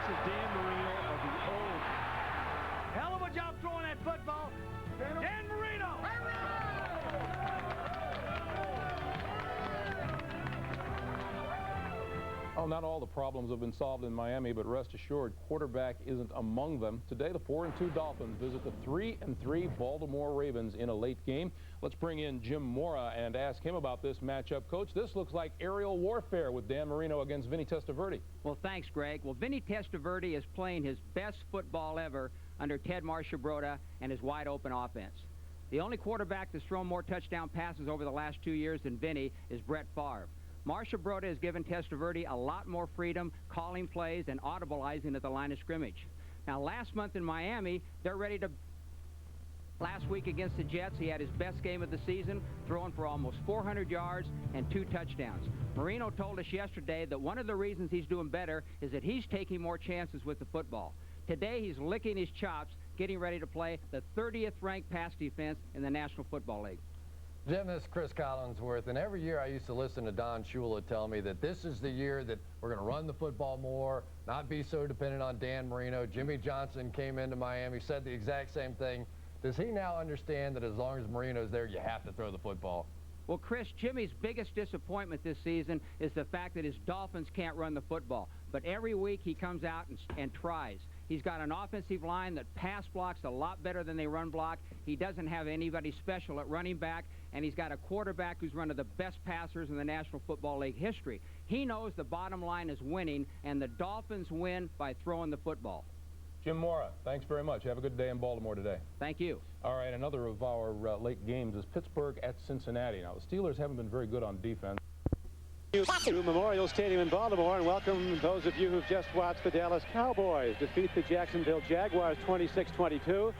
This is Dan Marino of the old. Hell of a job throwing that football. Dan Marino! Oh, not all the problems have been solved in Miami, but rest assured, quarterback isn't among them. Today, the 4-2 Dolphins visit the 3-3 Baltimore Ravens in a late game. Let's bring in Jim Mora and ask him about this matchup. Coach, this looks like aerial warfare with Dan Marino against Vinny Testaverde. Well, thanks, Greg. Well, Vinny Testaverde is playing his best football ever under Ted Marchibroda and his wide-open offense. The only quarterback that's thrown more touchdown passes over the last 2 years than Vinny is Brett Favre. Marchibroda has given Testaverde a lot more freedom, calling plays and audibilizing at the line of scrimmage. Now, last month in Miami, they're ready to... Last week against the Jets, he had his best game of the season, throwing for almost 400 yards and 2 touchdowns. Marino told us yesterday that one of the reasons he's doing better is that he's taking more chances with the football. Today, he's licking his chops, getting ready to play the 30th ranked pass defense in the National Football League. Jim, this is Chris Collinsworth, and every year I used to listen to Don Shula tell me that this is the year that we're going to run the football more, not be so dependent on Dan Marino. Jimmy Johnson came into Miami, said the exact same thing. Does he now understand that as long as Marino's there, you have to throw the football? Well, Chris, Jimmy's biggest disappointment this season is the fact that his Dolphins can't run the football. But every week he comes out and tries. He's got an offensive line that pass blocks a lot better than they run block. He doesn't have anybody special at running back, and he's got a quarterback who's one of the best passers in the National Football League history. He knows the bottom line is winning, and the Dolphins win by throwing the football. Jim Mora, thanks very much. Have a good day in Baltimore today. Thank you. All right, another of our late games is Pittsburgh at Cincinnati. Now, the Steelers haven't been very good on defense. To Memorial Stadium in Baltimore, and welcome those of you who've just watched the Dallas Cowboys defeat the Jacksonville Jaguars 26-22,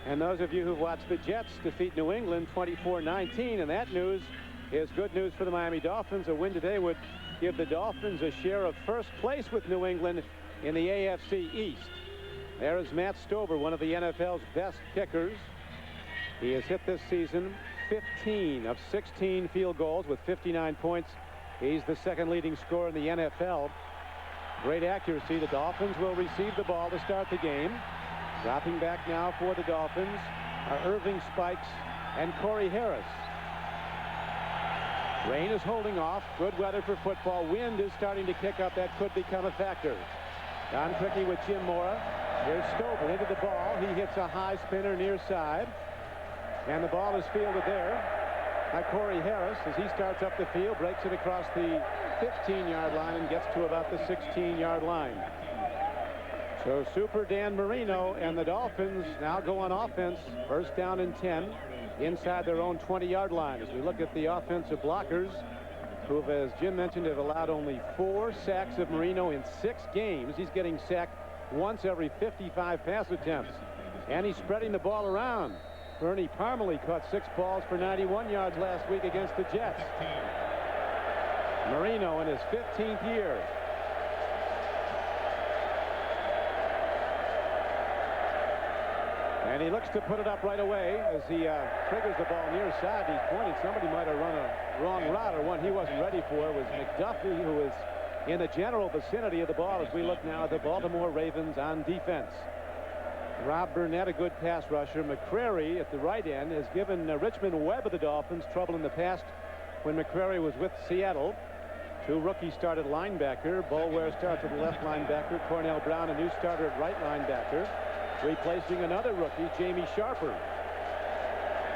and those of you who've watched the Jets defeat New England 24-19. And that news is good news for the Miami Dolphins. A win today would give the Dolphins a share of first place with New England in the AFC East. There is Matt Stover, one of the NFL's best kickers. He has hit this season 15 of 16 field goals with 59 points. He's the second leading scorer in the NFL. Great accuracy. The Dolphins will receive the ball to start the game. Dropping back now for the Dolphins are Irving Spikes and Corey Harris. Rain is holding off. Good weather for football. Wind is starting to kick up. That could become a factor. Don Criqui with Jim Mora. Here's Stover into the ball. He hits a high spinner near side. And the ball is fielded there by Corey Harris as he starts up the field, breaks it across the 15-yard line and gets to about the 16-yard line. So Super Dan Marino and the Dolphins now go on offense. First down and 10 inside their own 20-yard line. As we look at the offensive blockers, who, as Jim mentioned, have allowed only 4 sacks of Marino in 6 games. He's getting sacked once every 55 pass attempts. And he's spreading the ball around. Bernie Parmalee caught 6 balls for 91 yards last week against the Jets. Marino in his 15th year. And he looks to put it up right away as he triggers the ball near side. He's pointing. Somebody might have run a wrong route, or one he wasn't ready for. It was McDuffie, who was in the general vicinity of the ball as we look now at the Baltimore Ravens on defense. Rob Burnett, a good pass rusher. McCrary at the right end has given Richmond Webb of the Dolphins trouble in the past when McCrary was with Seattle. 2 rookies start at linebacker. Boulware starts at the left linebacker. Cornell Brown, a new starter at right linebacker, replacing another rookie, Jamie Sharper.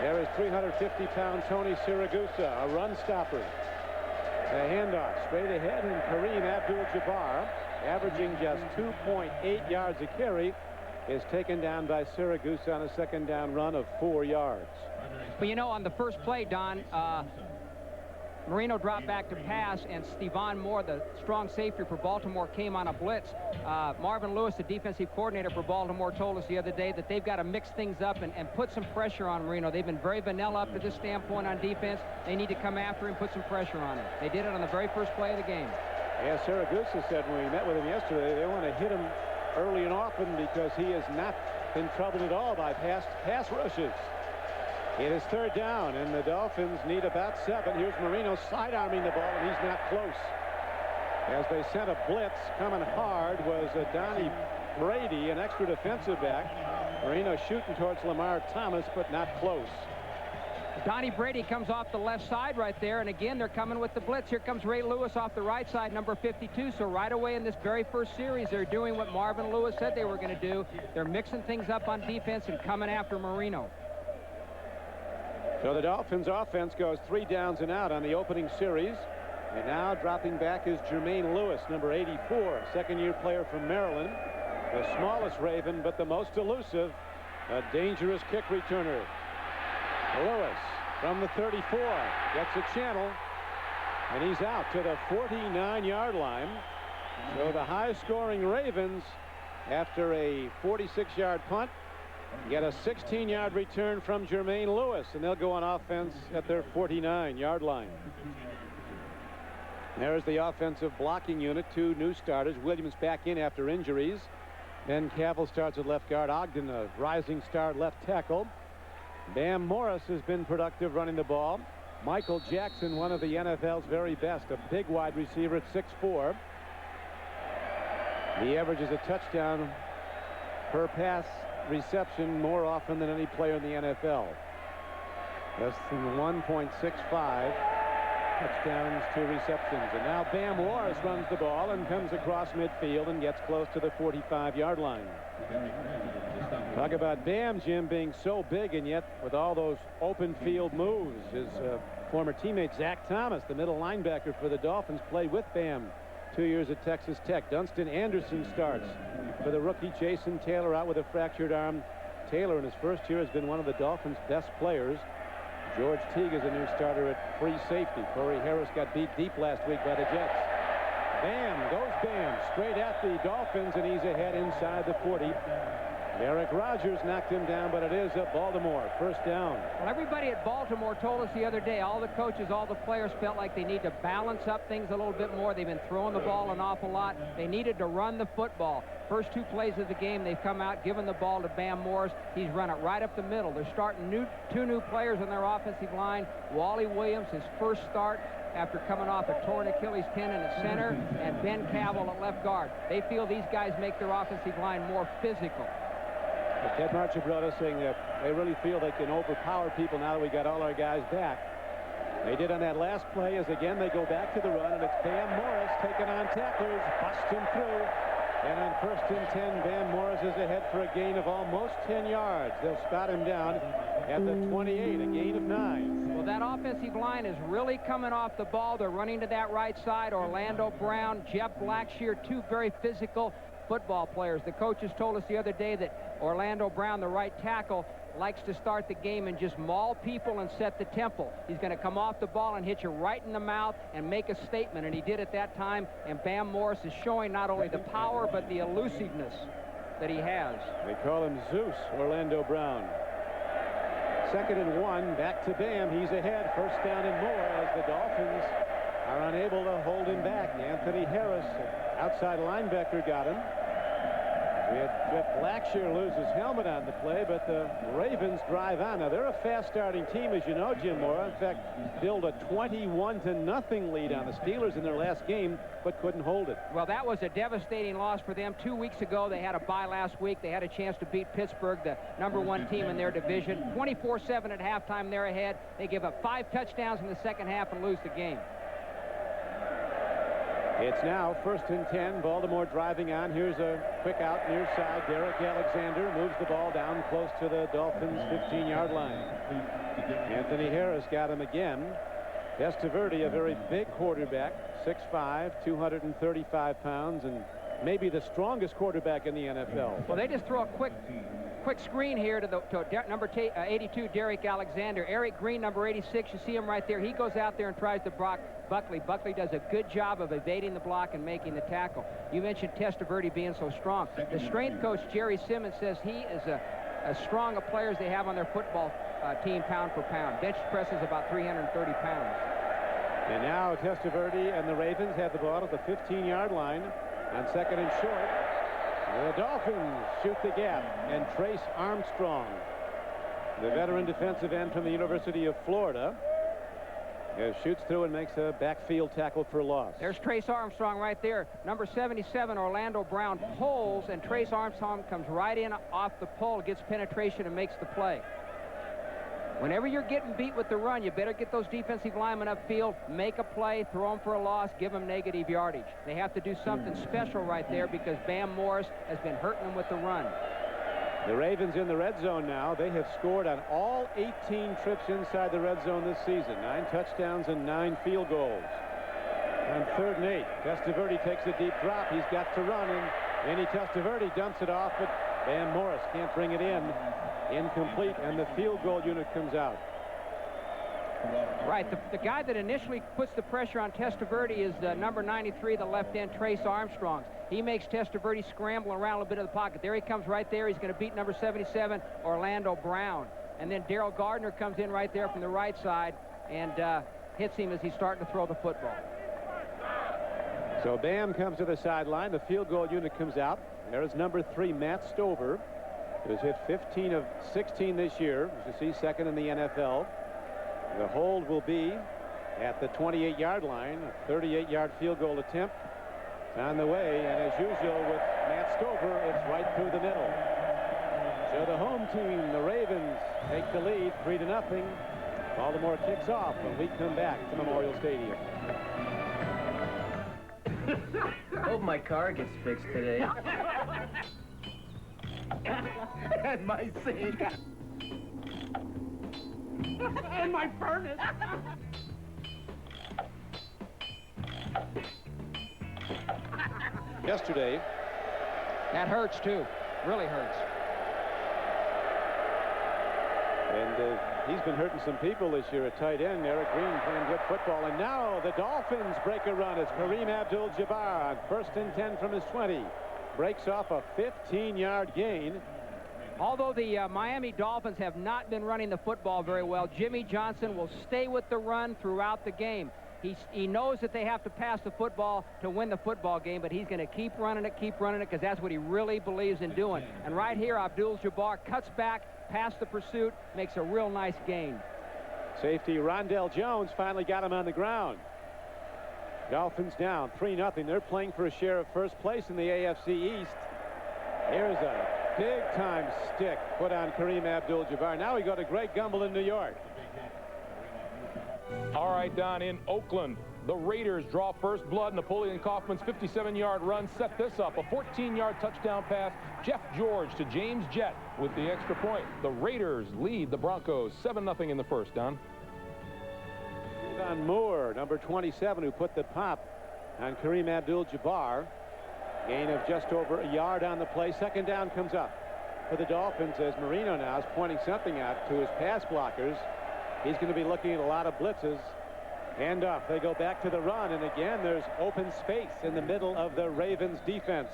There is 350-pound Tony Siragusa, a run stopper. A handoff straight ahead, and Kareem Abdul-Jabbar, averaging just 2.8 yards a carry, is taken down by Siragusa on a second down run of 4 yards. But you know, on the first play, Don, Marino dropped back to pass, and Stevan Moore, the strong safety for Baltimore, came on a blitz. Marvin Lewis, the defensive coordinator for Baltimore, told us the other day that they've got to mix things up and put some pressure on Marino. They've been very vanilla up to this standpoint on defense. They need to come after him, put some pressure on him. They did it on the very first play of the game. Yeah, Siragusa said when we met with him yesterday, they want to hit him early and often because he has not been troubled at all by past pass rushes. It is third down, and the Dolphins need about 7. Here's Marino side-arming the ball, and he's not close. as they sent a blitz. Coming hard was Donnie Brady, an extra defensive back. Marino shooting towards Lamar Thomas, but not close. Donnie Brady comes off the left side right there, and again they're coming with the blitz. Here comes Ray Lewis off the right side, number 52. So right away in this very first series, they're doing what Marvin Lewis said they were going to do. They're mixing things up on defense and coming after Marino. So the Dolphins offense goes 3 downs and out on the opening series. And now dropping back is Jermaine Lewis, number 84, second-year player from Maryland. The smallest Raven, but the most elusive. A dangerous kick returner. Lewis from the 34 gets a channel, and he's out to the 49-yard line. So the high-scoring Ravens, after a 46-yard punt, get a 16-yard return from Jermaine Lewis, and they'll go on offense at their 49-yard line. There's the offensive blocking unit. 2 new starters. Williams back in after injuries. Ben Cavill starts at left guard. Ogden, a rising star at left tackle. Bam Morris has been productive running the ball. Michael Jackson, one of the NFL's very best, a big wide receiver at 6'4". He averages a touchdown per pass reception more often than any player in the NFL. Less than 1.65 touchdowns to receptions. And now Bam Morris runs the ball and comes across midfield and gets close to the 45-yard line. Talk about Bam, Jim, being so big, and yet with all those open field moves. His former teammate Zach Thomas, the middle linebacker for the Dolphins, played with Bam 2 years at Texas Tech. Dunstan Anderson starts for the rookie Jason Taylor, out with a fractured arm. Taylor in his first year has been one of the Dolphins' best players. George Teague is a new starter at free safety. Corey Harris got beat deep last week by the Jets. Bam goes Bam straight at the Dolphins, and he's ahead inside the 40. Eric Rogers knocked him down, but it is at Baltimore. First down. Well, everybody at Baltimore told us the other day, all the coaches, all the players felt like they need to balance up things a little bit more. They've been throwing the ball an awful lot. They needed to run the football. First 2 plays of the game, they've come out, given the ball to Bam Morris. He's run it right up the middle. They're starting 2 new players on their offensive line. Wally Williams, his first start after coming off a torn Achilles tendon at center, and Ben Cavill at left guard. They feel these guys make their offensive line more physical. Ted Marchibroda saying that they really feel they can overpower people now that we got all our guys back. They did on that last play, as again they go back to the run, and it's Bam Morris taking on tacklers, bust him through. And on 1st and 10, Bam Morris is ahead for a gain of almost 10 yards. They'll spot him down at the 28, a gain of 9. Well, that offensive line is really coming off the ball. They're running to that right side. Orlando Brown, Jeff Blackshear, 2 very physical football players. The coaches told us the other day that Orlando Brown, the right tackle, likes to start the game and just maul people and set the tempo. He's going to come off the ball and hit you right in the mouth and make a statement, and he did at that time. And Bam Morris is showing not only the power but the elusiveness that he has. They call him Zeus, Orlando Brown. 2nd and 1, back to Bam. He's ahead, first down and more, as the Dolphins are unable to hold him back. Anthony Harris, outside linebacker, got him. We had Jeff Blackshear lose his helmet on the play, but the Ravens drive on. Now, they're a fast-starting team, as you know, Jim Mora. In fact, built a 21-0 lead on the Steelers in their last game, but couldn't hold it. Well, that was a devastating loss for them. 2 weeks ago, they had a bye last week. They had a chance to beat Pittsburgh, the #1 team in their division. 24-7 at halftime, they're ahead. They give up 5 touchdowns in the second half and lose the game. It's now 1st and 10. Baltimore driving on. Here's a quick out near side. Derek Alexander moves the ball down close to the Dolphins' 15-yard line. Anthony Harris got him again. Testaverde, a very big quarterback, 6'5", 235 pounds, and maybe the strongest quarterback in the NFL. Well, they just throw a quick screen here to number 82, Derek Alexander. Eric Green, number 86, you see him right there. He goes out there and tries to block Buckley. Buckley does a good job of evading the block and making the tackle. You mentioned Testaverde being so strong. The strength coach, Jerry Simmons, says he is as strong a player as they have on their football team pound for pound. Bench presses about 330 pounds. And now Testaverde and the Ravens have the ball at the 15-yard line on 2nd and short. The Dolphins shoot the gap, and Trace Armstrong, the veteran defensive end from the University of Florida, Shoots through and makes a backfield tackle for loss. There's Trace Armstrong right there. Number 77, Orlando Brown, pulls, and Trace Armstrong comes right in off the pull, gets penetration, and makes the play. Whenever you're getting beat with the run, you better get those defensive linemen upfield, make a play, throw them for a loss, give them negative yardage. They have to do something special right there because Bam Morris has been hurting them with the run. The Ravens in the red zone now. They have scored on all 18 trips inside the red zone this season. 9 touchdowns and 9 field goals. On 3rd and 8, Testaverde takes a deep drop. He's got to run, and Vinny Testaverde dumps it off, but Bam Morris can't bring it in. Incomplete, and the field goal unit comes out. Right, the guy that initially puts the pressure on Testaverde is number 93, the left end, Trace Armstrong. He makes Testaverde scramble around a little bit of the pocket. There he comes right there. He's going to beat number 77, Orlando Brown. And then Daryl Gardner comes in right there from the right side and hits him as he's starting to throw the football. So Bam comes to the sideline. The field goal unit comes out. There is number 3, Matt Stover, who has hit 15 of 16 this year. As you see, second in the NFL. The hold will be at the 28-yard line. A 38-yard field goal attempt on the way, and as usual with Matt Stover, it's right through the middle. So the home team, the Ravens, take the lead 3-0. Baltimore kicks off when we come back to Memorial Stadium. Hope my car gets fixed today. And my sink. And my furnace. Yesterday. That hurts, too. Really hurts. And he's been hurting some people this year at tight end. Eric Green playing good football. And now the Dolphins break a run. It's Kareem Abdul-Jabbar on 1st and 10 from his 20. Breaks off a 15-yard gain. Although the Miami Dolphins have not been running the football very well, Jimmy Johnson will stay with the run throughout the game. He knows that they have to pass the football to win the football game, but he's going to keep running it, because that's what he really believes in doing. And right here, Abdul-Jabbar cuts back, past the pursuit, makes a real nice gain. Safety Rondell Jones finally got him on the ground. Dolphins down 3-0. They're playing for a share of first place in the AFC East. Here's a big-time stick put on Kareem Abdul-Jabbar. Now we go to Greg Gumbel in New York. All right, Don, in Oakland, the Raiders draw first blood. Napoleon Kaufman's 57-yard run set this up. A 14-yard touchdown pass. Jeff George to James Jett with the extra point. The Raiders lead the Broncos 7-0 in the first, Don. Von Moore, number 27, who put the pop on Kareem Abdul-Jabbar. Gain of just over a yard on the play. Second down comes up for the Dolphins as Marino now is pointing something out to his pass blockers. He's going to be looking at a lot of blitzes. Hand off. They go back to the run, and again there's open space in the middle of the Ravens defense.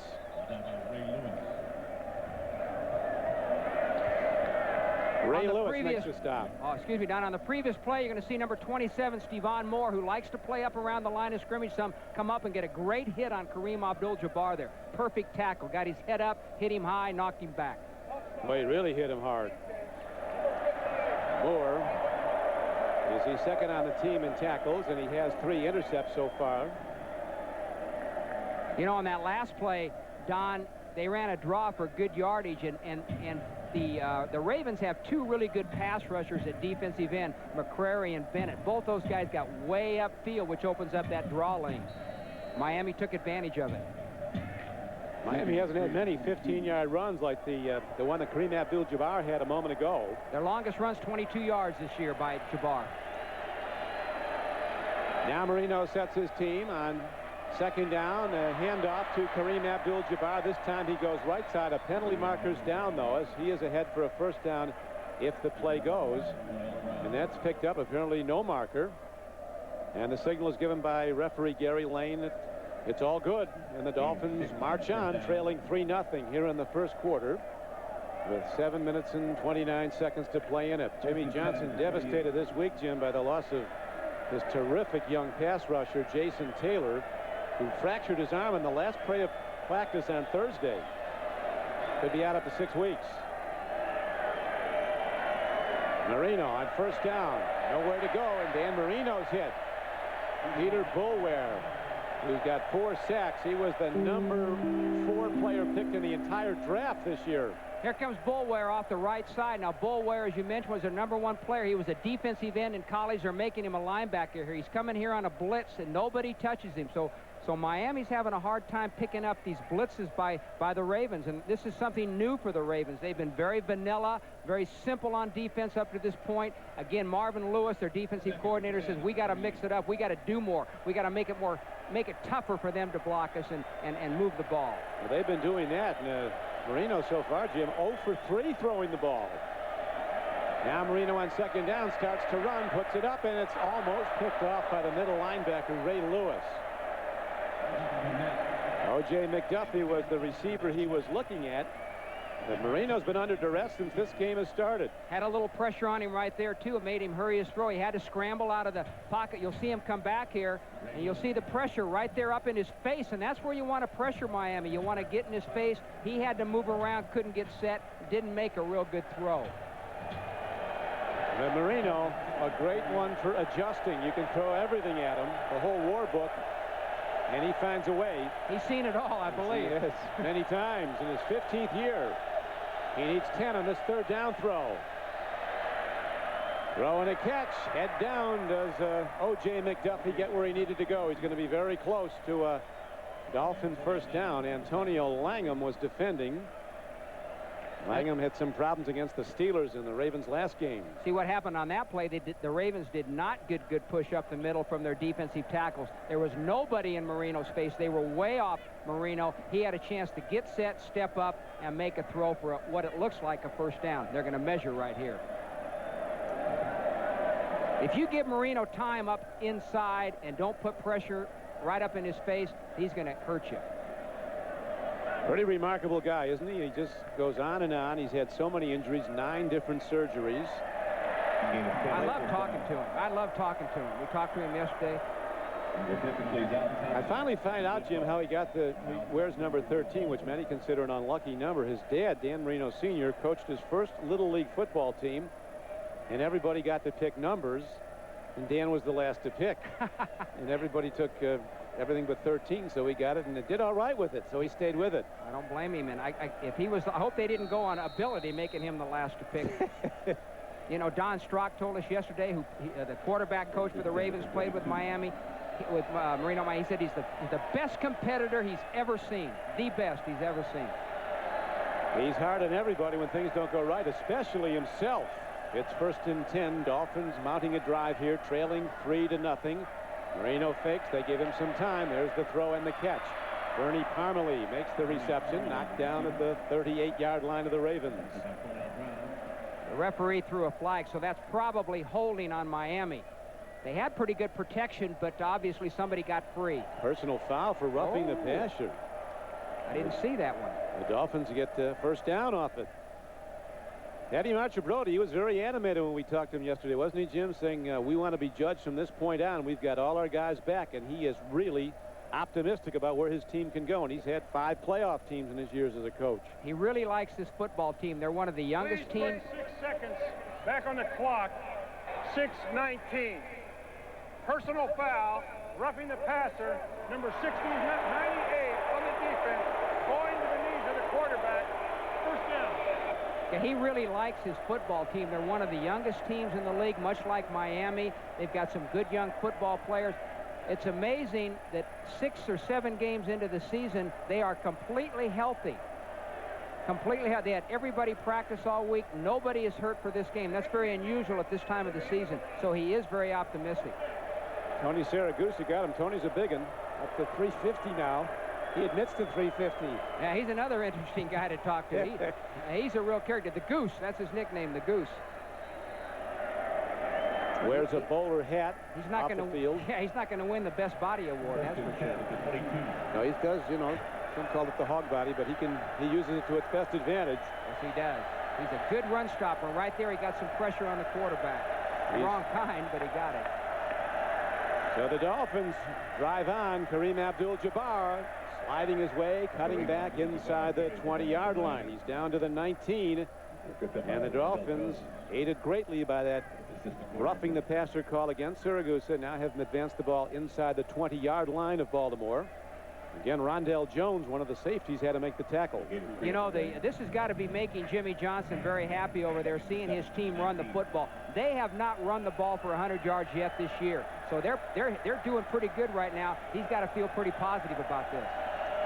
Ray Lewis makes a stop. Oh, excuse me, Don. On the previous play, you're going to see number 27, Stevan Moore, who likes to play up around the line of scrimmage some, come up and get a great hit on Kareem Abdul-Jabbar there. Perfect tackle. Got his head up, hit him high, knocked him back. Well, he really hit him hard. Moore is he second on the team in tackles, and he has 3 intercepts so far. You know, on that last play, Don, they ran a draw for good yardage, and the Ravens have 2 really good pass rushers at defensive end, McCrary and Bennett. Both those guys got way upfield, which opens up that draw lane. Miami took advantage of it. Miami hasn't had many 15-yard runs like the one that Kareem Abdul-Jabbar had a moment ago. Their longest run's 22 yards this year by Jabbar. Now Marino sets his team on second down, a handoff to Kareem Abdul-Jabbar. This time he goes right side. A penalty marker's down, though, as he is ahead for a first down if the play goes. And that's picked up. Apparently no marker. And the signal is given by referee Gary Lane. It's all good. And the Dolphins march on, trailing 3-0 here in the first quarter with 7 minutes and 29 seconds to play in it. Jimmy Johnson devastated this week, Jim, by the loss of this terrific young pass rusher, Jason Taylor, who fractured his arm in the last play of practice on Thursday. Could be out up to 6 weeks. Marino on first down. Nowhere to go, and Dan Marino's hit. Peter Bulware, who's got 4 sacks. He was the number 4 player picked in the entire draft this year. Here comes Bulware off the right side. Now, Bulware, as you mentioned, was their number 1 player. He was a defensive end in college. They're making him a linebacker here. He's coming here on a blitz, and nobody touches him. So Miami's having a hard time picking up these blitzes by the Ravens, and this is something new for the Ravens. They've been very vanilla, very simple on defense up to this point. Again, Marvin Lewis, their defensive coordinator, says we got to mix it up. We got to do more. We got to make it tougher for them to block us and move the ball. Well, they've been doing that. And, Marino so far, Jim, 0 for 3 throwing the ball. Now Marino on second down starts to run, puts it up, and it's almost picked off by the middle linebacker, Ray Lewis. O.J. McDuffie was the receiver he was looking at. But Marino's been under duress since this game has started. Had a little pressure on him right there, too. It made him hurry his throw. He had to scramble out of the pocket. You'll see him come back here, and you'll see the pressure right there up in his face, and that's where you want to pressure Miami. You want to get in his face. He had to move around, couldn't get set, didn't make a real good throw. And Marino, a great one for adjusting. You can throw everything at him, the whole war book, and he finds a way. He's seen it all, I believe. Yes, many times in his 15th year. He needs 10 on this third down throw. Throw and a catch. Head down. Does O.J. McDuffie get where he needed to go? He's going to be very close to Dolphins first down. Antonio Langham was defending. Langham had some problems against the Steelers in the Ravens' last game. See what happened on that play? The Ravens did not get good push up the middle from their defensive tackles. There was nobody in Marino's face. They were way off Marino. He had a chance to get set, step up, and make a throw for what it looks like a first down. They're going to measure right here. If you give Marino time up inside and don't put pressure right up in his face, he's going to hurt you. Pretty remarkable guy, isn't he? He just goes on and on. He's had so many injuries, 9 different surgeries. I love talking to him. I love talking to him. We talked to him yesterday. I finally find out, Jim, how he wears number 13, which many consider an unlucky number. His dad, Dan Marino Sr., coached his first Little League football team, and everybody got to pick numbers, and Dan was the last to pick. And everybody took everything but 13, so he got it, and it did all right with it, so he stayed with it. I don't blame him, and I hope they didn't go on ability, making him the last to pick. You know, Don Strock told us yesterday, the quarterback coach for the Ravens, played with Miami, with Marino. He said he's the best competitor he's ever seen, the best he's ever seen. He's hard on everybody when things don't go right, especially himself. It's 1st and 10. Dolphins mounting a drive here, trailing 3-0. Marino fakes. They give him some time. There's the throw and the catch. Bernie Parmalee makes the reception, knocked down at the 38-yard line of the Ravens. The referee threw a flag, so that's probably holding on Miami. They had pretty good protection, but obviously somebody got free. Personal foul for roughing the passer. I didn't see that one. The Dolphins get first down off it. Eddie Marchabrody, he was very animated when we talked to him yesterday, wasn't he, Jim? Saying we want to be judged from this point on. We've got all our guys back, and he is really optimistic about where his team can go, and he's had 5 playoff teams in his years as a coach. He really likes this football team. They're one of the youngest teams. 6 seconds back on the clock. 6:19. Personal foul, roughing the passer, number 98 on the defense, going to the knees of the quarterback. First down. Yeah, he really likes his football team. They're one of the youngest teams in the league, much like Miami. They've got some good young football players. It's amazing that 6 or 7 games into the season, they are completely healthy. Completely healthy. They had everybody practice all week. Nobody is hurt for this game. That's very unusual at this time of the season. So he is very optimistic. Tony Saragusa got him. Tony's a big one. Up to 350 now. He admits to 350. Yeah, he's another interesting guy to talk to. He's a real character. The Goose, that's his nickname, the Goose. Wears a bowler hat. He's not going to field. Yeah, he's not going to win the best body award, that's for sure. No, he does, you know, some call it the hog body, but he uses it to its best advantage. Yes, he does. He's a good run stopper. Right there, he got some pressure on the quarterback. The wrong kind, but he got it. So the Dolphins drive on. Kareem Abdul-Jabbar sliding his way, cutting back inside the 20-yard line. He's down to the 19. And the Dolphins, aided greatly by that roughing the passer call against Siragusa, now have advanced the ball inside the 20-yard line of Baltimore. Again, Rondell Jones, one of the safeties, had to make the tackle. You know, this has got to be making Jimmy Johnson very happy over there, seeing his team run the football. They have not run the ball for 100 yards yet this year, so they're doing pretty good right now. He's got to feel pretty positive about this.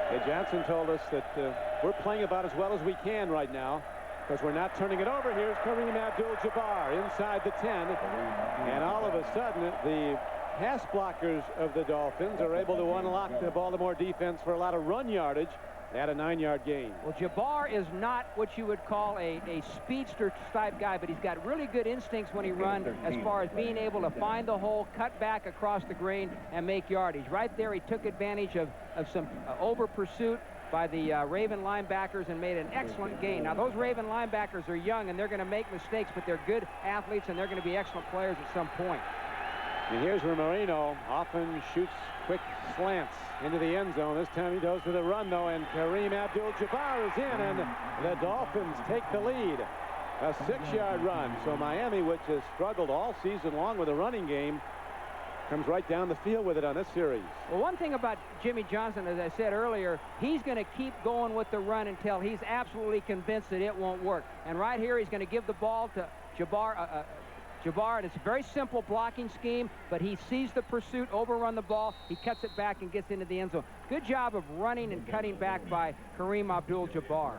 Hey, Johnson told us that we're playing about as well as we can right now because we're not turning it over. Here's Kareem Abdul-Jabbar inside the 10, and all of a sudden the pass blockers of the Dolphins are able to unlock the Baltimore defense for a lot of run yardage at a 9-yard gain. Well, Jabbar is not what you would call a speedster type guy, but he's got really good instincts when he runs as far as being able to find the hole, cut back across the green, and make yardage. Right there, he took advantage of some over pursuit by the Raven linebackers and made an excellent gain. Now, those Raven linebackers are young, and they're going to make mistakes, but they're good athletes, and they're going to be excellent players at some point. And here's where Marino often shoots quick slants into the end zone. This time he goes for the run, though, and Kareem Abdul-Jabbar is in, and the Dolphins take the lead. A 6-yard run. So Miami, which has struggled all season long with a running game, comes right down the field with it on this series. Well, one thing about Jimmy Johnson, as I said earlier, he's going to keep going with the run until he's absolutely convinced that it won't work. And right here, he's going to give the ball to Jabbar, and it's a very simple blocking scheme, but he sees the pursuit, overrun the ball, he cuts it back and gets into the end zone. Good job of running and cutting back by Kareem Abdul-Jabbar.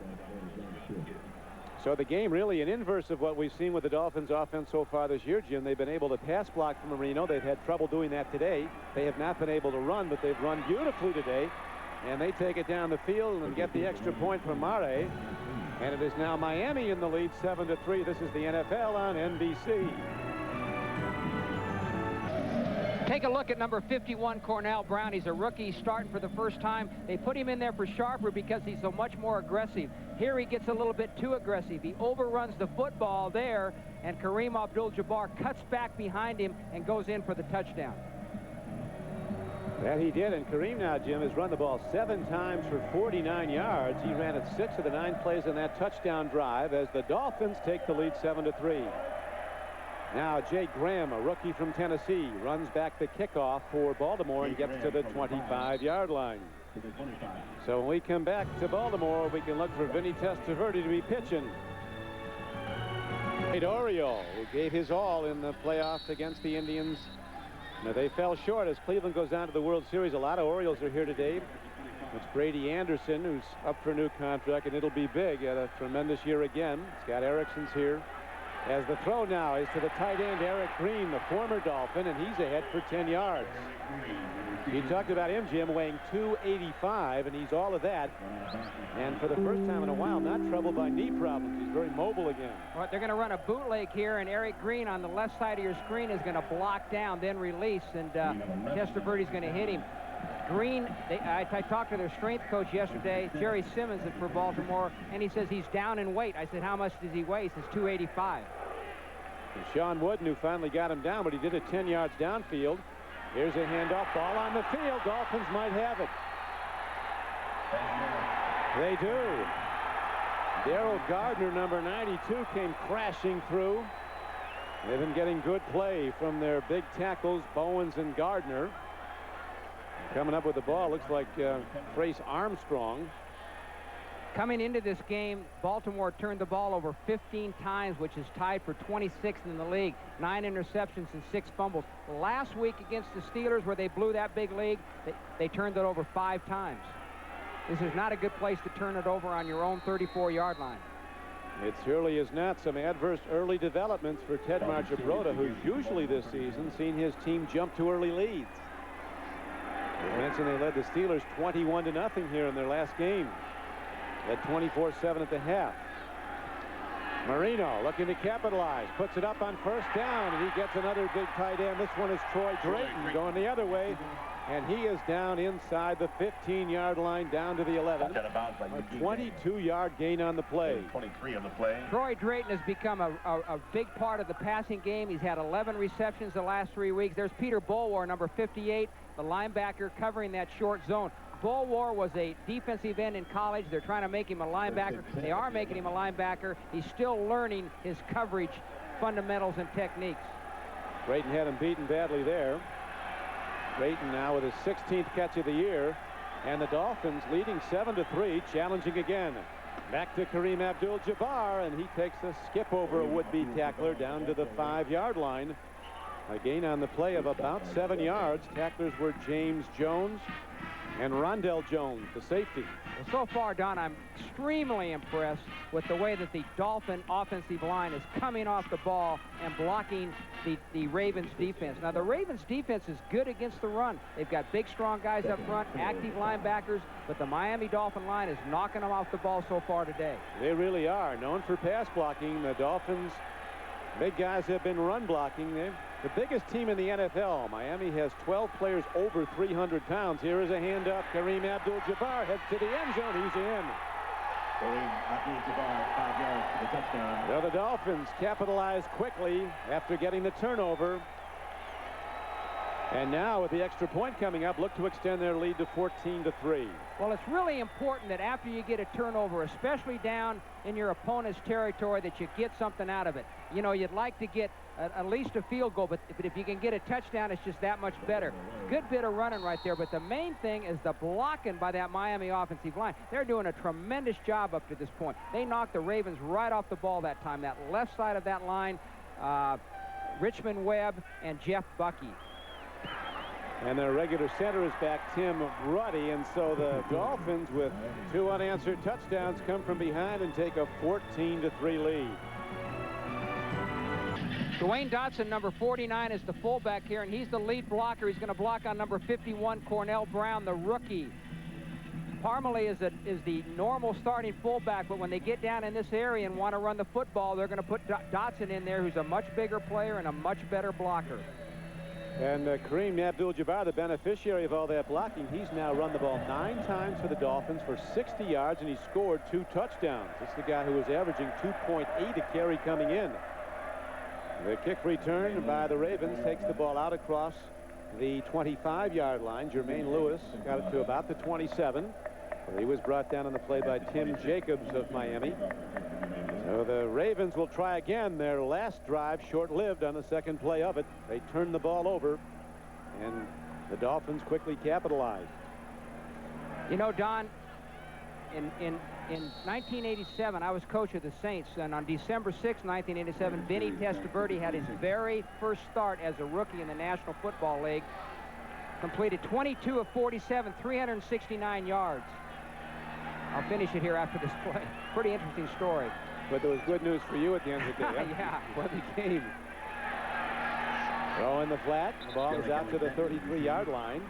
So the game really an inverse of what we've seen with the Dolphins offense so far this year, Jim. They've been able to pass block from Marino. They've had trouble doing that today. They have not been able to run, but they've run beautifully today. And they take it down the field and get the extra point from Mare. And it is now Miami in the lead, 7-3. This is the NFL on NBC. Take a look at number 51, Cornell Brown. He's a rookie starting for the first time. They put him in there for Sharper because he's so much more aggressive. Here he gets a little bit too aggressive. He overruns the football there, and Kareem Abdul-Jabbar cuts back behind him and goes in for the touchdown. That he did, and Kareem now, Jim, has run the ball 7 times for 49 yards. He ran it 6 of the 9 plays in that touchdown drive as the Dolphins take the lead 7-3. Now Jay Graham, a rookie from Tennessee, runs back the kickoff for Baltimore and gets to the 25-yard line. So when we come back to Baltimore, we can look for Vinny Testaverde to be pitching. Oriole, who gave his all in the playoffs against the Indians. Now they fell short as Cleveland goes on to the World Series. A lot of Orioles are here today. It's Brady Anderson, who's up for a new contract, and it'll be big. Had a tremendous year again. Scott Erickson's here. As the throw now is to the tight end, Eric Green, the former Dolphin, and he's ahead for 10 yards. He talked about him, Jim, weighing 285, and he's all of that. And for the first time in a while, not troubled by knee problems. He's very mobile again. Well, they're going to run a bootleg here, and Eric Green on the left side of your screen is going to block down, then release, and Testaverde's going to hit him. Green, I talked to their strength coach yesterday, Jerry Simmons for Baltimore, and he says he's down in weight. I said, how much does he weigh? He says 285. And Sean Wooden, who finally got him down, but he did it 10 yards downfield. Here's a handoff, ball on the field. Dolphins might have it. They do. Darrell Gardner, number 92, came crashing through. They've been getting good play from their big tackles, Bowens and Gardner. Coming up with the ball, looks like Trace Armstrong. Coming into this game, Baltimore turned the ball over 15 times, which is tied for 26th in the league. 9 interceptions and 6 fumbles. Last week against the Steelers, where they blew that big lead, they turned it over 5 times. This is not a good place to turn it over on your own 34-yard line. It surely is not. Some adverse early developments for Ted Marchibroda, who's usually this season seen his team jump to early leads. I mentioned they led the Steelers 21-0 here in their last game. Led 24-7 at the half. Marino looking to capitalize. Puts it up on first down, and he gets another big tight end. This one is Troy Drayton going the other way. And he is down inside the 15-yard line, down to the 11. A 22-yard gain on the play. 23 on the play. Troy Drayton has become a big part of the passing game. He's had 11 receptions the last 3 weeks. There's Peter Bulwer, number 58. the linebacker covering that short zone. Bulwar was a defensive end in college. They're trying to make him a linebacker. They are making him a linebacker. He's still learning his coverage fundamentals and techniques. Brayton had him beaten badly there. Brayton now with his 16th catch of the year, and the Dolphins leading 7-3, challenging again. Back to Kareem Abdul-Jabbar, and he takes a skip over a would-be tackler down to the 5-yard line. A gain on the play of about 7 yards. Tacklers were James Jones and Rondell Jones, the safety. Well, so far, Don, I'm extremely impressed with the way that the Dolphin offensive line is coming off the ball and blocking the Ravens defense. Now, the Ravens defense is good against the run. They've got big, strong guys up front, active linebackers, but the Miami Dolphin line is knocking them off the ball so far today. They really are. Known for pass blocking, the Dolphins, big guys have been run blocking. They're the biggest team in the NFL. Miami has 12 players over 300 pounds. Here is a handoff. Kareem Abdul-Jabbar heads to the end zone. He's in. Kareem Abdul-Jabbar, 5 yards for the touchdown. Well, the Dolphins capitalize quickly after getting the turnover. And now with the extra point coming up, look to extend their lead to 14-3. Well, it's really important that after you get a turnover, especially down in your opponent's territory, that you get something out of it. You know, you'd like to get at least a field goal, but if you can get a touchdown, it's just that much better. Good bit of running right there, but the main thing is the blocking by that Miami offensive line. They're doing a tremendous job up to this point. They knocked the Ravens right off the ball that time. That left side of that line, Richmond Webb and Jeff Bucky. And their regular center is back, Tim Ruddy, and so the Dolphins, with 2 unanswered touchdowns, come from behind and take a 14-3 lead. Dwayne Dotson, number 49, is the fullback here, and he's the lead blocker. He's going to block on number 51, Cornell Brown, the rookie. Parmalee is the normal starting fullback, but when they get down in this area and want to run the football, they're going to put Dotson in there, who's a much bigger player and a much better blocker. And Kareem Abdul-Jabbar, the beneficiary of all that blocking, he's now run the ball 9 times for the Dolphins for 60 yards, and he scored 2 touchdowns. This is the guy who was averaging 2.8 a carry coming in. The kick return by the Ravens takes the ball out across the 25-yard line. Jermaine Lewis got it to about the 27, where he was brought down on the play by Tim Jacobs of Miami. So the Ravens will try again. Their last drive short-lived on the second play of it. They turned the ball over, and the Dolphins quickly capitalized. You know, Don, in 1987, I was coach of the Saints, and on December 6, 1987, Vinny Testaverde had his very first start as a rookie in the National Football League. Completed 22 of 47, 369 yards. I'll finish it here after this play. Pretty interesting story. But there was good news for you at the end of the day. Yeah. What a game. Throw in the flat. The ball is out to the 33-yard line.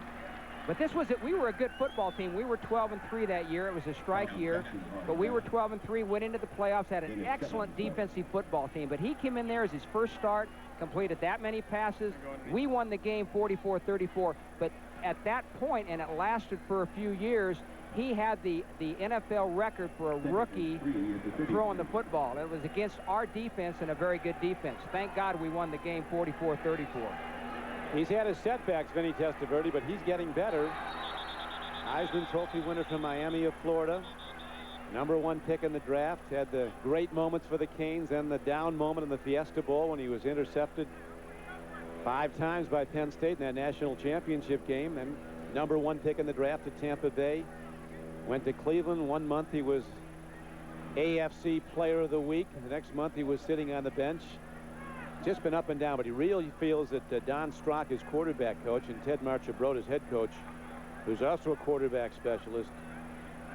But this was it. We were a good football team. We were 12-3 that year. It was a strike year, but we were 12-3, went into the playoffs, had an excellent defensive football team. But he came in there as his first start, completed that many passes. We won the game 44-34. But at that point, and it lasted for a few years, he had the NFL record for a rookie throwing the football. It was against our defense and a very good defense. Thank God we won the game 44-34. He's had his setbacks, Vinny Testaverde, but he's getting better. Heisman Trophy winner from Miami of Florida. #1 pick in the draft. Had the great moments for the Canes and the down moment in the Fiesta Bowl when he was intercepted 5 times by Penn State in that national championship game. And #1 pick in the draft at Tampa Bay. Went to Cleveland. 1 month he was AFC Player of the Week. The next month he was sitting on the bench. Just been up and down, but he really feels that Don Strock, his quarterback coach, and Ted Marchibroda, his head coach, who's also a quarterback specialist,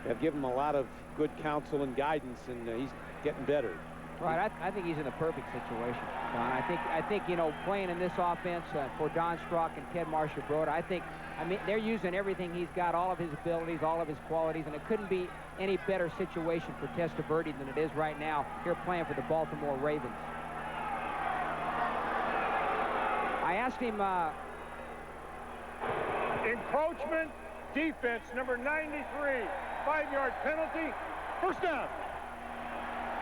have given him a lot of good counsel and guidance, and he's getting better. Right, I think he's in the perfect situation, Don. I think you know, playing in this offense for Don Strock and Ted Marchibroda, I mean, they're using everything he's got, all of his abilities, all of his qualities, and it couldn't be any better situation for Testaverde than it is right now here playing for the Baltimore Ravens. I asked him... Encroachment, defense, number 93. 5-yard penalty, first down.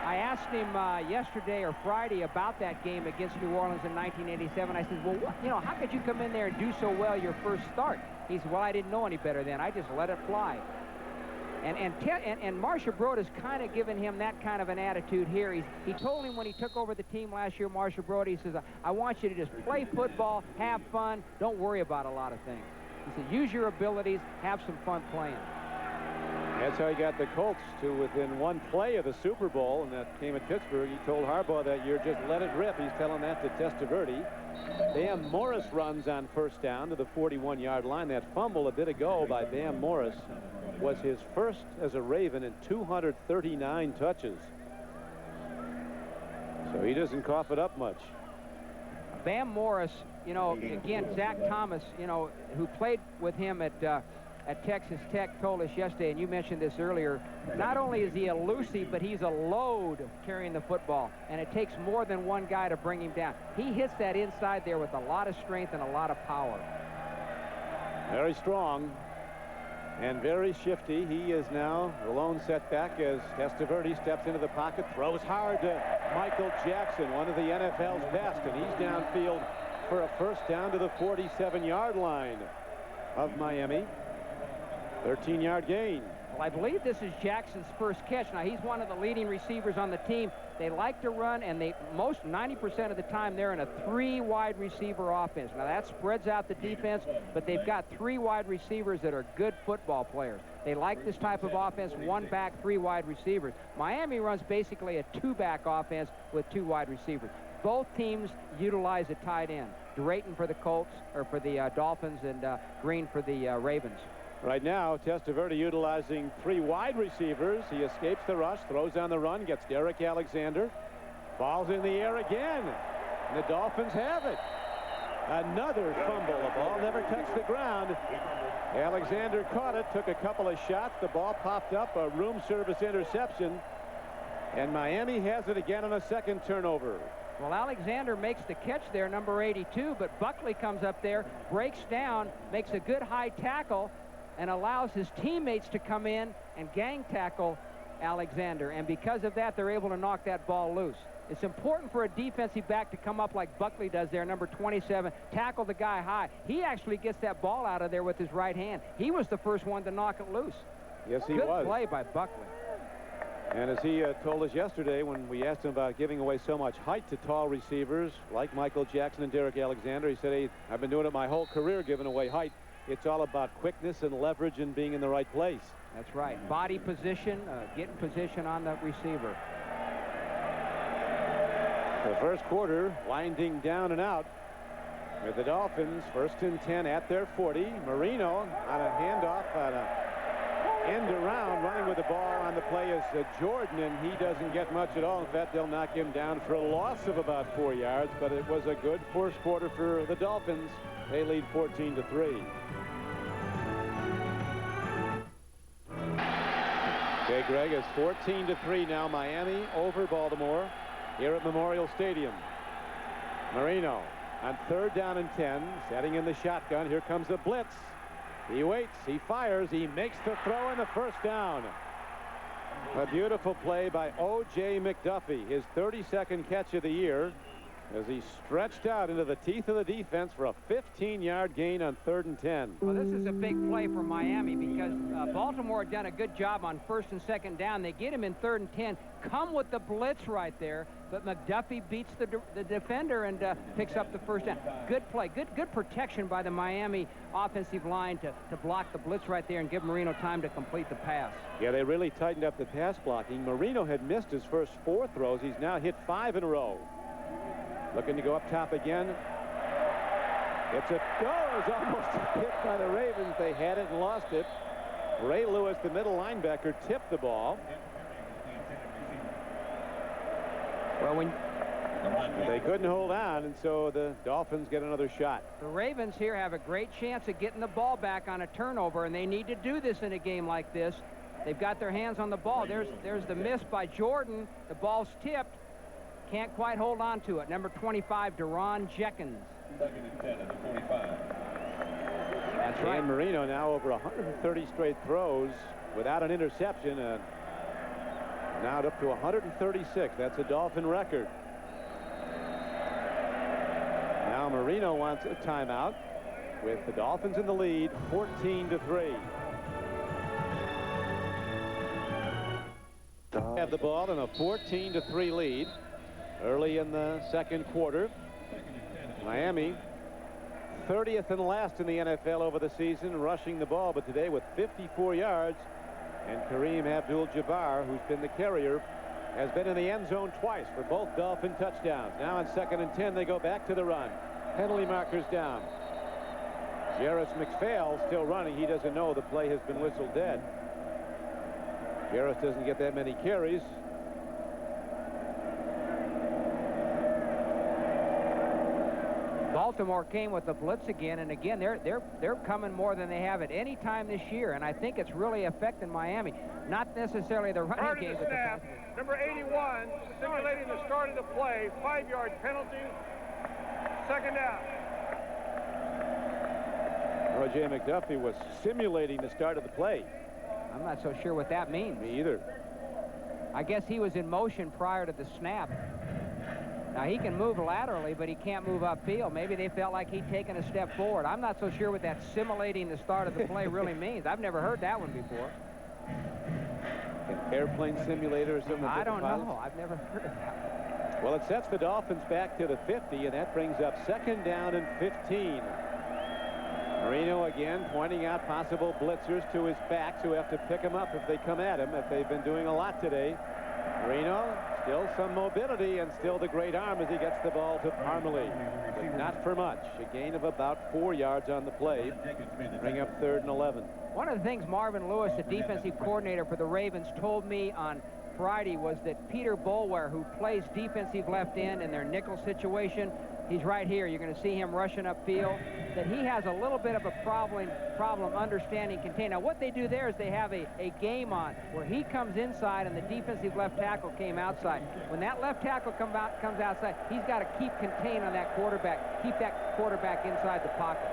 I asked him yesterday or Friday about that game against New Orleans in 1987. I said, well, what, how could you come in there and do so well your first start? He said, well, I didn't know any better then. I just let it fly. And Marcia Broda's kind of given him that kind of an attitude here. He told him when he took over the team last year, Marcia Broda, he says, I want you to just play football, have fun, don't worry about a lot of things. He said, use your abilities, have some fun playing. That's how he got the Colts to within one play of the Super Bowl, and that came at Pittsburgh. He told Harbaugh that year, just let it rip. He's telling that to Testaverde. Bam Morris runs on first down to the 41-yard line. That fumble a bit ago by Bam Morris was his first as a Raven in 239 touches. So he doesn't cough it up much. Bam Morris, again, Zach Thomas, who played with him at Texas Tech, told us yesterday, and you mentioned this earlier, not only is he elusive, but he's a load carrying the football, and it takes more than one guy to bring him down. He hits that inside there with a lot of strength and a lot of power. Very strong and very shifty. He is now the lone setback as Testaverde steps into the pocket, throws hard to Michael Jackson, one of the NFL's best, and he's downfield for a first down to the 47-yard line of Miami. 13-yard gain. Well, I believe this is Jackson's first catch. Now, he's one of the leading receivers on the team. They like to run, and 90% of the time they're in a 3 wide receiver offense. Now, that spreads out the defense, but they've got 3 wide receivers that are good football players. They like this type of offense, 1 back, 3 wide receivers. Miami runs basically a 2-back offense with 2 wide receivers. Both teams utilize a tight end. Drayton for the Colts, or for the Dolphins, and Green for the Ravens. Right now, Testaverde utilizing 3 wide receivers. He escapes the rush, throws on the run, gets Derek Alexander. Ball's in the air again. And the Dolphins have it. Another fumble. The ball never touched the ground. Alexander caught it, took a couple of shots. The ball popped up, a room service interception. And Miami has it again on a second turnover. Well, Alexander makes the catch there, number 82, but Buckley comes up there, breaks down, makes a good high tackle, and allows his teammates to come in and gang tackle Alexander. And because of that, they're able to knock that ball loose. It's important for a defensive back to come up like Buckley does there, number 27, tackle the guy high. He actually gets that ball out of there with his right hand. He was the first one to knock it loose. Yes, he was. Good play by Buckley. And as he told us yesterday when we asked him about giving away so much height to tall receivers like Michael Jackson and Derek Alexander, he said, hey, I've been doing it my whole career, giving away height. It's all about quickness and leverage and being in the right place. That's right. Body position, getting position on the receiver. The first quarter winding down and out with the Dolphins. 1st and 10 at their 40. Marino on a handoff, on a end around, running with the ball on the play is Jordan, and he doesn't get much at all. In fact, they'll knock him down for a loss of about 4 yards, but it was a good first quarter for the Dolphins. They lead 14-3. Okay, Greg, it's 14-3 now. Miami over Baltimore here at Memorial Stadium. Marino on 3rd down and 10, setting in the shotgun. Here comes the blitz. He waits, he fires, he makes the throw in the first down. A beautiful play by O.J. McDuffie, his 32nd catch of the year, as he stretched out into the teeth of the defense for a 15-yard gain on 3rd and 10. Well, this is a big play for Miami because Baltimore had done a good job on 1st and 2nd down. They get him in 3rd and 10, come with the blitz right there, but McDuffie beats the defender and picks up the first down. Good play, good protection by the Miami offensive line to block the blitz right there and give Marino time to complete the pass. Yeah, they really tightened up the pass blocking. Marino had missed his first 4 throws. He's now hit 5 in a row. Looking to go up top again. It's a goal. Is almost hit by the Ravens. They had it and lost it. Ray Lewis, the middle linebacker, tipped the ball. Well, they couldn't hold on, and so the Dolphins get another shot. The Ravens here have a great chance of getting the ball back on a turnover, and they need to do this in a game like this. They've got their hands on the ball. There's the miss by Jordan. The ball's tipped. Can't quite hold on to it. Number 25, Deron Jenkins. 2nd and 10 at the 45. That's right. Dan Marino now over 130 straight throws without an interception. Now up to 136. That's a Dolphin record. Now Marino wants a timeout with the Dolphins in the lead, 14-3. Have the ball in a 14-3 lead early in the second quarter. Miami 30th and last in the NFL over the season rushing the ball, but today with 54 yards. And Kareem Abdul-Jabbar, who's been the carrier, has been in the end zone twice for both Dolphin touchdowns. Now on 2nd and 10, they go back to the run. Penalty markers down. Jarris McPhail still running. He doesn't know the play has been whistled dead. Jarris doesn't get that many carries. Baltimore came with the blitz again, and again they're coming more than they have at any time this year, and I think it's really affecting Miami. Not necessarily the running game, but the snap, number 81 simulating the start of the play. 5-yard penalty. 2nd down. Roger McDuffie was simulating the start of the play. I'm not so sure what that means. Me either. I guess he was in motion prior to the snap. Now, he can move laterally, but he can't move upfield. Maybe they felt like he'd taken a step forward. I'm not so sure what that simulating the start of the play really means. I've never heard that one before. An airplane simulator or something? I don't know. I've never heard of that one. Well, it sets the Dolphins back to the 50, and that brings up 2nd down and 15. Marino again pointing out possible blitzers to his backs who have to pick him up if they come at him, if they've been doing a lot today. Marino, still some mobility and still the great arm as he gets the ball to Parmalee. But not for much. A gain of about 4 yards on the play. Bring up 3rd and 11. One of the things Marvin Lewis, the defensive coordinator for the Ravens, told me on Friday was that Peter Boulware, who plays defensive left end in their nickel situation, he's right here. You're going to see him rushing upfield. That he has a little bit of a problem understanding contain. Now, what they do there is they have a game on where he comes inside and the defensive left tackle came outside. When that left tackle comes outside, he's got to keep contained on that quarterback, keep that quarterback inside the pocket.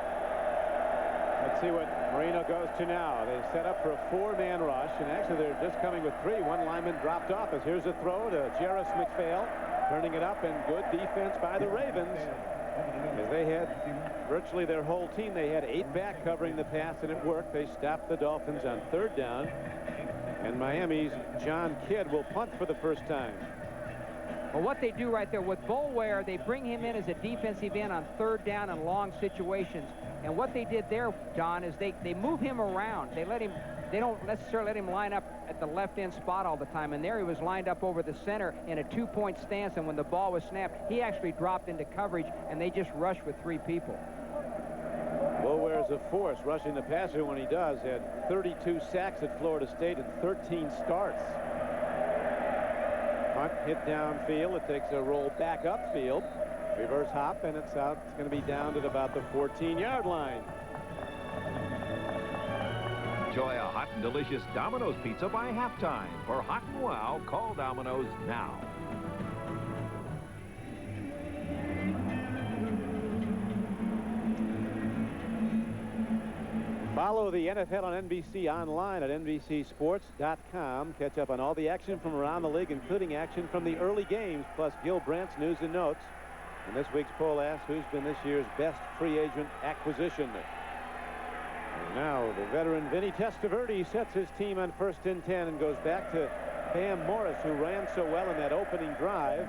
Let's see what Marino goes to now. They set up for a 4-man rush, and actually they're just coming with 3. One lineman dropped off as here's a throw to Jarris McPhail, turning it up, and good defense by the Ravens. As they had virtually their whole team, they had 8 back covering the pass, and it worked. They stopped the Dolphins on 3rd down, and Miami's John Kidd will punt for the first time. Well, what they do right there with Boulware, they bring him in as a defensive end on 3rd down and long situations. And what they did there, Don, is they move him around. They don't necessarily let him line up at the left end spot all the time. And there he was lined up over the center in a 2-point stance. And when the ball was snapped, he actually dropped into coverage, and they just rushed with 3 people. Boulware's a force rushing the passer when he does. Had 32 sacks at Florida State and 13 starts. Punt hit downfield. It takes a roll back upfield. Reverse hop, and it's out. It's going to be down at about the 14-yard line. Enjoy a hot and delicious Domino's pizza by halftime. For Hot and Wow, call Domino's now. Follow the NFL on NBC online at NBCSports.com. Catch up on all the action from around the league, including action from the early games, plus Gil Brandt's news and notes. And this week's poll asks who's been this year's best free agent acquisition. And now the veteran Vinny Testaverde sets his team on 1st and 10 and goes back to Bam Morris, who ran so well in that opening drive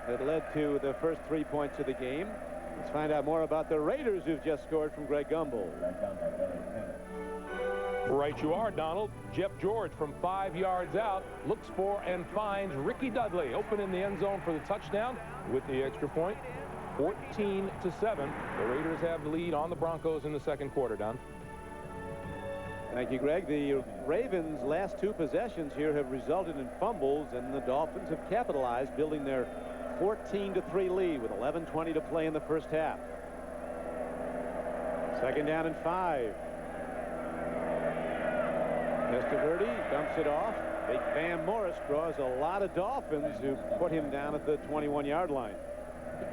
that led to the first 3 points of the game. Let's find out more about the Raiders, who've just scored, from Greg Gumbel. Right you are, Donald. Jeff George from 5 yards out looks for and finds Ricky Dudley open in the end zone for the touchdown with the extra point. 14-7. The Raiders have the lead on the Broncos in the second quarter, Don. Thank you, Greg. The Ravens' last 2 possessions here have resulted in fumbles, and the Dolphins have capitalized, building their 14-3 lead with 11:20 to play in the first half. 2nd down and 5. Testaverde dumps it off. Big Bam Morris draws a lot of Dolphins, who put him down at the 21-yard line.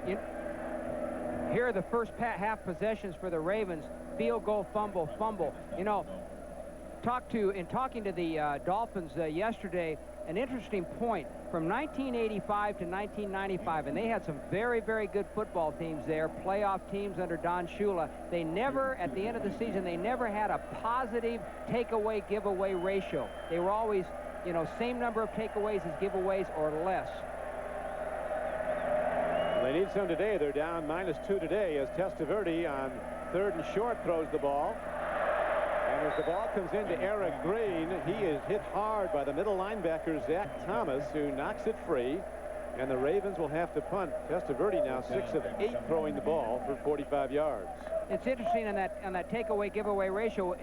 Here are the first half possessions for the Ravens. Field goal, fumble. You know, talking to the Dolphins yesterday, an interesting point. From 1985 to 1995, and they had some very, very good football teams there, playoff teams under Don Shula. They never, at the end of the season, they never had a positive takeaway giveaway ratio. They were always, you know, same number of takeaways as giveaways or less. They need some today. They're down -2 today as Testaverde on 3rd and short throws the ball. And as the ball comes into Eric Green, he is hit hard by the middle linebacker, Zach Thomas, who knocks it free. And the Ravens will have to punt. Testaverde now 6 of 8 throwing the ball for 45 yards. It's interesting on that takeaway giveaway ratio.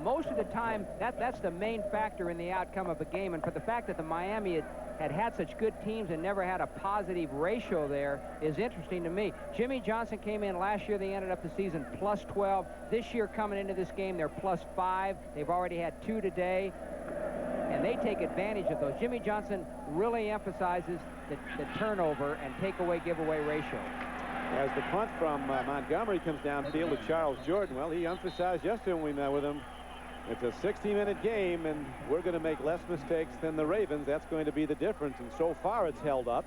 Most of the time, that's the main factor in the outcome of a game. And for the fact that the Miami had such good teams and never had a positive ratio there is interesting to me. Jimmy Johnson came in last year. They ended up the season +12. This year coming into this game, they're +5. They've already had 2 today, and they take advantage of those. Jimmy Johnson really emphasizes the turnover and takeaway giveaway ratio. As the punt from Montgomery comes downfield to Charles Jordan, well, he emphasized yesterday when we met with him, it's a 60-minute game, and we're going to make less mistakes than the Ravens. That's going to be the difference, and so far it's held up.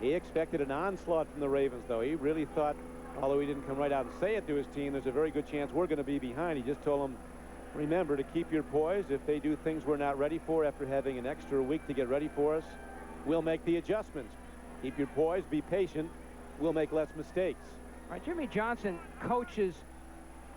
He expected an onslaught from the Ravens, though. He really thought, although he didn't come right out and say it to his team, there's a very good chance we're going to be behind. He just told them, remember to keep your poise. If they do things we're not ready for after having an extra week to get ready for us, we'll make the adjustments. Keep your poise, be patient. We'll make less mistakes. All right, Jimmy Johnson coaches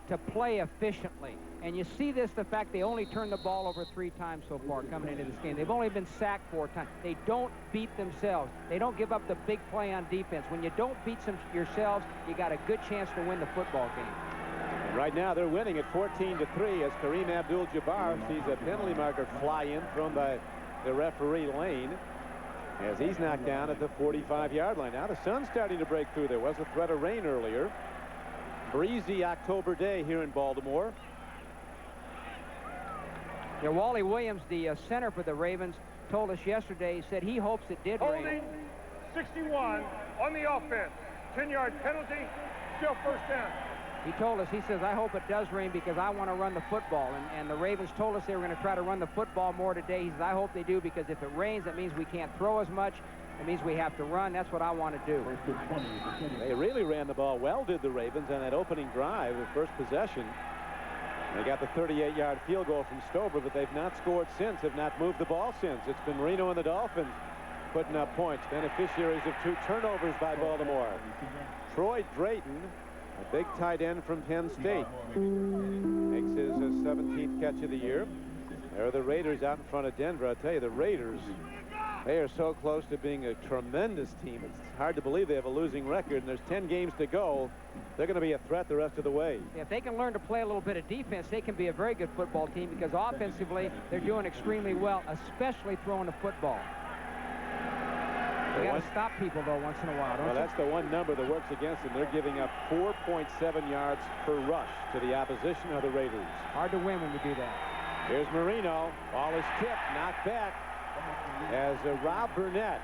to play efficiently. And you see this, the fact they only turned the ball over 3 times so far coming into this game. They've only been sacked 4 times. They don't beat themselves. They don't give up the big play on defense. When you don't beat yourselves, you got a good chance to win the football game. Right now they're winning at 14-3 as Kareem Abdul-Jabbar sees a penalty marker fly in from the referee lane as he's knocked down at the 45-yard line. Now the sun's starting to break through. There was a threat of rain earlier. Breezy October day here in Baltimore. Yeah, Wally Williams, the center for the Ravens, told us yesterday, he said he hopes it did rain. Holding 61 on the offense. 10-yard penalty, still first down. He told us, he says, I hope it does rain because I want to run the football. And the Ravens told us they were going to try to run the football more today. He says, I hope they do because if it rains, that means we can't throw as much. It means we have to run. That's what I want to do. They really ran the ball well, did the Ravens, on that opening drive, the first possession. They got the 38-yard field goal from Stover, but they've not scored since, have not moved the ball since. It's been Marino and the Dolphins putting up points, beneficiaries of 2 turnovers by Baltimore. Troy Drayton, a big tight end from Penn State, makes his 17th catch of the year. There are the Raiders out in front of Denver. I tell you, the Raiders, they are so close to being a tremendous team. It's hard to believe they have a losing record, and there's 10 games to go. They're going to be a threat the rest of the way. If they can learn to play a little bit of defense, they can be a very good football team because offensively, they're doing extremely well, especially throwing the football. They got to stop people, though, once in a while, don't Well, you? that's the one number that works against them. They're giving up 4.7 yards per rush to the opposition of the Raiders. Hard to win when you do that. Here's Marino. Ball is tipped, knocked back as Rob Burnett,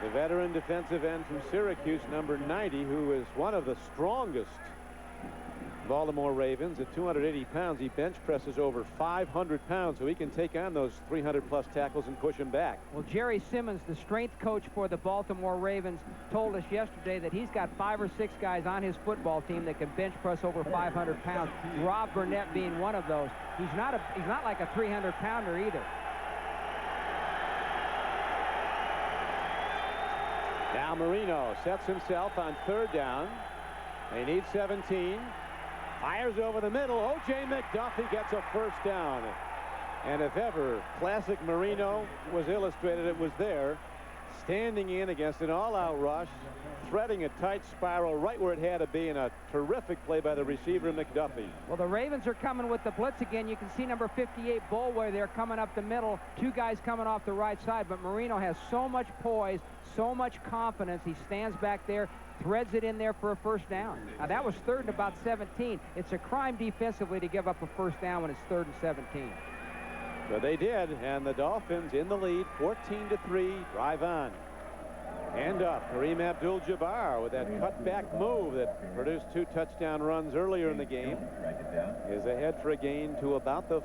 the veteran defensive end from Syracuse, number 90, who is one of the strongest Baltimore Ravens. At 280 pounds, he bench presses over 500 pounds, so he can take on those 300-plus tackles and push them back. Well, Jerry Simmons, the strength coach for the Baltimore Ravens, told us yesterday that he's got 5 or 6 guys on his football team that can bench press over 500 pounds. Rob Burnett being one of those. He's not like a 300-pounder either. Now Marino sets himself on 3rd down. They need 17. Fires over the middle. O.J. McDuffie gets a first down. And if ever classic Marino was illustrated, it was there. Standing in against an all-out rush, threading a tight spiral right where it had to be, and a terrific play by the receiver, McDuffie. Well, the Ravens are coming with the blitz again. You can see number 58, Bolway, there coming up the middle. 2 guys coming off the right side, but Marino has so much poise, so much confidence. He stands back there, threads it in there for a first down. Now, that was 3rd and about 17. It's a crime defensively to give up a first down when it's 3rd and 17. So they did, and the Dolphins in the lead, 14-3, drive on. And up, Kareem Abdul-Jabbar with that cutback move that produced 2 touchdown runs earlier in the game is ahead for a gain to about the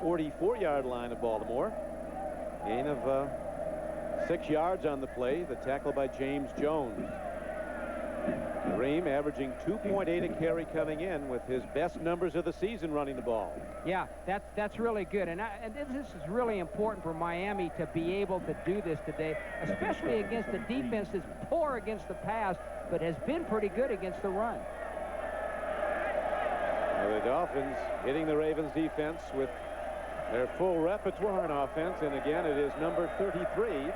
44-yard line of Baltimore. Gain of 6 yards on the play. The tackle by James Jones. Kareem averaging 2.8 a carry coming in with his best numbers of the season running the ball. Yeah, that's really good. And this is really important for Miami to be able to do this today, especially against a defense that's poor against the pass, but has been pretty good against the run. Well, the Dolphins hitting the Ravens defense with their full repertoire on offense. And again, it is number 33.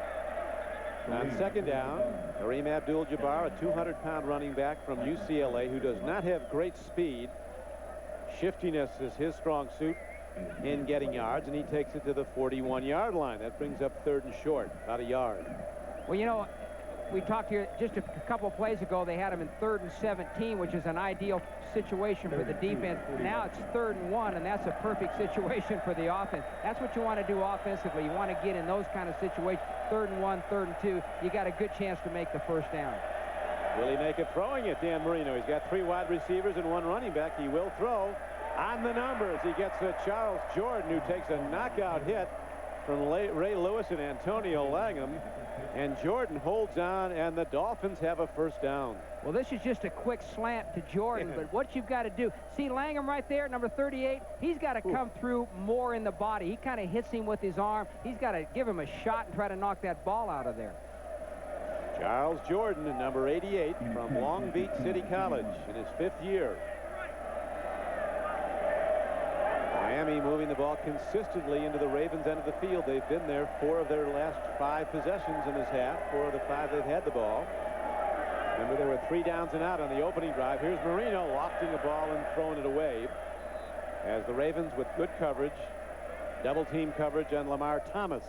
On second down, Kareem Abdul-Jabbar, a 200-pound running back from UCLA who does not have great speed. Shiftiness is his strong suit in getting yards, and he takes it to the 41-yard line. That brings up 3rd and short, about a yard. Well, you know, we talked here just a couple of plays ago. They had him in 3rd and 17, which is an ideal situation for the defense. Now it's 3rd and 1, and that's a perfect situation for the offense. That's what you want to do offensively. You want to get in those kind of situations. 3rd and 1, 3rd and 2. You got a good chance to make the first down. Will he make it throwing it, Dan Marino? He's got 3 wide receivers and 1 running back. He will throw on the numbers. He gets Charles Jordan, who takes a knockout hit from Ray Lewis and Antonio Langham. And Jordan holds on, and the Dolphins have a first down. Well, this is just a quick slant to Jordan, but what you've got to do, see Langham right there, number 38, he's got to come through more in the body. He kind of hits him with his arm. He's got to give him a shot and try to knock that ball out of there. Charles Jordan, number 88, from Long Beach City College in his 5th year. Miami moving the ball consistently into the Ravens' end of the field. They've been there 4 of their last 5 possessions in this half. 4 of the 5 they've had the ball. Remember, there were 3 downs and out on the opening drive. Here's Marino lofting the ball and throwing it away as the Ravens, with good coverage, double team coverage on Lamar Thomas.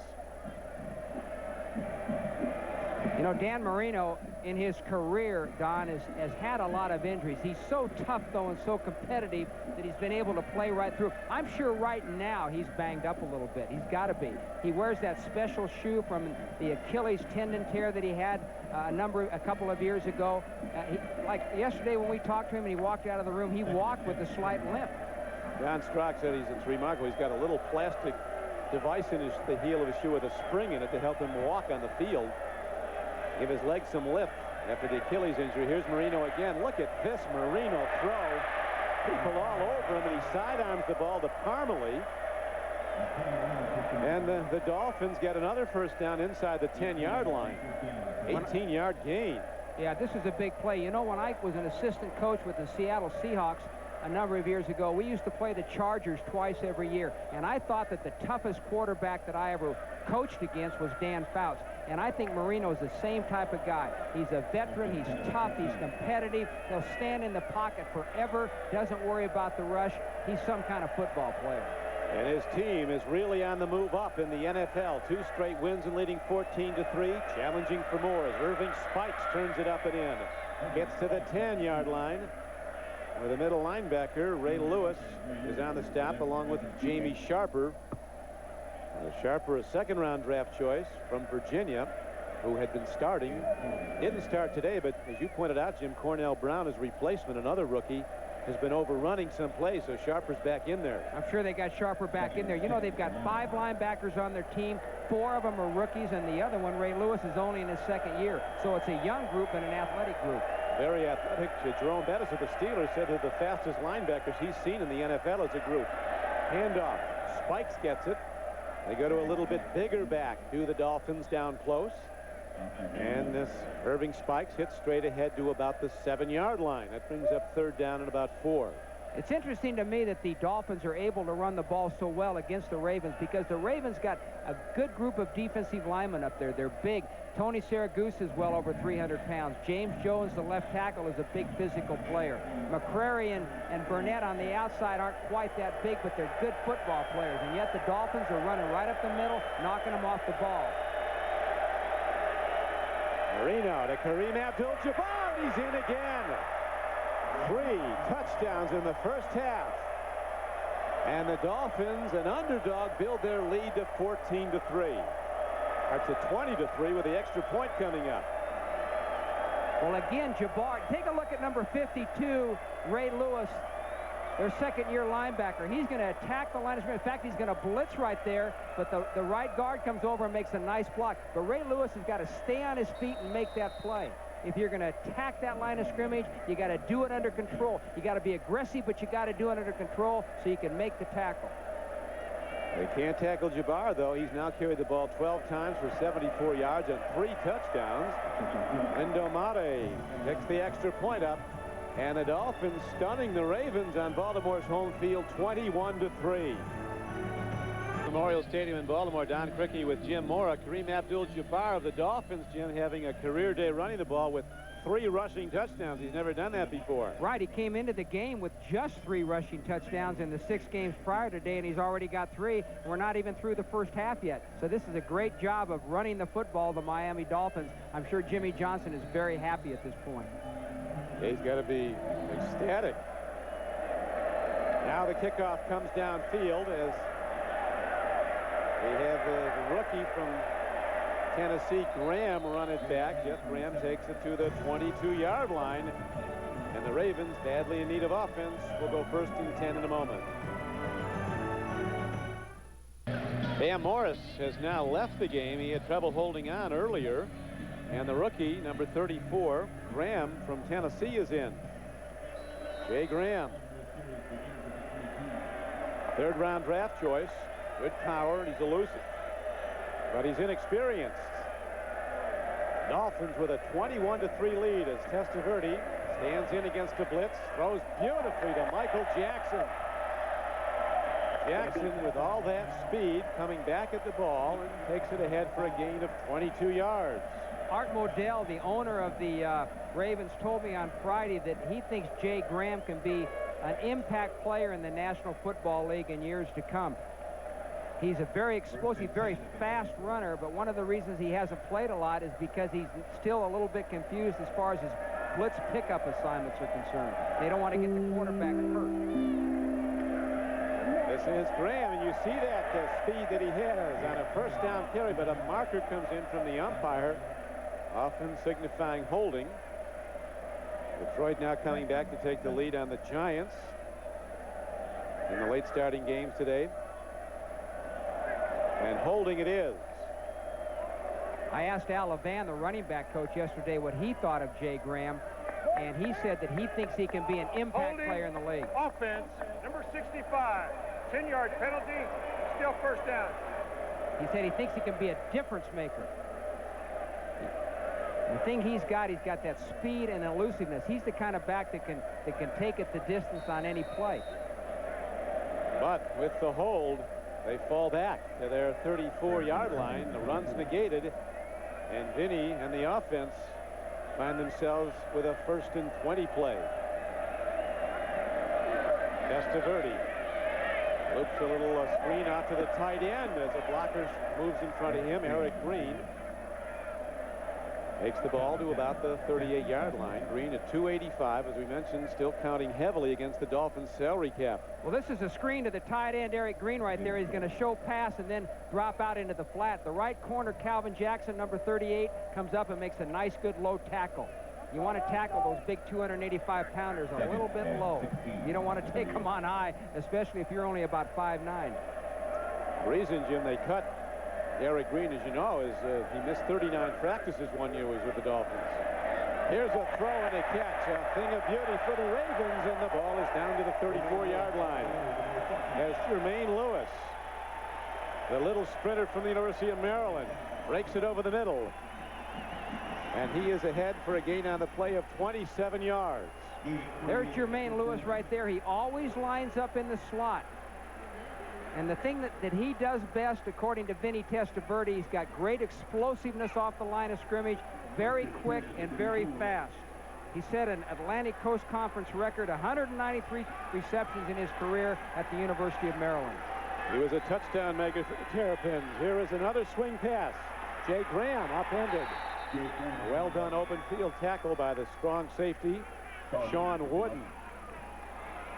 You know, Dan Marino in his career, Don, has had a lot of injuries. He's so tough, though, and so competitive that he's been able to play right through. I'm sure right now he's banged up a little bit. He's got to be. He wears that special shoe from the Achilles tendon tear that he had a couple of years ago. Like yesterday when we talked to him and he walked out of the room, he walked with a slight limp. John Strock said it's remarkable. He's got a little plastic device in the heel of his shoe with a spring in it to help him walk on the field. Give his legs some lift after the Achilles injury. Here's Marino again. Look at this Marino throw. People all over him, and he sidearms the ball to Parmalee. And the Dolphins get another first down inside the 10-yard line. 18-yard gain. Yeah, this is a big play. You know, when I was an assistant coach with the Seattle Seahawks a number of years ago, we used to play the Chargers twice every year. And I thought that the toughest quarterback that I ever coached against was Dan Fouts. And I think Marino is the same type of guy. He's a veteran. He's tough. He's competitive. He'll stand in the pocket forever. Doesn't worry about the rush. He's some kind of football player. And his team is really on the move up in the NFL. 2 straight wins and leading 14-3. Challenging for more as Irving Spikes turns it up and in. Gets to the 10-yard line, where the middle linebacker, Ray Lewis, is on the stop along with Jamie Sharper. Sharper, a 2nd-round draft choice from Virginia, who had been starting. Didn't start today, but as you pointed out, Jim, Cornell Brown, his replacement, another rookie, has been overrunning some plays, so Sharper's back in there. I'm sure they got Sharper back in there. You know, they've got 5 linebackers on their team. 4 of them are rookies, and the other one, Ray Lewis, is only in his 2nd year. So it's a young group and an athletic group. Very athletic. Jerome Bettis of the Steelers said they're the fastest linebackers he's seen in the NFL as a group. Handoff. Spikes gets it. They go to a little bit bigger back. Do the Dolphins down close. And this Irving Spikes hits straight ahead to about the 7-yard line. That brings up 3rd down and about 4. It's interesting to me that the Dolphins are able to run the ball so well against the Ravens, because the Ravens got a good group of defensive linemen up there. They're big. Tony Saragusa is well over 300 pounds. James Jones, the left tackle, is a big physical player. McCrary and Burnett on the outside aren't quite that big, but they're good football players. And yet the Dolphins are running right up the middle, knocking them off the ball. Marino to Kareem Abdul-Jabbar. He's in again. 3 touchdowns in the first half. And the Dolphins, an underdog, build their lead to 14-3. Or to 20-3 with the extra point coming up. Well, again, Jabbar, take a look at number 52, Ray Lewis. their second-year linebacker. He's going to attack the line of scrimmage. In fact, he's going to blitz right there, but the right guard comes over and makes a nice block. But Ray Lewis has got to stay on his feet and make that play. If you're going to attack that line of scrimmage, you got to do it under control. You got to be aggressive, but you got to do it under control so you can make the tackle. They can't tackle Jabbar, though. He's now carried the ball 12 times for 74 yards and 3 touchdowns. Indomare picks the extra point up, and the Dolphins stunning the Ravens on Baltimore's home field 21-3. Memorial Stadium in Baltimore. Don Criqui with Jim Mora. Kareem Abdul-Jabbar of the Dolphins, Jim, having a career day running the ball with 3 rushing touchdowns. He's never done that before. Right, he came into the game with just 3 rushing touchdowns in the 6 games prior today, and he's already got 3. We're not even through the first half yet. So this is a great job of running the football, the Miami Dolphins. I'm sure Jimmy Johnson is very happy at this point. He's got to be ecstatic. Now the kickoff comes downfield as we have the rookie from Tennessee, Graham, run it back. Jeff Graham takes it to the 22-yard line. And the Ravens, badly in need of offense, will go 1st and 10 in a moment. Bam Morris has now left the game. He had trouble holding on earlier. And the rookie, number 34, Graham from Tennessee, is in. Jay Graham. 3rd-round draft choice. Good power, and he's elusive. But he's inexperienced. Dolphins with a 21-3 lead as Testaverde stands in against a blitz, throws beautifully to Michael Jackson. Jackson with all that speed coming back at the ball and takes it ahead for a gain of 22 yards. Art Modell, the owner of the Ravens, told me on Friday that he thinks Jay Graham can be an impact player in the National Football League in years to come. He's a very explosive, very fast runner, but one of the reasons he hasn't played a lot is because he's still a little bit confused as far as his blitz pickup assignments are concerned. They don't want to get the quarterback hurt. This is Graham, and you see that speed that he has on a 1st down carry, but a marker comes in from the umpire, often signifying holding. Detroit now coming back to take the lead on the Giants in the late starting games today. And holding it is. I asked Al Levan, the running back coach, yesterday what he thought of Jay Graham, and he said that he thinks he can be an impact player in the league. Offense, number 65, 10-yard penalty, still 1st down. He said he thinks he can be a difference maker. The thing he's got that speed and elusiveness. He's the kind of back that can take it the distance on any play. But with the hold, they fall back to their 34-yard line. The run's negated, and Vinny and the offense find themselves with a 1st and 20 play. Testaverde loops a little screen out to the tight end as a blocker moves in front of him. Eric Green takes the ball to about the 38-yard line. Green at 285, as we mentioned, still counting heavily against the Dolphins' salary cap. Well, this is a screen to the tight end, Eric Green, right there. He's going to show pass and then drop out into the flat. The right corner, Calvin Jackson, number 38, comes up and makes a nice, good low tackle. You want to tackle those big 285-pounders a little bit low. You don't want to take them on high, especially if you're only about 5'9". The reason, Jim, they cut Eric Green, as you know, is he missed 39 practices one year was with the Dolphins. Here's a throw and a catch. A thing of beauty for the Ravens, and the ball is down to the 34-yard line. As Jermaine Lewis, the little sprinter from the University of Maryland, breaks it over the middle. And he is ahead for a gain on the play of 27 yards. There's Jermaine Lewis right there. He always lines up in the slot. And the thing that he does best, according to Vinny Testaverde, he's got great explosiveness off the line of scrimmage, very quick and very fast. He set an Atlantic Coast Conference record, 193 receptions in his career at the University of Maryland. He was a touchdown maker for the Terrapins. Here is another swing pass. Jay Graham upended. A well done open field tackle by the strong safety, Sean Wooden.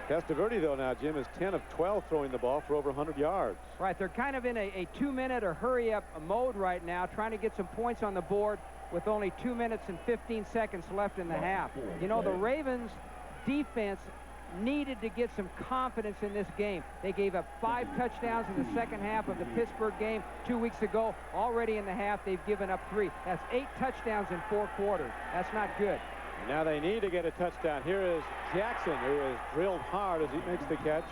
Testaverde, though, now, Jim, is 10 of 12 throwing the ball for over 100 yards. Right, they're kind of in a 2-minute or hurry-up mode right now, trying to get some points on the board with only 2 minutes and 15 seconds left in the half. You know, the Ravens' defense needed to get some confidence in this game. They gave up 5 touchdowns in the second half of the Pittsburgh game 2 weeks ago. Already in the half, they've given up 3. That's 8 touchdowns in 4 quarters. That's not good. Now they need to get a touchdown. Here is Jackson, who is drilled hard as he makes the catch.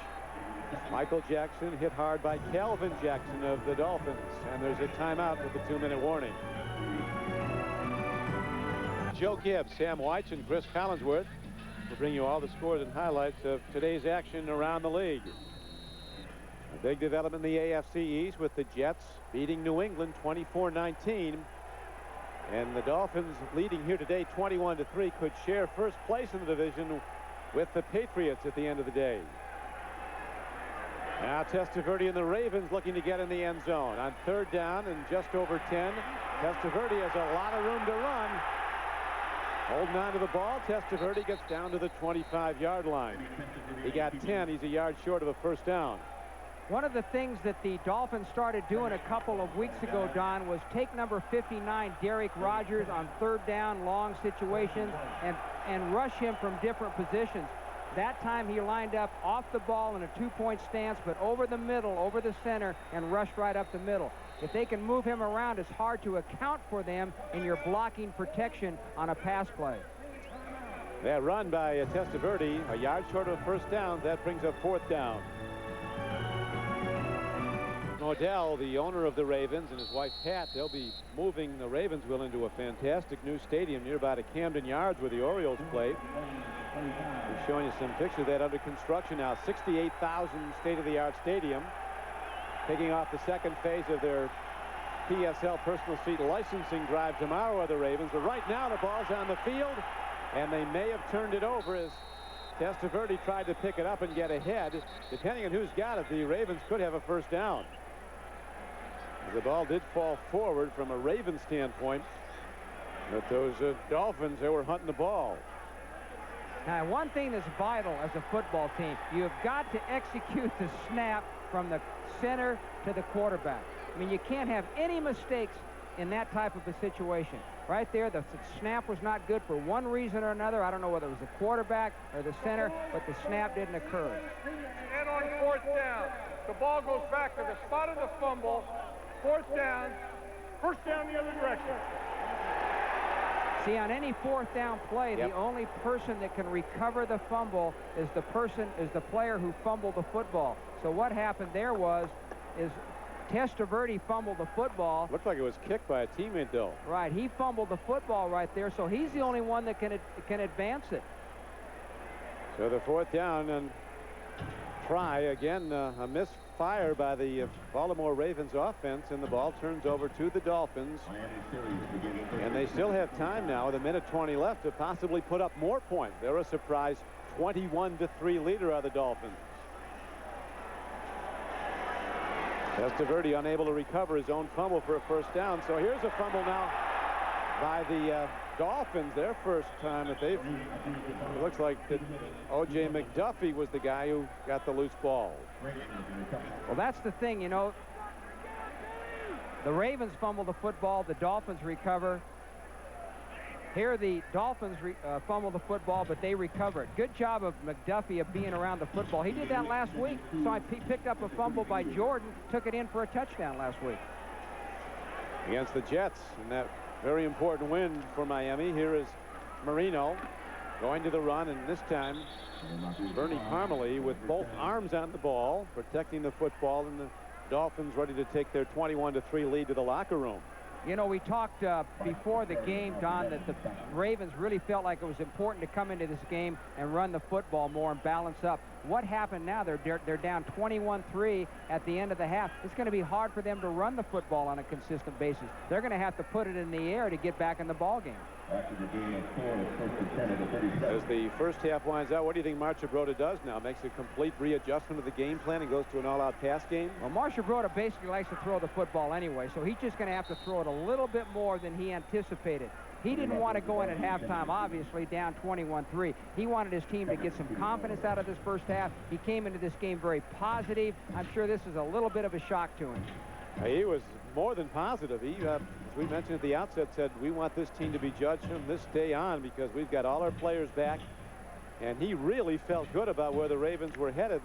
Michael Jackson hit hard by Calvin Jackson of the Dolphins. And there's a timeout with a 2-minute warning. Joe Gibbs, Sam Weitz, and Chris Collinsworth will bring you all the scores and highlights of today's action around the league. A big development in the AFC East with the Jets beating New England 24-19. And the Dolphins leading here today 21-3 could share first place in the division with the Patriots at the end of the day. Now Testaverde and the Ravens looking to get in the end zone on 3rd down and just over 10. Testaverde has a lot of room to run. Holding on to the ball, Testaverde gets down to the 25-yard line. He got 10. He's a yard short of a first down. One of the things that the Dolphins started doing a couple of weeks ago, Don, was take number 59, Derek Rogers, on 3rd down, long situations, and rush him from different positions. That time he lined up off the ball in a 2-point stance, but over the middle, over the center, and rushed right up the middle. If they can move him around, it's hard to account for them in your blocking protection on a pass play. That run by Testaverde, a yard short of a first down. That brings up 4th down. Modell, the owner of the Ravens, and his wife Pat, they'll be moving the Ravensville into a fantastic new stadium nearby to Camden Yards where the Orioles play. We're showing you some pictures of that under construction now. 68,000 state-of-the-art stadium. Kicking off the second phase of their PSL personal seat licensing drive tomorrow are the Ravens. But right now the ball's on the field, and they may have turned it over as Testaverde tried to pick it up and get ahead. Depending on who's got it, the Ravens could have a first down. The ball did fall forward from a Ravens standpoint, but those Dolphins, they were hunting the ball. Now, one thing that's vital as a football team, you have got to execute the snap from the center to the quarterback. I mean, you can't have any mistakes in that type of a situation. Right there, the snap was not good for one reason or another. I don't know whether it was the quarterback or the center, but the snap didn't occur. And on 4th down, the ball goes back to the spot of the fumble. 4th down, first down the other direction. See, on any 4th down play, the only person that can recover the fumble is the player who fumbled the football. So what happened there is Testaverde fumbled the football. Looked like it was kicked by a teammate, though. Right, he fumbled the football right there, so he's the only one that can advance it. So the 4th down and try again, a misfire by the Baltimore Ravens offense, and the ball turns over to the Dolphins. And they still have time now with 1:20 left to possibly put up more points. They're a surprise 21-3 leader of the Dolphins. Testaverde unable to recover his own fumble for a first down. So here's a fumble now by the Dolphins, their first time that they've, it looks like that O.J. McDuffie was the guy who got the loose ball. Well, that's the thing, you know. The Ravens fumble the football, the Dolphins recover. Here the Dolphins fumble the football, but they recover it. Good job of McDuffie of being around the football. He did that last week. So he picked up a fumble by Jordan, took it in for a touchdown last week. Against the Jets in that very important win for Miami. Here is Marino going to the run, and this time Bernie Parmalee with both arms on the ball, protecting the football, and the Dolphins ready to take their 21-3 lead to the locker room. You know, we talked before the game, Don, that the Ravens really felt like it was important to come into this game and run the football more and balance up. What happened now? They're down 21-3 at the end of the half. It's going to be hard for them to run the football on a consistent basis. They're going to have to put it in the air to get back in the ball game. As the first half winds out, what do you think Marcia Broda does now? Makes a complete readjustment of the game plan and goes to an all-out pass game? Well, Marcia Broda basically likes to throw the football anyway, so he's just going to have to throw it a little bit more than he anticipated. He didn't want to go in at halftime, obviously, down 21-3. He wanted his team to get some confidence out of this first half. He came into this game very positive. I'm sure this is a little bit of a shock to him. He was more than positive. He, as we mentioned at the outset, said we want this team to be judged from this day on because we've got all our players back. and he really felt good about where the Ravens were headed.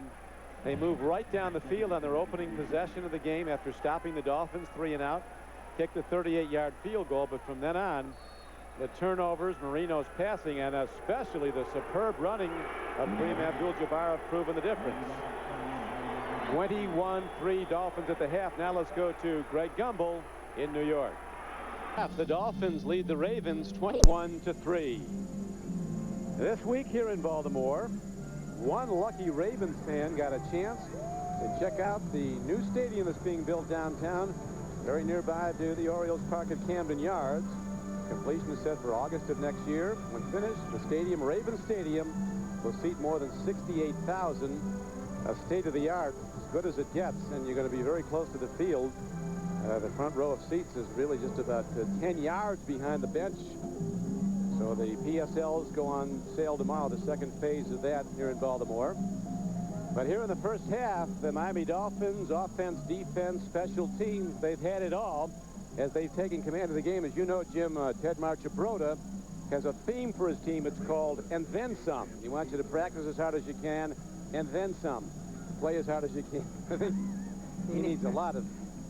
They moved right down the field on their opening possession of the game after stopping the Dolphins 3 and out, kicked a 38-yard field goal, but from then on, the turnovers, Marino's passing, and especially the superb running of Kareem Abdul-Jabbar have proven the difference. 21-3 Dolphins at the half. Now let's go to Greg Gumbel in New York. The Dolphins lead the Ravens 21-3. This week here in Baltimore, one lucky Ravens fan got a chance to check out the new stadium that's being built downtown, very nearby to the Orioles Park at Camden Yards. Completion is set for August of next year. When finished, the stadium, Ravens Stadium, will seat more than 68,000. A state-of-the-art, as good as it gets, and you're going to be very close to the field. The front row of seats is really just about 10 yards behind the bench. So the PSLs go on sale tomorrow, the second phase of that here in Baltimore. But here in the first half, the Miami Dolphins, offense, defense, special teams, they've had it all as they've taken command of the game. As you know, Jim, Ted Marchibroda has a theme for his team. It's called "And Then Some." He wants you to practice as hard as you can, and then some. Play as hard as you can. I think he needs a lot of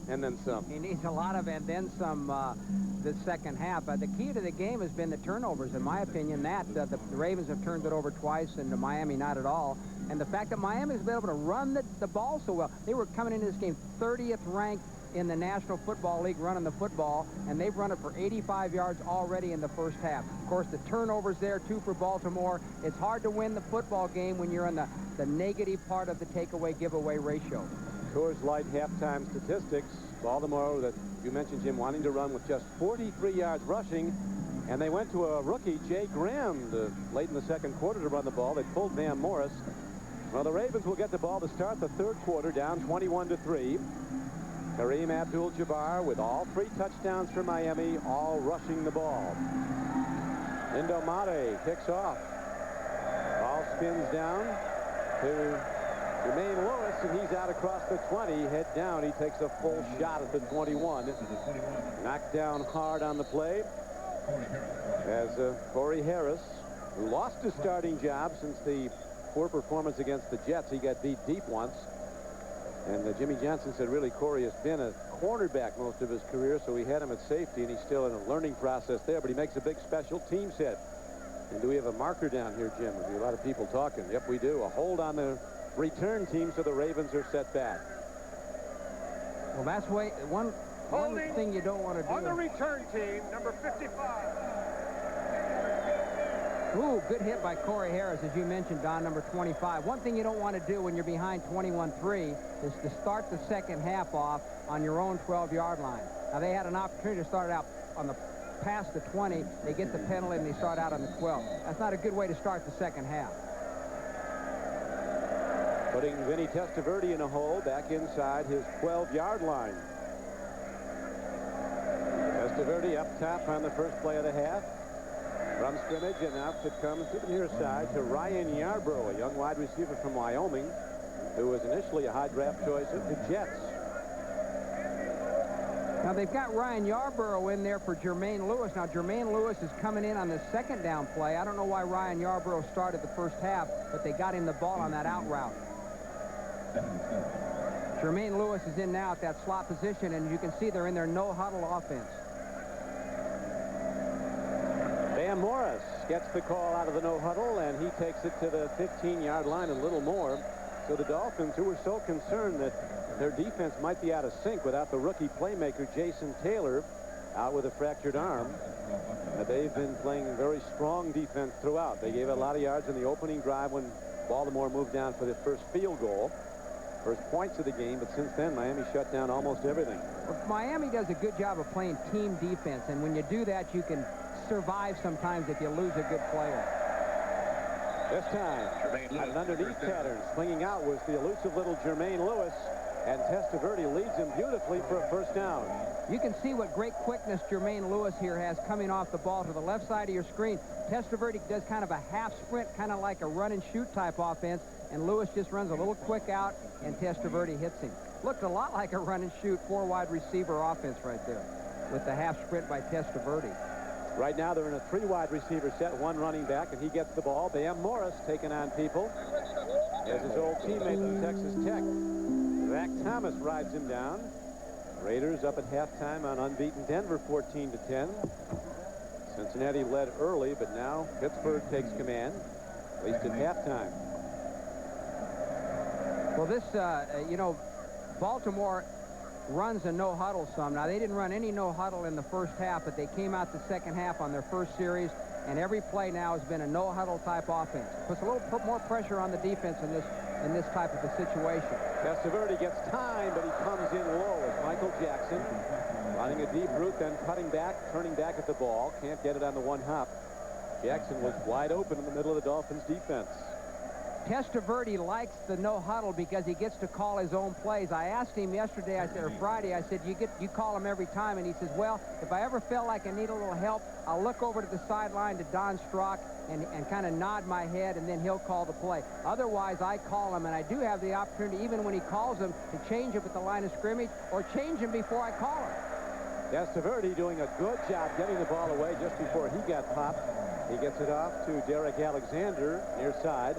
"and then some." He needs a lot of "and then some" this second half. The key to the game has been the turnovers, in my opinion. The Ravens have turned it over twice, and Miami not at all. And the fact that Miami has been able to run the ball so well. They were coming into this game 30th ranked in the National Football League running the football, and they've run it for 85 yards already in the first half. Of course, the turnovers there, too, for Baltimore. It's hard to win the football game when you're in the negative part of the takeaway-giveaway ratio. Coors Light halftime statistics. Baltimore, that you mentioned, Jim, wanting to run with just 43 yards rushing, and they went to a rookie, Jay Graham, late in the second quarter to run the ball. They pulled Van Morris. Well, the Ravens will get the ball to start the third quarter, down 21-3. Kareem Abdul-Jabbar with all 3 touchdowns for Miami, all rushing the ball. Indomade kicks off. Ball spins down to Jermaine Lewis, and he's out across the 20. Head down, he takes a full shot at the 21. Knocked down hard on the play as Corey Harris, who lost his starting job since the poor performance against the Jets. He got beat deep once. And Jimmy Johnson said, really, Corey has been a cornerback most of his career, so he had him at safety, and he's still in a learning process there, but he makes a big special teams hit. And do we have a marker down here, Jim? There'll be a lot of people talking. Yep, we do. A hold on the return team, so the Ravens are set back. Well, that's one thing you don't want to do. On the return team, number 55. Ooh, good hit by Corey Harris, as you mentioned, Don, number 25. One thing you don't want to do when you're behind 21-3 is to start the second half off on your own 12-yard line. Now, they had an opportunity to start out on the past the 20. They get the penalty, and they start out on the 12. That's not a good way to start the second half. Putting Vinny Testaverde in a hole back inside his 12-yard line. Testaverde up top on the first play of the half. From scrimmage, and out it comes to the near side to Ryan Yarbrough, a young wide receiver from Wyoming, who was initially a high draft choice of the Jets. Now, they've got Ryan Yarbrough in there for Jermaine Lewis. Now, Jermaine Lewis is coming in on the second down play. I don't know why Ryan Yarbrough started the first half, but they got him the ball on that out route. Jermaine Lewis is in now at that slot position, and you can see they're in their no-huddle offense. Van Morris gets the call out of the no-huddle, and he takes it to the 15-yard line and a little more. So the Dolphins, who were so concerned that their defense might be out of sync without the rookie playmaker Jason Taylor out with a fractured arm, they've been playing very strong defense throughout. They gave a lot of yards in the opening drive when Baltimore moved down for the first field goal. First points of the game, but since then, Miami shut down almost everything. Well, Miami does a good job of playing team defense, and when you do that, you can survive sometimes if you lose a good player. This time, an underneath pattern. Swinging out was the elusive little Jermaine Lewis, and Testaverde leads him beautifully for a first down. You can see what great quickness Jermaine Lewis here has coming off the ball to the left side of your screen. Testaverde does kind of a half sprint, kind of like a run and shoot type offense, and Lewis just runs a little quick out, and Testaverde hits him. Looked a lot like a run and shoot 4 wide receiver offense right there with the half sprint by Testaverde. Right now they're in a 3-wide receiver set, 1 running back, and he gets the ball. Bam Morris taking on people. As his old teammate from Texas Tech. Zach Thomas rides him down. Raiders up at halftime on unbeaten Denver 14-10. Cincinnati led early, but now Pittsburgh takes command, at least at halftime. Well, this, you know, Baltimore runs a no-huddle some. Now, they didn't run any no-huddle in the first half, but they came out the second half on their first series, and every play now has been a no-huddle type offense. Puts a little more pressure on the defense in this type of a situation. Testaverde gets time, but he comes in low as Michael Jackson running a deep route, then cutting back, turning back at the ball. Can't get it on the one hop. Jackson was wide open in the middle of the Dolphins' defense. Testaverde likes the no-huddle because he gets to call his own plays. I asked him yesterday, or Friday, I said, you call him every time, and he says, well, if I ever feel like I need a little help, I'll look over to the sideline to Don Strock and kind of nod my head, and then he'll call the play. Otherwise, I call him, and I do have the opportunity, even when he calls him, to change him at the line of scrimmage or change him before I call him. Testaverde doing a good job getting the ball away just before he got popped. He gets it off to Derek Alexander near side.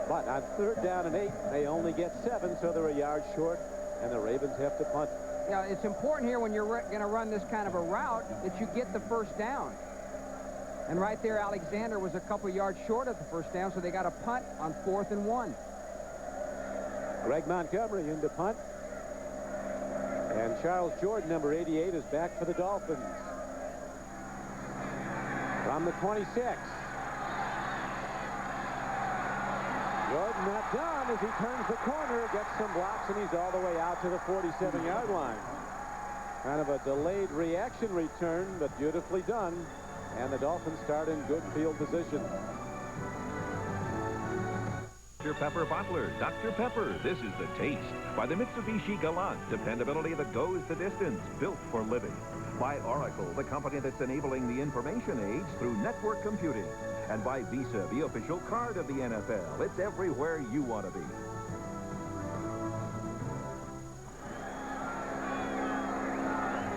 But on 3rd down and 8, they only get 7, so they're a yard short, and the Ravens have to punt. Yeah, it's important here when you're going to run this kind of a route that you get the first down. And right there, Alexander was a couple yards short of the first down, so they got a punt on 4th and 1. Greg Montgomery in to punt. And Charles Jordan, number 88, is back for the Dolphins. From the 26. Jordan not done as he turns the corner, gets some blocks, and he's all the way out to the 47-yard line. Kind of a delayed reaction return, but beautifully done. And the Dolphins start in good field position. Dr. Pepper Bottler. Dr. Pepper, this is the taste. By the Mitsubishi Galant, dependability that goes the distance, built for living. By Oracle, the company that's enabling the information age through network computing. And by Visa, the official card of the NFL. It's everywhere you want to be.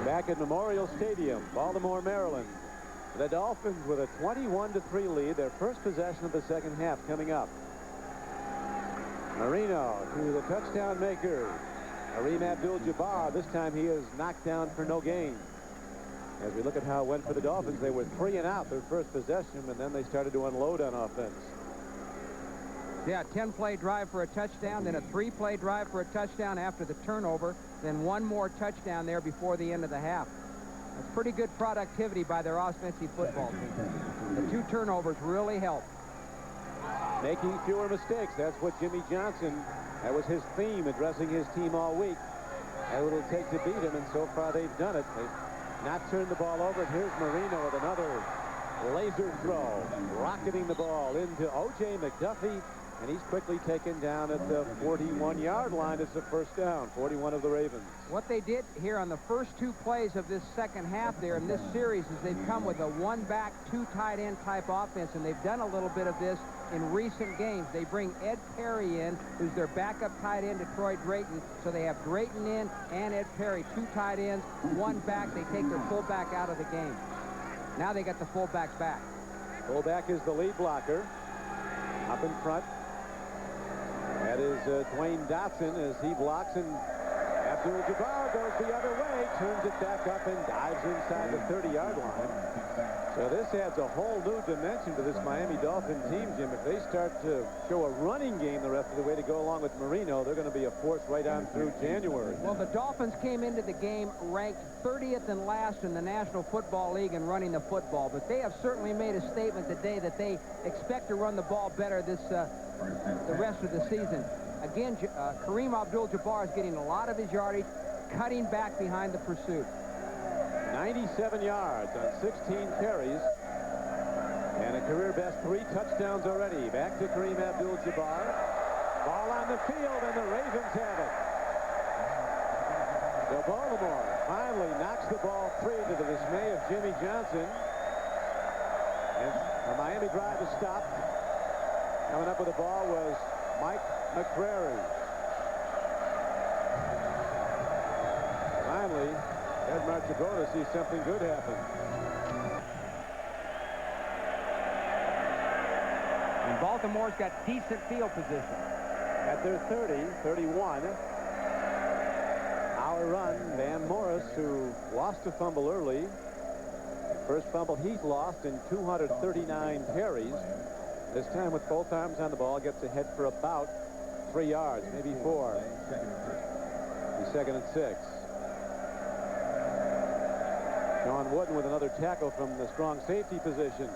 Back at Memorial Stadium, Baltimore, Maryland. The Dolphins with a 21-3 lead, their first possession of the second half coming up. Marino to the touchdown maker, Kareem Abdul-Jabbar. This time he is knocked down for no gain. As we look at how it went for the Dolphins, they were 3 and out their first possession, and then they started to unload on offense. Yeah, 10-play drive for a touchdown, then a 3-play drive for a touchdown after the turnover, then 1 more touchdown there before the end of the half. That's pretty good productivity by their offensive football team. The 2 turnovers really help. Making fewer mistakes. That's what Jimmy Johnson, that was his theme addressing his team all week. How it'll take to beat him, and so far they've done it. They've not turned the ball over. And here's Marino with another laser throw, rocketing the ball into O.J. McDuffie, and he's quickly taken down at the 41-yard line. It's a first down, 41 of the Ravens. What they did here on the first 2 plays of this second half there in this series is they've come with a 1-back, 2 tight end type offense, and they've done a little bit of this in recent games. They bring Ed Perry in, who's their backup tight end to Troy Drayton, so they have Drayton in and Ed Perry, 2 tight ends, 1 back. They take their fullback out of the game. Now they got the fullback back. Fullback is the lead blocker. Up in front. That is Dwayne Dotson as he blocks, and Abdul-Jabbar goes the other way, turns it back up and dives inside the 30-yard line. So this adds a whole new dimension to this Miami Dolphin team, Jim. If they start to show a running game the rest of the way to go along with Marino, they're going to be a force right on through January. Well, the Dolphins came into the game ranked 30th and last in the National Football League in running the football, but they have certainly made a statement today that they expect to run the ball better the rest of the season. Again, Kareem Abdul-Jabbar is getting a lot of his yardage, cutting back behind the pursuit. 97 yards on 16 carries, and a career-best 3 touchdowns already. Back to Kareem Abdul-Jabbar. Ball on the field, and the Ravens have it. So Baltimore finally knocks the ball free to the dismay of Jimmy Johnson. And the Miami drive is stopped. Coming up with the ball was Mike McCrary. Finally, Ed Marchibona sees something good happen. Baltimore's got decent field position. At their 30, 31. Our run, Van Morris, who lost a fumble early. First fumble he's lost in 239 carries. This time with both arms on the ball, gets ahead for about 3 yards, maybe 4. He's 2nd and 6. Sean Wooden with another tackle from the strong safety position.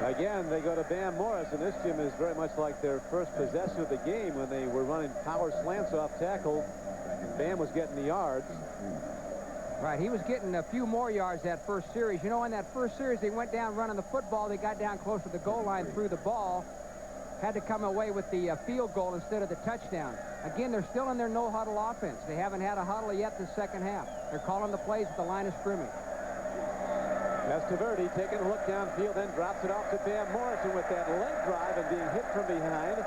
Again, they go to Bam Morris, and this, Jim, is very much like their first possession of the game when they were running power slants off tackle. And Bam was getting the yards. Right, he was getting a few more yards that first series. You know, in that first series, they went down running the football. They got down close to the goal line, threw the ball, had to come away with the field goal instead of the touchdown. Again, they're still in their no-huddle offense. They haven't had a huddle yet this second half. They're calling the plays at the line of scrimmage. Testaverde taking a look downfield, then drops it off to Bam Morrison with that leg drive and being hit from behind.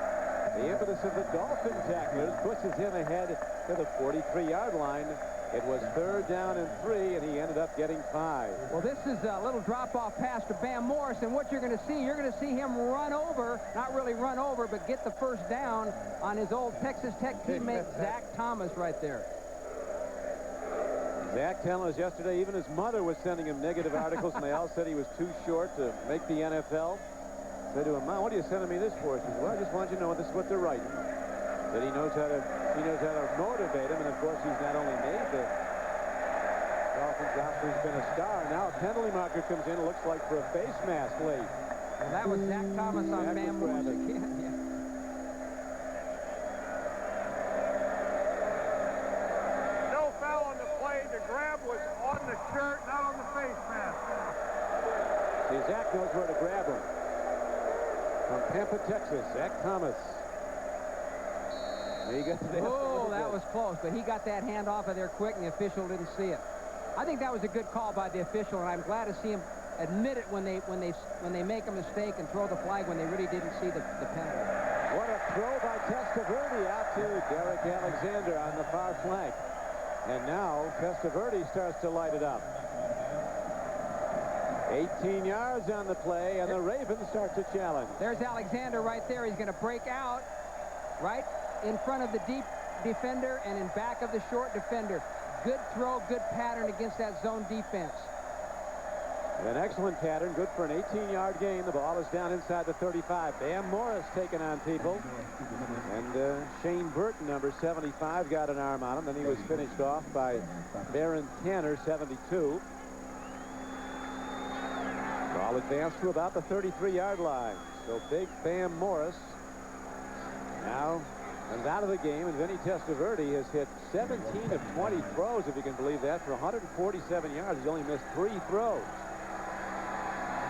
The impetus of the Dolphin tacklers pushes him ahead to the 43-yard line. It was 3rd down and 3, and he ended up getting 5. Well, this is a little drop-off pass to Bam Morris, and what you're going to see him run over, not really run over, but get the first down on his old Texas Tech teammate, Zach Thomas, right there. Zach telling us yesterday even his mother was sending him negative articles, and they all said he was too short to make the NFL. Said to him, Mom, what are you sending me this for? She said, well, I just want you to know this is what they're writing. Said he knows how to motivate him, and of course he's not only made the Dolphins roster, he's been a star. Now a penalty marker comes in, it looks like for a face mask late. Well, that was Zach Thomas on Bam Morris again. Yeah. No foul on the play. The grab was on the shirt, not on the face mask. See, Zach knows where to grab him. From Pampa, Texas, Zach Thomas. Oh, that was close, but he got that hand off of there quick, and the official didn't see it. I think that was a good call by the official, and I'm glad to see him admit it when they make a mistake and throw the flag when they really didn't see the penalty. What a throw by Testaverde out to Derek Alexander on the far flank. And now Testaverde starts to light it up. 18 yards on the play, and the Ravens start to challenge. There's Alexander right there. He's going to break out right in front of the deep defender and in back of the short defender. Good throw, good pattern against that zone defense. An excellent pattern, good for an 18-yard gain. The ball is down inside the 35. Bam Morris taking on people. And Shane Burton, number 75, got an arm on him. Then he was finished off by Baron Tanner, 72. Ball advanced to about the 33-yard line. So big Bam Morris now comes out of the game, and Vinny Testaverde has hit 17 of 20 throws, if you can believe that, for 147 yards. He's only missed 3 throws.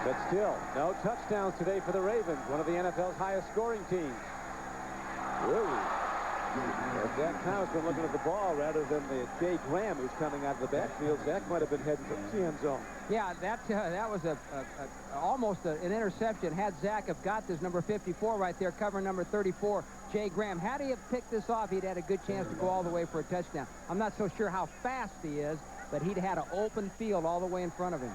But still, no touchdowns today for the Ravens, one of the NFL's highest scoring teams. Whoa. Zach Thomas been looking at the ball rather than the Jay Graham who's coming out of the backfield. Zach might have been heading for the end zone. Yeah, that was almost an interception. Had Zach have got this number 54 right there, covering number 34, Jay Graham. Had he have picked this off, he'd had a good chance to go all the way for a touchdown. I'm not so sure how fast he is, but he'd had an open field all the way in front of him.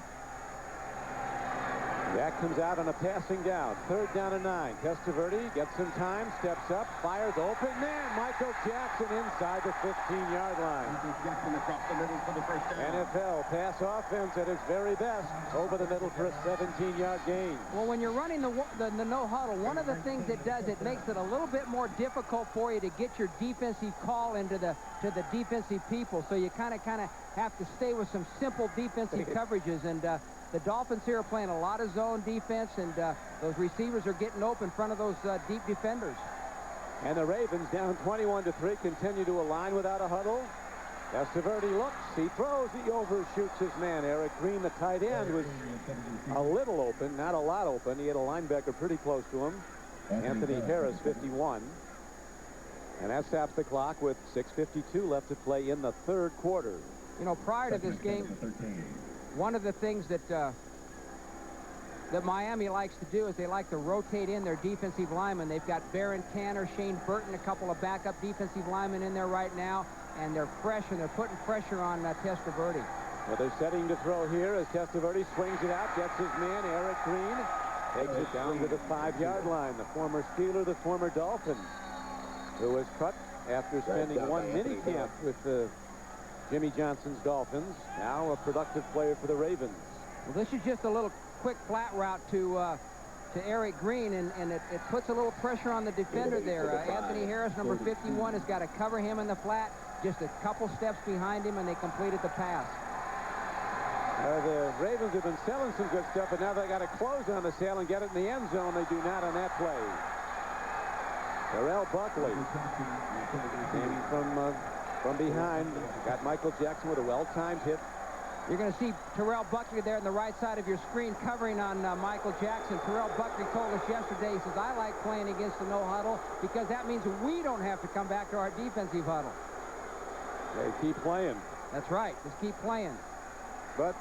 Zach comes out on a passing down. 3rd down and 9. Testaverde gets some time, steps up, fires open. Man, Michael Jackson inside the 15-yard line. Jackson across the middle for the first down. NFL pass offense at its very best. Over the middle for a 17-yard gain. Well, when you're running the no huddle, one of the things it does, it makes it a little bit more difficult for you to get your defensive call into the defensive people. So you kind of have to stay with some simple defensive coverages. And the Dolphins here are playing a lot of zone defense, and those receivers are getting open in front of those deep defenders. And the Ravens down 21-3 continue to align without a huddle. Testaverde looks, he throws, he overshoots his man. Eric Green, the tight end, was a little open, not a lot open. He had a linebacker pretty close to him. Anthony Harris, 51. And that stops the clock with 6:52 left to play in the 3rd quarter. You know, prior to this game, one of the things that Miami likes to do is they like to rotate in their defensive linemen. They've got Baron Tanner, Shane Burton, a couple of backup defensive linemen in there right now, and they're fresh, and they're putting pressure on Testaverde. Well, they're setting to throw here as Testaverde swings it out, gets his man, Eric Green, takes it down to the 5-yard line. The former Steeler, the former Dolphin, who was cut after spending one mini camp with Jimmy Johnson's Dolphins, now a productive player for the Ravens. Well, this is just a little quick flat route to Eric Green, and it puts a little pressure on the defender there. Anthony Harris, number 51, has got to cover him in the flat, just a couple steps behind him, and they completed the pass. The Ravens have been selling some good stuff, but now they got to close on the sale and get it in the end zone. They do not on that play. Terrell Buckley came from behind, got Michael Jackson with a well-timed hit. You're going to see Terrell Buckley there on the right side of your screen covering on Michael Jackson. Terrell Buckley told us yesterday, he says, I like playing against the no huddle because that means we don't have to come back to our defensive huddle. They keep playing. That's right. Just keep playing. But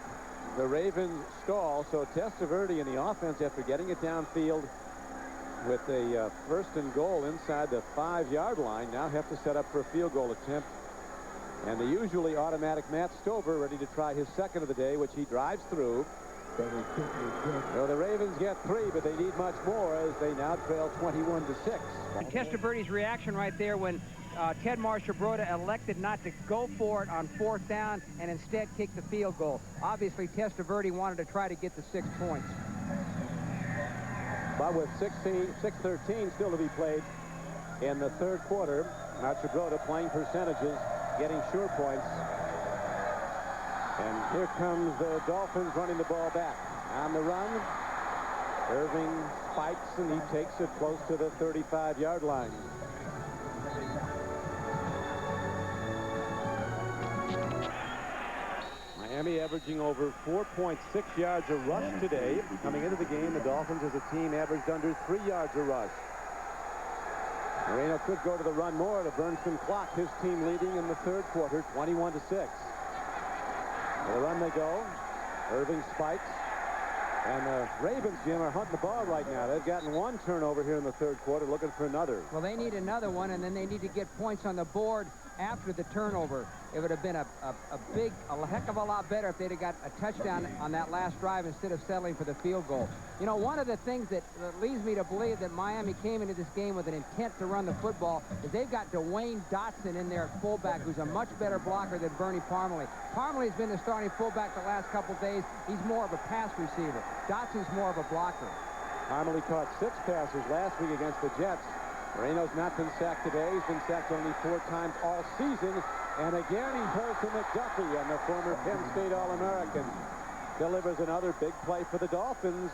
the Ravens stall, so Testaverde in the offense, after getting it downfield with a first and goal inside the 5-yard line, now have to set up for a field goal attempt. And the usually automatic Matt Stover ready to try his second of the day, which he drives through. So the Ravens get 3, but they need much more as they now trail 21-6. Testaverde's reaction right there when Ted Marshall-Broda elected not to go for it on 4th down and instead kicked the field goal. Obviously, Testaverde wanted to try to get the 6 points. But with 6:13 still to be played in the third quarter, Marshall-Broda playing percentages, getting sure points. And here comes the Dolphins running the ball back. On the run, Irving spikes, and he takes it close to the 35-yard line. Miami averaging over 4.6 yards a rush today. Coming into the game, the Dolphins as a team averaged under 3 yards a rush. Moreno could go to the run more to burn some clock. His team leading in the third quarter, 21-6. To the run they go. Irving spikes. And the Ravens, Jim, are hunting the ball right now. They've gotten one turnover here in the third quarter, looking for another. Well, they need another one, and then they need to get points on the board after the turnover. It would have been a heck of a lot better if they'd have got a touchdown on that last drive instead of settling for the field goal. You know, one of the things that leads me to believe that Miami came into this game with an intent to run the football is they've got Dwayne Dotson in there at fullback, who's a much better blocker than Bernie Parmalee. Parmalee's been the starting fullback the last couple days. He's more of a pass receiver. Dotson's more of a blocker. Parmalee caught 6 passes last week against the Jets. Moreno's not been sacked today. He's been sacked only 4 times all season. And again, he pulls to McDuffie, and the former Penn State All-American delivers another big play for the Dolphins.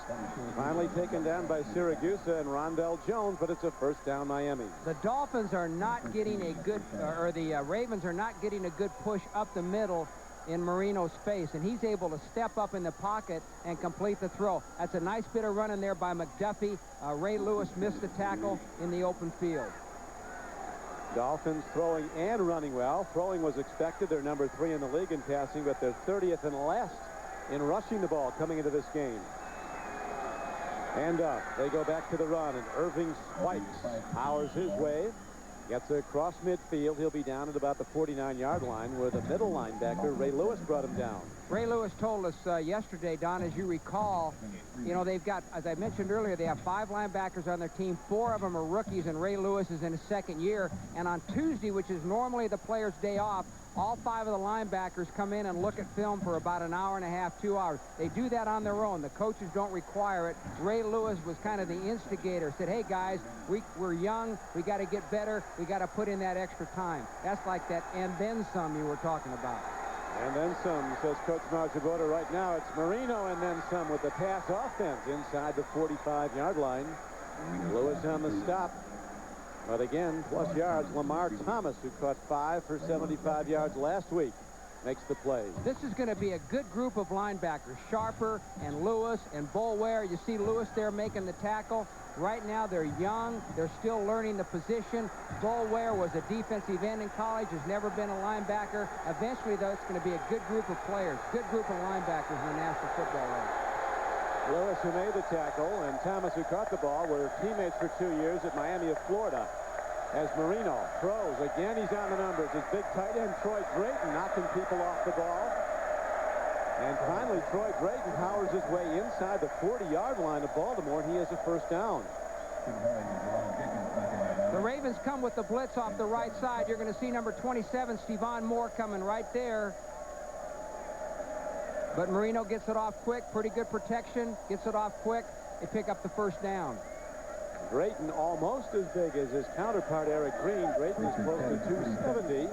Finally taken down by Siragusa and Rondell Jones, but it's a first down Miami. The Dolphins are not getting a good, or the Ravens are not getting a good push up the middle in Marino's space, and he's able to step up in the pocket and complete the throw. That's a nice bit of running there by McDuffie. Ray Lewis missed the tackle in the open field. Dolphins throwing and running well. Throwing was expected. They're number 3 in the league in passing, but they're 30th and last in rushing the ball coming into this game. And they go back to the run, and Irving spikes, powers his way, gets across midfield. He'll be down at about the 49-yard line where the middle linebacker, Ray Lewis, brought him down. Ray Lewis told us yesterday, Don, as you recall, you know, they've got, as I mentioned earlier, they have 5 linebackers on their team. 4 of them are rookies, and Ray Lewis is in his second year. And on Tuesday, which is normally the player's day off, all 5 of the linebackers come in and look at film for about an hour and a half, 2 hours. They do that on their own. The coaches don't require it. Ray Lewis was kind of the instigator, said, hey, guys, we're young. We got to get better. We got to put in that extra time. That's like that and then some you were talking about. And then some, says Coach Marshall-Broda. Right now, it's Marino and then some with the pass offense inside the 45-yard line. Lewis on the stop. But again, plus yards, Lamar Thomas, who caught 5 for 75 yards last week, makes the play. This is going to be a good group of linebackers. Sharper and Lewis and Boulware. You see Lewis there making the tackle. Right now, they're young. They're still learning the position. Boulware was a defensive end in college, has never been a linebacker. Eventually, though, it's going to be a good group of players, good group of linebackers in the National Football League. Lewis, who made the tackle, and Thomas, who caught the ball, were teammates for 2 years at Miami of Florida. As Marino throws, again, he's on the numbers. His big tight end, Troy Drayton, knocking people off the ball. And finally, Troy Drayton powers his way inside the 40-yard line of Baltimore, and he has a first down. The Ravens come with the blitz off the right side. You're going to see number 27, Stevan Moore, coming right there. But Marino gets it off quick. Pretty good protection. Gets it off quick. They pick up the first down. Drayton almost as big as his counterpart, Eric Green. Drayton is close to 270.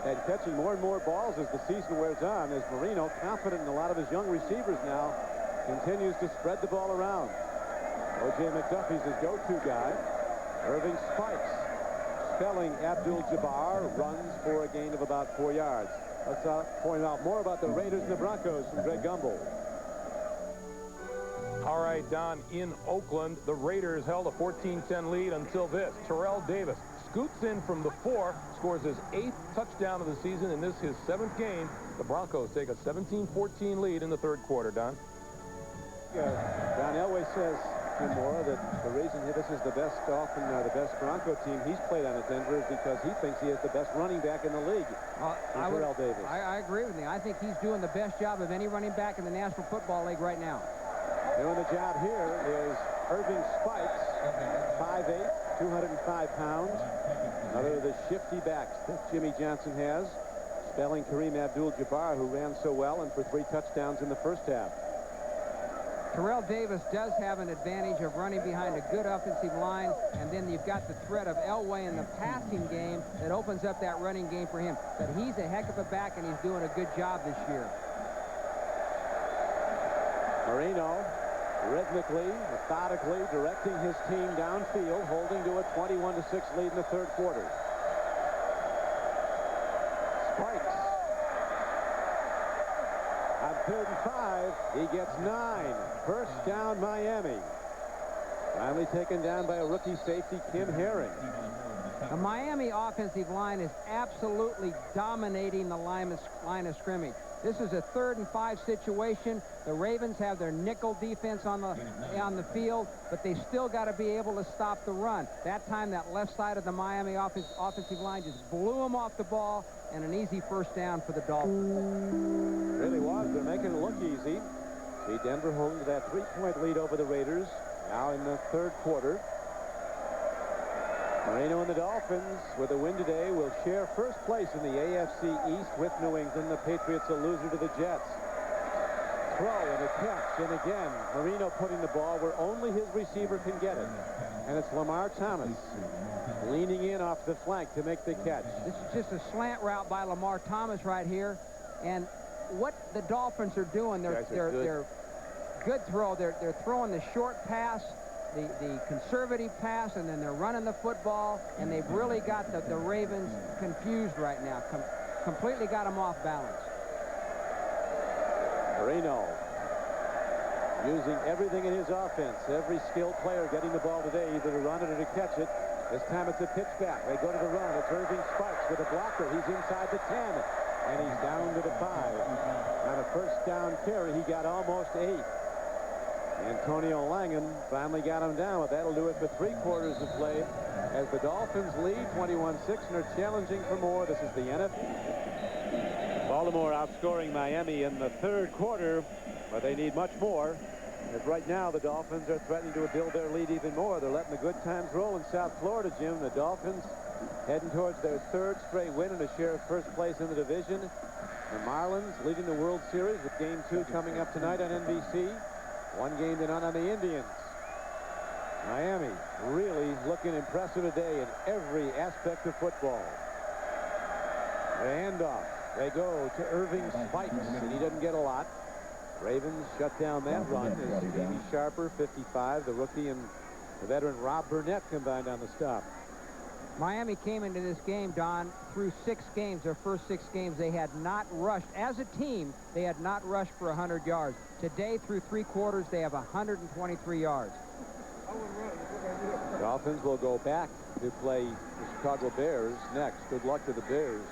And catching more and more balls as the season wears on, as Marino, confident in a lot of his young receivers now, continues to spread the ball around. O.J. McDuffie's his go-to guy. Irving Spikes, spelling Abdul-Jabbar, runs for a gain of about 4 yards. Let's point out more about the Raiders and the Broncos from Greg Gumbel. All right, Don, in Oakland, the Raiders held a 14-10 lead until this. Terrell Davis scoots in from the 4, scores his 8th touchdown of the season, and this his 7th game. The Broncos take a 17-14 lead in the 3rd quarter, Don. Don Elway says to Mora that the reason this is the best the best Bronco team he's played on at Denver is because he thinks he has the best running back in the league. Terrell Davis. I agree with you. I think he's doing the best job of any running back in the National Football League right now. Doing the job here is Irving Spikes, 5'8", 205 pounds. Another of the shifty backs that Jimmy Johnson has, spelling Kareem Abdul-Jabbar, who ran so well and for 3 touchdowns in the first half. Terrell Davis does have an advantage of running behind a good offensive line, and then you've got the threat of Elway in the passing game that opens up that running game for him. But he's a heck of a back, and he's doing a good job this year. Marino rhythmically, methodically directing his team downfield, holding to a 21-6 lead in the 3rd quarter. Spikes. On 3rd and 5, he gets 9. First down, Miami. Finally taken down by a rookie safety, Kim Herring. The Miami offensive line is absolutely dominating the line of scrimmage. This is a 3rd and 5 situation. The Ravens have their nickel defense on the field, but they still got to be able to stop the run. That time, that left side of the Miami offensive line just blew them off the ball, and an easy first down for the Dolphins. Really was. They're making it look easy. See Denver holding to that 3-point lead over the Raiders now in the 3rd quarter. Marino and the Dolphins, with a win today, will share first place in the AFC East with New England. The Patriots a loser to the Jets. Throw and a catch, and again, Marino putting the ball where only his receiver can get it. And it's Lamar Thomas leaning in off the flank to make the catch. This is just a slant route by Lamar Thomas right here. And what the Dolphins are doing, they're good throw. They're throwing the short pass, the conservative pass, and then they're running the football, and they've really got the Ravens confused right now. Completely got them off balance. Marino using everything in his offense. Every skilled player getting the ball today, either to run it or to catch it. This time it's a pitch back. They go to the run. It's Irving Spikes with a blocker. He's inside the 10, and he's down to the 5. On a first down carry, he got almost 8. Antonio Langan finally got him down, but that'll do it for 3 quarters of play as the Dolphins lead 21-6 and are challenging for more. This is the NFL. Baltimore outscoring Miami in the 3rd quarter, but they need much more. As right now, the Dolphins are threatening to build their lead even more. They're letting the good times roll in South Florida, Jim. The Dolphins heading towards their 3rd straight win and a share of first place in the division. The Marlins leading the World Series with Game 2 coming up tonight on NBC. 1 game to none on the Indians. Miami really looking impressive today in every aspect of football. The handoff. They go to Irving Spikes, and he doesn't get a lot. Ravens shut down that run as Jamie Sharper, 55, the rookie, and the veteran Rob Burnett combined on the stop. Miami came into this game, Don, through 6 games. Their first 6 games, they had not rushed. As a team, they had not rushed for 100 yards. Today, through 3 quarters, they have 123 yards. Dolphins will go back to play the Chicago Bears next. Good luck to the Bears.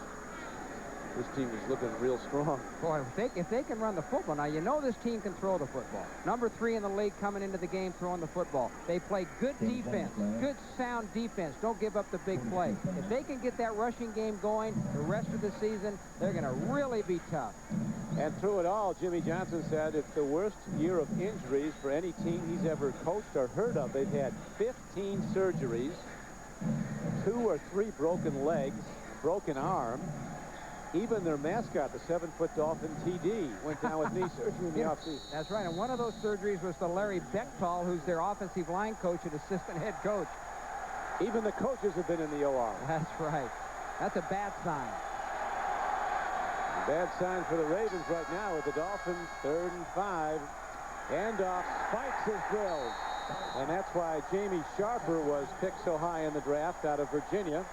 This team is looking real strong. Boy, if they can run the football, now you know this team can throw the football. Number 3 in the league coming into the game throwing the football. They play good defense, good sound defense. Don't give up the big play. If they can get that rushing game going the rest of the season, they're going to really be tough. And through it all, Jimmy Johnson said it's the worst year of injuries for any team he's ever coached or heard of. They've had 15 surgeries, 2 or 3 broken legs, broken arm. Even their mascot, the 7-foot Dolphin TD, went down with knee surgery in the offseason. That's right, and one of those surgeries was to Larry Bechtel, who's their offensive line coach and assistant head coach. Even the coaches have been in the OR. That's right. That's a bad sign. Bad sign for the Ravens right now with the Dolphins, 3rd and 5. Handoff, Spikes is drilled. And that's why Jamie Sharper was picked so high in the draft out of Virginia.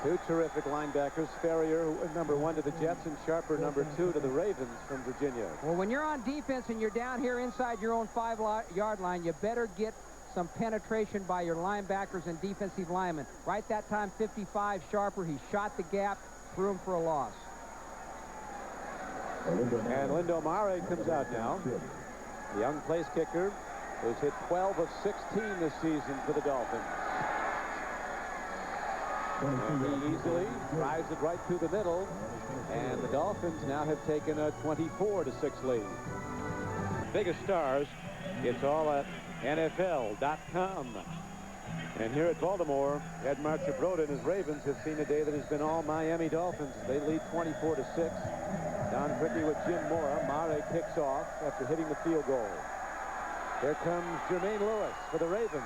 2 terrific linebackers, Ferrier, number 1 to the Jets, and Sharper, number 2 to the Ravens from Virginia. Well, when you're on defense and you're down here inside your own 5-yard line, you better get some penetration by your linebackers and defensive linemen. Right that time, 55, Sharper, he shot the gap, threw him for a loss. And Lindo Mare comes out now. The young place kicker has hit 12 of 16 this season for the Dolphins. And he easily drives it right through the middle, and the Dolphins now have taken a 24-6 lead. Biggest stars, it's all at NFL.com. And here at Baltimore, Ed Marchibroda and his Ravens have seen a day that has been all Miami Dolphins. They lead 24-6. Don Criqui with Jim Mora. Mare kicks off after hitting the field goal. Here comes Jermaine Lewis for the Ravens.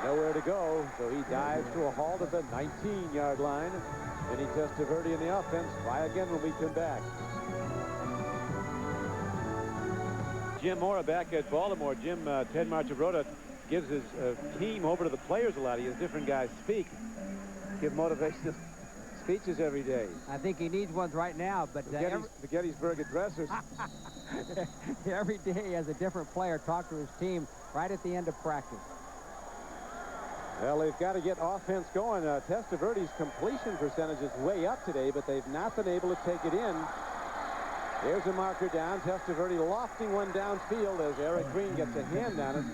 Nowhere to go, so he dives to a halt at the 19-yard line. Vinny Testaverde in the offense. Try again when we come back. Jim Mora back at Baltimore. Ted Marchibroda gives his team over to the players a lot. He has different guys speak. Give motivational speeches every day. I think he needs one right now, but the Gettysburg Addressers. Every day he has a different player talk to his team right at the end of practice. Well, they've got to get offense going. Testaverde's completion percentage is way up today, but they've not been able to take it in. There's a marker down. Testaverde lofting one downfield as Eric Green gets a hand on it.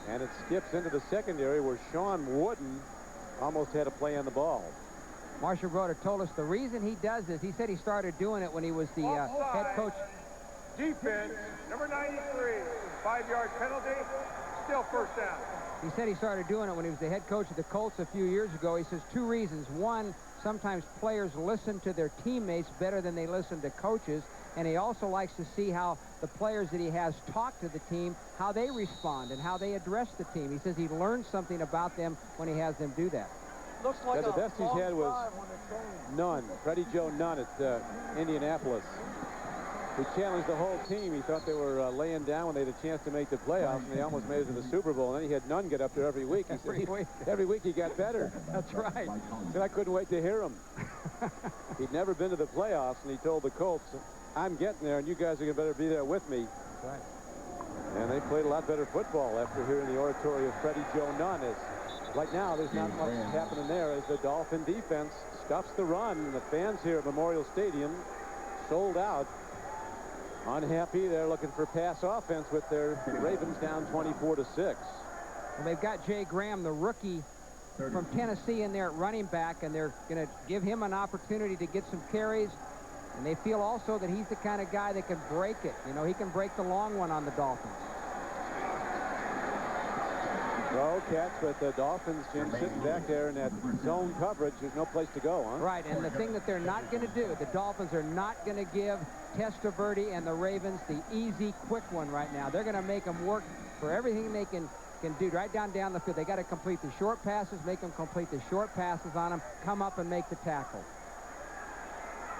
And it skips into the secondary where Sean Wooden almost had a play on the ball. Marchibroda told us the reason he does this, he said he started doing it when he was the head coach. Defense, number 93, 5-yard penalty, still first down. He said he started doing it when he was the head coach of the Colts a few years ago. He says 2 reasons. One, sometimes players listen to their teammates better than they listen to coaches. And he also likes to see how the players that he has talk to the team, how they respond and how they address the team. He says he learns something about them when he has them do that. Looks like the best he's had was Nunn, Freddie Joe Nunn at Indianapolis. He challenged the whole team. He thought they were laying down when they had a chance to make the playoffs, and they almost made it to the Super Bowl. And then he had Nunn get up there every week. He said every week he got better. That's right. He said I couldn't wait to hear him. He'd never been to the playoffs, and he told the Colts, I'm getting there, and you guys are going to better be there with me. That's right. And they played a lot better football after hearing the oratory of Freddie Joe Nunn. Right now, there's not much happening there as the Dolphin defense stuffs the run. And the fans here at Memorial Stadium sold out. Unhappy, they're looking for pass offense with their Ravens down 24-6. Well, they've got Jay Graham, the rookie from Tennessee, in there at running back, and they're going to give him an opportunity to get some carries. And they feel also that he's the kind of guy that can break it. You know, he can break the long one on the Dolphins. Throw catch, but the Dolphins, Jim, sitting back there in that zone coverage. There's no place to go, huh? Right, and the thing that they're not going to do, the Dolphins are not going to give Testaverde and the Ravens the easy, quick one right now. They're going to make them work for everything they can do right down the field. They got to complete the short passes, make them complete the short passes on them, come up and make the tackle.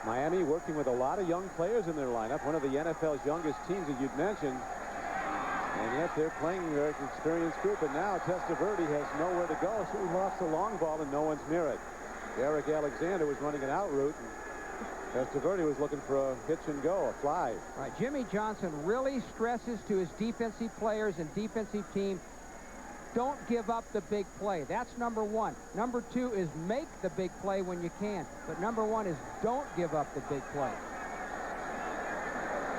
Miami working with a lot of young players in their lineup, one of the NFL's youngest teams that you'd mentioned. And yet they're playing a very experienced group. And now Testaverde has nowhere to go, so he lost the long ball and no one's near it. Derek Alexander was running an out route. And Testaverde was looking for a hitch and go, a fly. All right, Jimmy Johnson really stresses to his defensive players and defensive team, don't give up the big play. That's number one. Number two is make the big play when you can. But number one is don't give up the big play.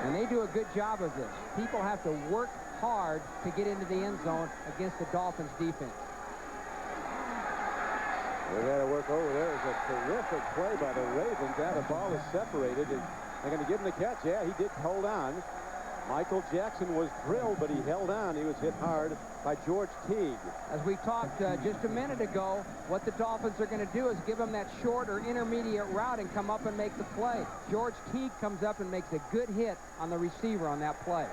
And they do a good job of this. People have to work hard to get into the end zone against the Dolphins defense. They got to work over there. It's a terrific play by the Ravens. Now the ball is separated. And they're going to give him the catch. Yeah, he did hold on. Michael Jackson was drilled, but he held on. He was hit hard by George Teague. As we talked just a minute ago, what the Dolphins are going to do is give him that short or intermediate route and come up and make the play. George Teague comes up and makes a good hit on the receiver on that play.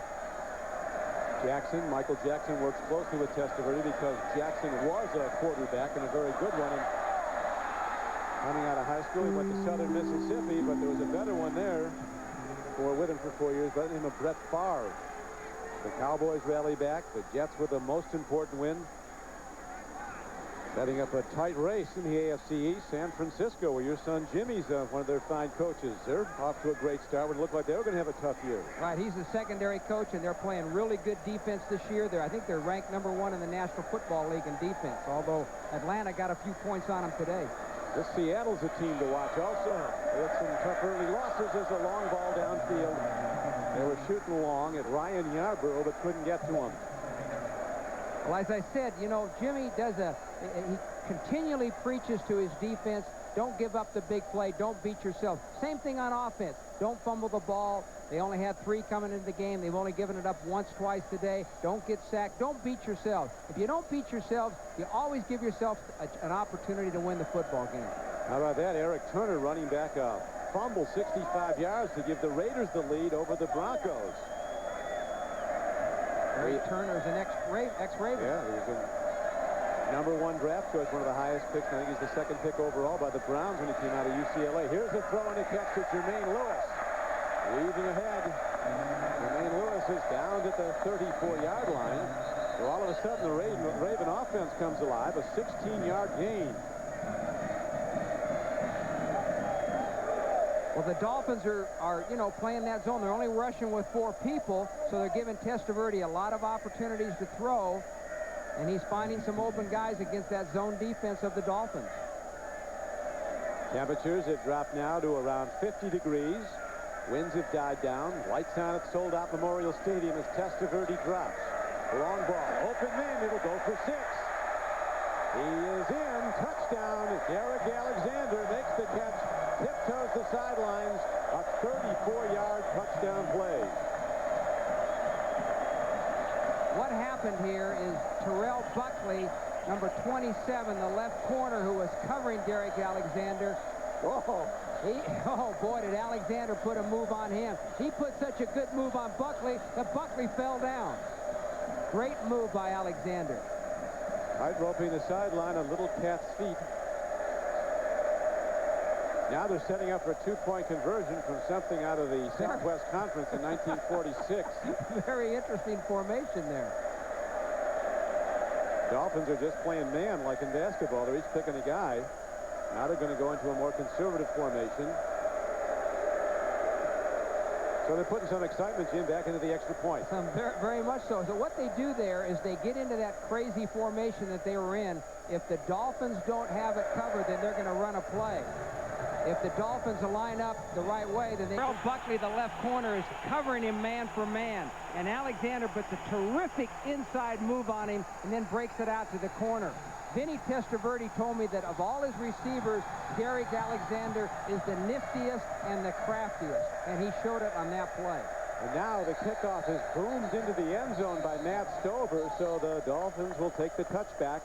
Michael Jackson works closely with Testaverde because Jackson was a quarterback and a very good one. And coming out of high school, he went to Southern Mississippi, but there was a better one there with him for 4 years, by the name of Brett Favre. The Cowboys rally back. The Jets with the most important win. Setting up a tight race in the AFC East. San Francisco, where your son Jimmy's one of their fine coaches. They're off to a great start. It looked like they were going to have a tough year. Right, he's the secondary coach, and they're playing really good defense this year. I think they're ranked number 1 in the National Football League in defense, although Atlanta got a few points on them today. This Seattle's a team to watch also. They had some tough early losses. There's a long ball downfield. They were shooting long at Ryan Yarborough, but couldn't get to him. Well, as I said, you know, Jimmy he continually preaches to his defense, don't give up the big play, don't beat yourself. Same thing on offense. Don't fumble the ball. They only had 3 coming into the game. They've only given it up once, twice today. Don't get sacked. Don't beat yourself. If you don't beat yourself, you always give yourself an opportunity to win the football game. How about that? Eric Turner running back a fumble 65 yards to give the Raiders the lead over the Broncos. Eric Turner is an ex-Raven. Yeah, he was a #1 draft choice, one of the highest picks. I think he's the 2nd pick overall by the Browns when he came out of UCLA. Here's a throw and a catch to Jermaine Lewis. Weaving ahead. Jermaine Lewis is down at the 34-yard line. So all of a sudden, the Raven offense comes alive. A 16-yard gain. Well, the Dolphins are playing that zone. They're only rushing with 4 people, so they're giving Testaverde a lot of opportunities to throw, and he's finding some open guys against that zone defense of the Dolphins. Temperatures have dropped now to around 50 degrees. Winds have died down. Lights on at sold-out Memorial Stadium as Testaverde drops. Long ball. Open man. It'll go for 6. He is in. Touchdown. Derek Alexander makes the catch. Tiptoes the sidelines. A 34-yard touchdown play. What happened here is Terrell Buckley, number 27, the left corner, who was covering Derek Alexander. Oh, boy, did Alexander put a move on him. He put such a good move on Buckley that Buckley fell down. Great move by Alexander. Tight-roping the sideline on Little Cat's feet. Now they're setting up for a 2-point conversion from something out of the Southwest Conference in 1946. Very interesting formation there. Dolphins are just playing man like in basketball. They're each picking a guy. Now they're going to go into a more conservative formation. So they're putting some excitement, Jim, back into the extra point. Very much so. So what they do there is they get into that crazy formation that they were in. If the Dolphins don't have it covered, then they're going to run a play. If the Dolphins line up the right way, then Terrell Buckley, the left corner, is covering him man for man. And Alexander puts a terrific inside move on him and then breaks it out to the corner. Vinny Testaverde told me that of all his receivers, Derek Alexander is the niftiest and the craftiest, and he showed it on that play. And now the kickoff is boomed into the end zone by Matt Stover, so the Dolphins will take the touchback,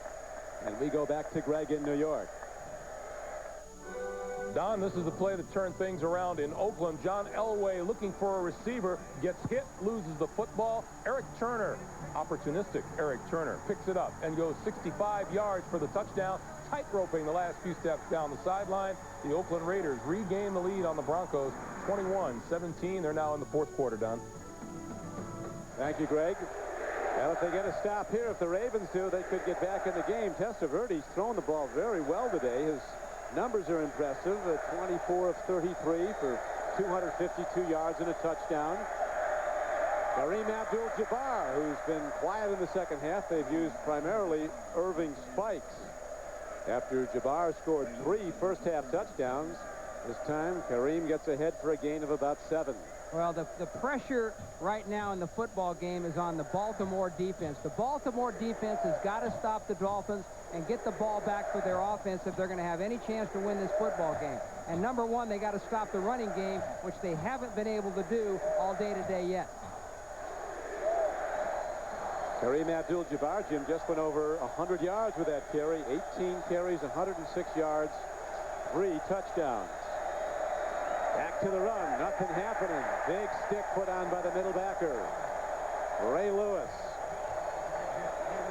and we go back to Greg in New York. Don, this is the play that turned things around in Oakland. John Elway looking for a receiver, gets hit, loses the football. Eric Turner, opportunistic Eric Turner, picks it up and goes 65 yards for the touchdown, tight-roping the last few steps down the sideline. The Oakland Raiders regain the lead on the Broncos, 21-17. They're now in the 4th quarter, Don. Thank you, Greg. Well, if they get a stop here, if the Ravens do, they could get back in the game. Testaverde's thrown the ball very well today. His numbers are impressive. 24 of 33 for 252 yards and a touchdown. Kareem Abdul-Jabbar, who's been quiet in the second half. They've used primarily Irving spikes. After Jabbar scored 3 first-half touchdowns, this time Kareem gets ahead for a gain of about 7. Well, the pressure right now in the football game is on the Baltimore defense. The Baltimore defense has got to stop the Dolphins and get the ball back for their offense if they're going to have any chance to win this football game. And number one, they got to stop the running game, which they haven't been able to do all day today yet. Kareem Abdul-Jabbar, Jim, just went over 100 yards with that carry. 18 carries, 106 yards, 3 touchdowns. Back to the run. Nothing happening. Big stick put on by the middle backer, Ray Lewis.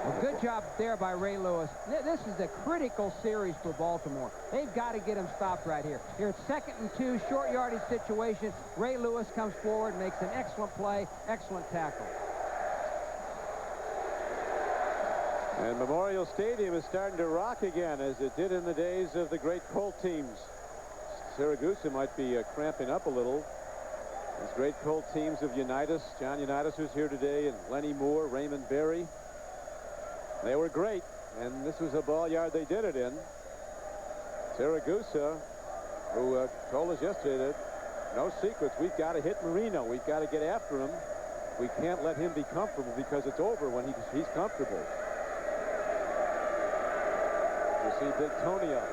Well, good job there by Ray Lewis. This is a critical series for Baltimore. They've got to get him stopped right here. Here it's 2nd and 2, short yardage situation. Ray Lewis comes forward, makes an excellent play, excellent tackle. And Memorial Stadium is starting to rock again, as it did in the days of the great Colt teams. Siragusa might be cramping up a little. These great Colt teams of Unitas, John Unitas, who's here today, and Lenny Moore, Raymond Berry. They were great, and this was a ball yard they did it in. Siragusa, who told us yesterday that no secrets, we've got to hit Marino. We've got to get after him. We can't let him be comfortable, because it's over when he's comfortable. You see Big Tony up.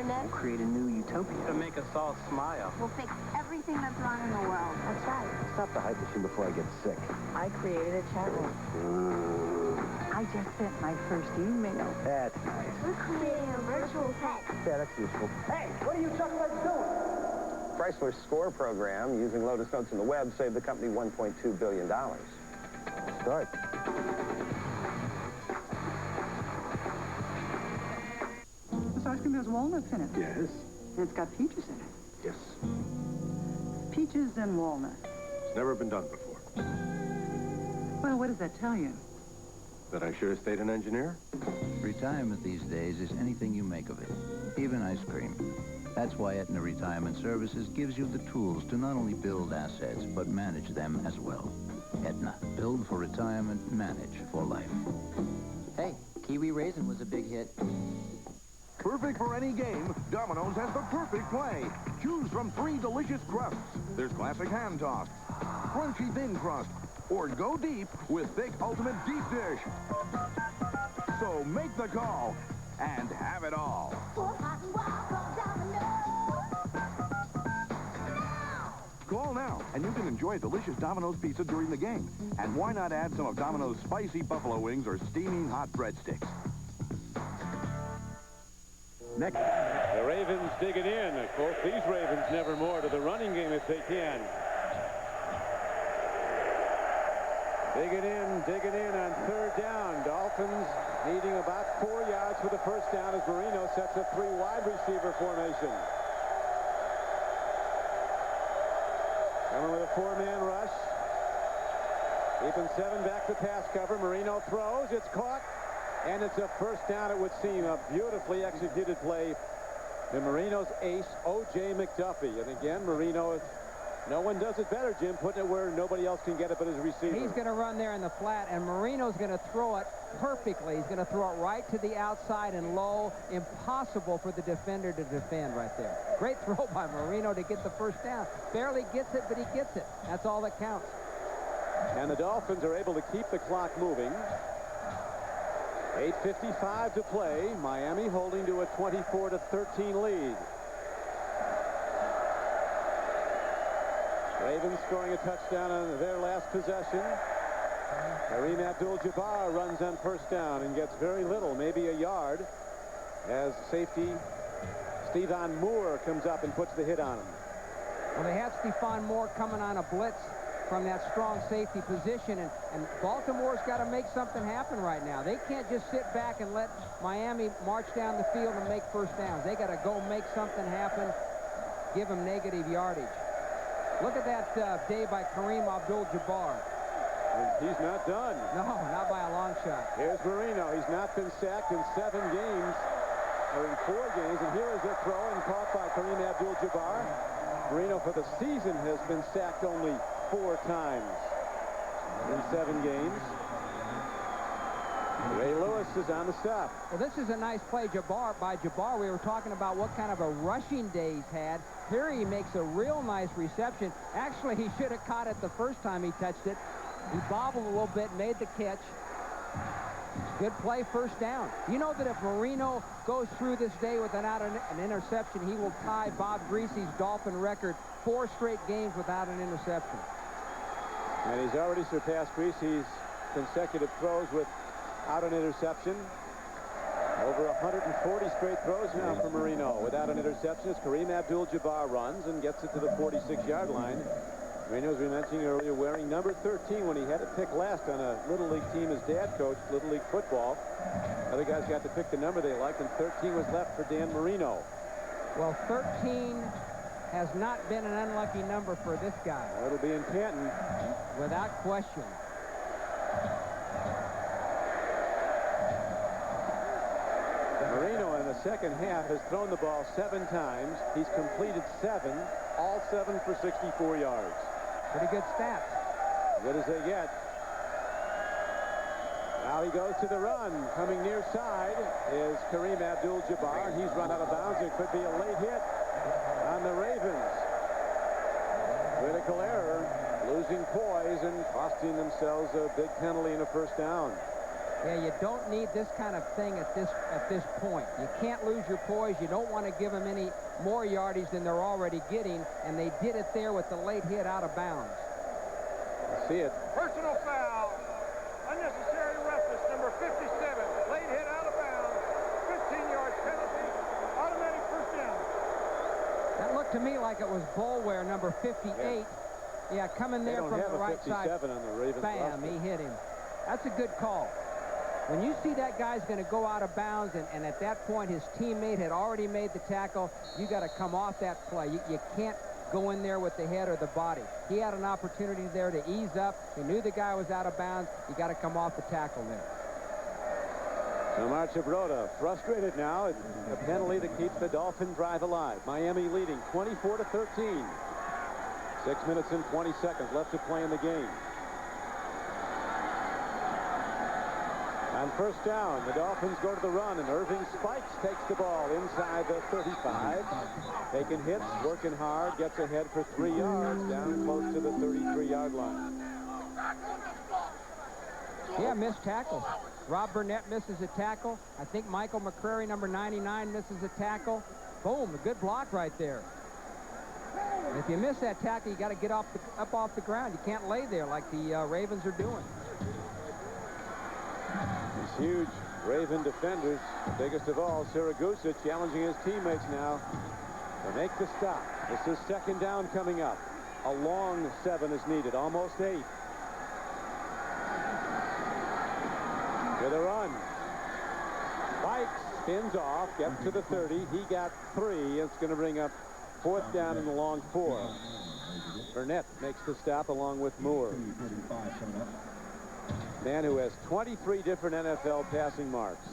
We'll create a new utopia. To make us all smile. We'll fix everything that's wrong in the world. That's right. Stop the hype machine before I get sick. I created a chat room. I just sent my first email. That's nice. We're creating a virtual pet. Yeah, that's useful. Hey, what are you chuckleheads doing? Chrysler's SCORE program, using Lotus Notes on the web, saved the company $1.2 billion. Start. This ice cream has walnuts in it. Yes. And it's got peaches in it. Yes. Peaches and walnuts. It's never been done before. Well, what does that tell you? That I should have stayed an engineer? Retirement these days is anything you make of it, even ice cream. That's why Aetna Retirement Services gives you the tools to not only build assets, but manage them as well. Aetna, build for retirement, manage for life. Hey, Kiwi Raisin was a big hit. Perfect for any game, Domino's has the perfect play. Choose from 3 delicious crusts. There's classic hand tossed, crunchy thin crust, or go deep with thick ultimate deep dish. So make the call and have it all. Call now, and you can enjoy a delicious Domino's pizza during the game. And why not add some of Domino's spicy buffalo wings or steaming hot breadsticks? Next. The Ravens digging in. Of course, these Ravens never more to the running game if they can. Digging in on 3rd down. Dolphins needing about 4 yards for the first down as Marino sets a 3 wide receiver formation. Coming with a 4-man rush. Keeping 7 back to pass cover. Marino throws. It's caught. And it's a first down, it would seem. A beautifully executed play to Marino's ace, O.J. McDuffie. And again, Marino, no one does it better, Jim, putting it where nobody else can get it but his receiver. He's going to run there in the flat, and Marino's going to throw it perfectly. He's going to throw it right to the outside and low. Impossible for the defender to defend right there. Great throw by Marino to get the first down. Barely gets it, but he gets it. That's all that counts. And the Dolphins are able to keep the clock moving. 8:55 to play. Miami holding to a 24-13 lead. Ravens scoring a touchdown on their last possession. Kareem Abdul-Jabbar runs on first down and gets very little, maybe a yard, as safety Stephon Moore comes up and puts the hit on him. Well, they have Stephon Moore coming on a blitz from that strong safety position, and Baltimore's got to make something happen right now. They can't just sit back and let Miami march down the field and make first downs. They got to go make something happen, give them negative yardage. Look at that day by Kareem Abdul-Jabbar. He's not done. No, not by a long shot. Here's Marino. He's not been sacked in 7 games. or in 4 games. And here is a throw and caught by Kareem Abdul-Jabbar. Marino for the season has been sacked only 4 times in 7 games. Ray Lewis is on the stop. Well, this is a nice play by Jabbar. We were talking about what kind of a rushing day he's had. Here he makes a real nice reception. Actually, he should have caught it the first time he touched it. He bobbled a little bit, made the catch. Good play, first down. You know that if Marino goes through this day without an interception, he will tie Bob Greasy's Dolphin record, 4 straight games without an interception. And he's already surpassed Greasy's consecutive throws without an interception. Over 140 straight throws now for Marino without an interception as Kareem Abdul-Jabbar runs and gets it to the 46-yard line. Marino, as we mentioned earlier, wearing number 13 when he had to pick last on a Little League team his dad coached, Little League football. Other guys got to pick the number they liked, and 13 was left for Dan Marino. Well, 13 has not been an unlucky number for this guy. Well, it'll be in Canton. Without question. Marino in the second half has thrown the ball 7 times. He's completed 7, all 7 for 64 yards. Pretty good stats. Good as they get. Now he goes to the run. Coming near side is Kareem Abdul-Jabbar, and he's run out of bounds. It could be a late hit on the Ravens. Critical error, losing poise and costing themselves a big penalty and a first down. Yeah, you don't need this kind of thing at this point. You can't lose your poise. You don't want to give them any more yardage than they're already getting, and they did it there with the late hit out of bounds. See it. Personal foul. Unnecessary roughness, number 57. Late hit out of bounds. 15-yard penalty. Automatic first down. That looked to me like it was Boulware, number 58. Yeah, coming there from the right side. On the Ravens Bam, he hit him. That's a good call. When you see that guy's going to go out of bounds, and at that point his teammate had already made the tackle, you got to come off that play. You can't go in there with the head or the body. He had an opportunity there to ease up. He knew the guy was out of bounds. You got to come off the tackle there. So Marchibroda frustrated now. It's a penalty that keeps the Dolphin drive alive. Miami leading 24-13. 6 minutes and 20 seconds left to play in the game. On first down, the Dolphins go to the run, and Irving Spikes takes the ball inside the 35. Taking hits, working hard, gets ahead for 3 yards, down close to the 33-yard line. Yeah, missed tackle. Rob Burnett misses a tackle. I think Michael McCrary, number 99, misses a tackle. Boom, a good block right there. And if you miss that tackle, you got to get up off the ground. You can't lay there like the Ravens are doing. These huge Raven defenders, the biggest of all, Siragusa, challenging his teammates now to make the stop. This is second down coming up. A long 7 is needed, almost 8. To the run. Spikes spins off, gets to the 30. He got 3. It's going to bring up 4th down in the long 4. Burnett makes the stop along with Moore. Man who has 23 different NFL passing marks.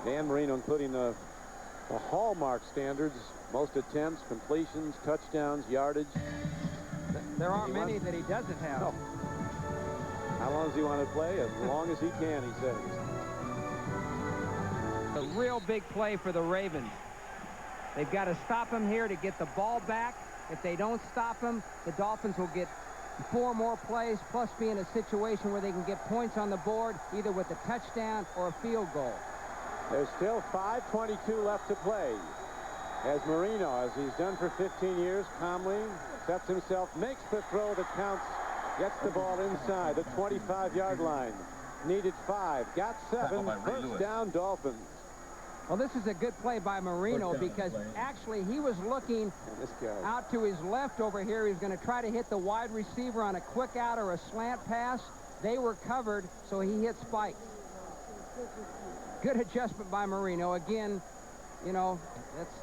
Dan Marino, including the hallmark standards, most attempts, completions, touchdowns, yardage. There aren't many that he doesn't have. No. How long does he want to play? As long as he can, he says. A real big play for the Ravens. They've got to stop him here to get the ball back. If they don't stop him, the Dolphins will get 4 more plays, plus be in a situation where they can get points on the board, either with a touchdown or a field goal. There's still 5:22 left to play. As Marino, as he's done for 15 years, calmly sets himself, makes the throw that counts, gets the ball inside the 25-yard line. Needed 5, got 7, first down Dolphins. Well, this is a good play by Marino because actually he was looking out to his left over here. He was going to try to hit the wide receiver on a quick out or a slant pass. They were covered, so he hit Spikes. Good adjustment by Marino. Again, you know, that's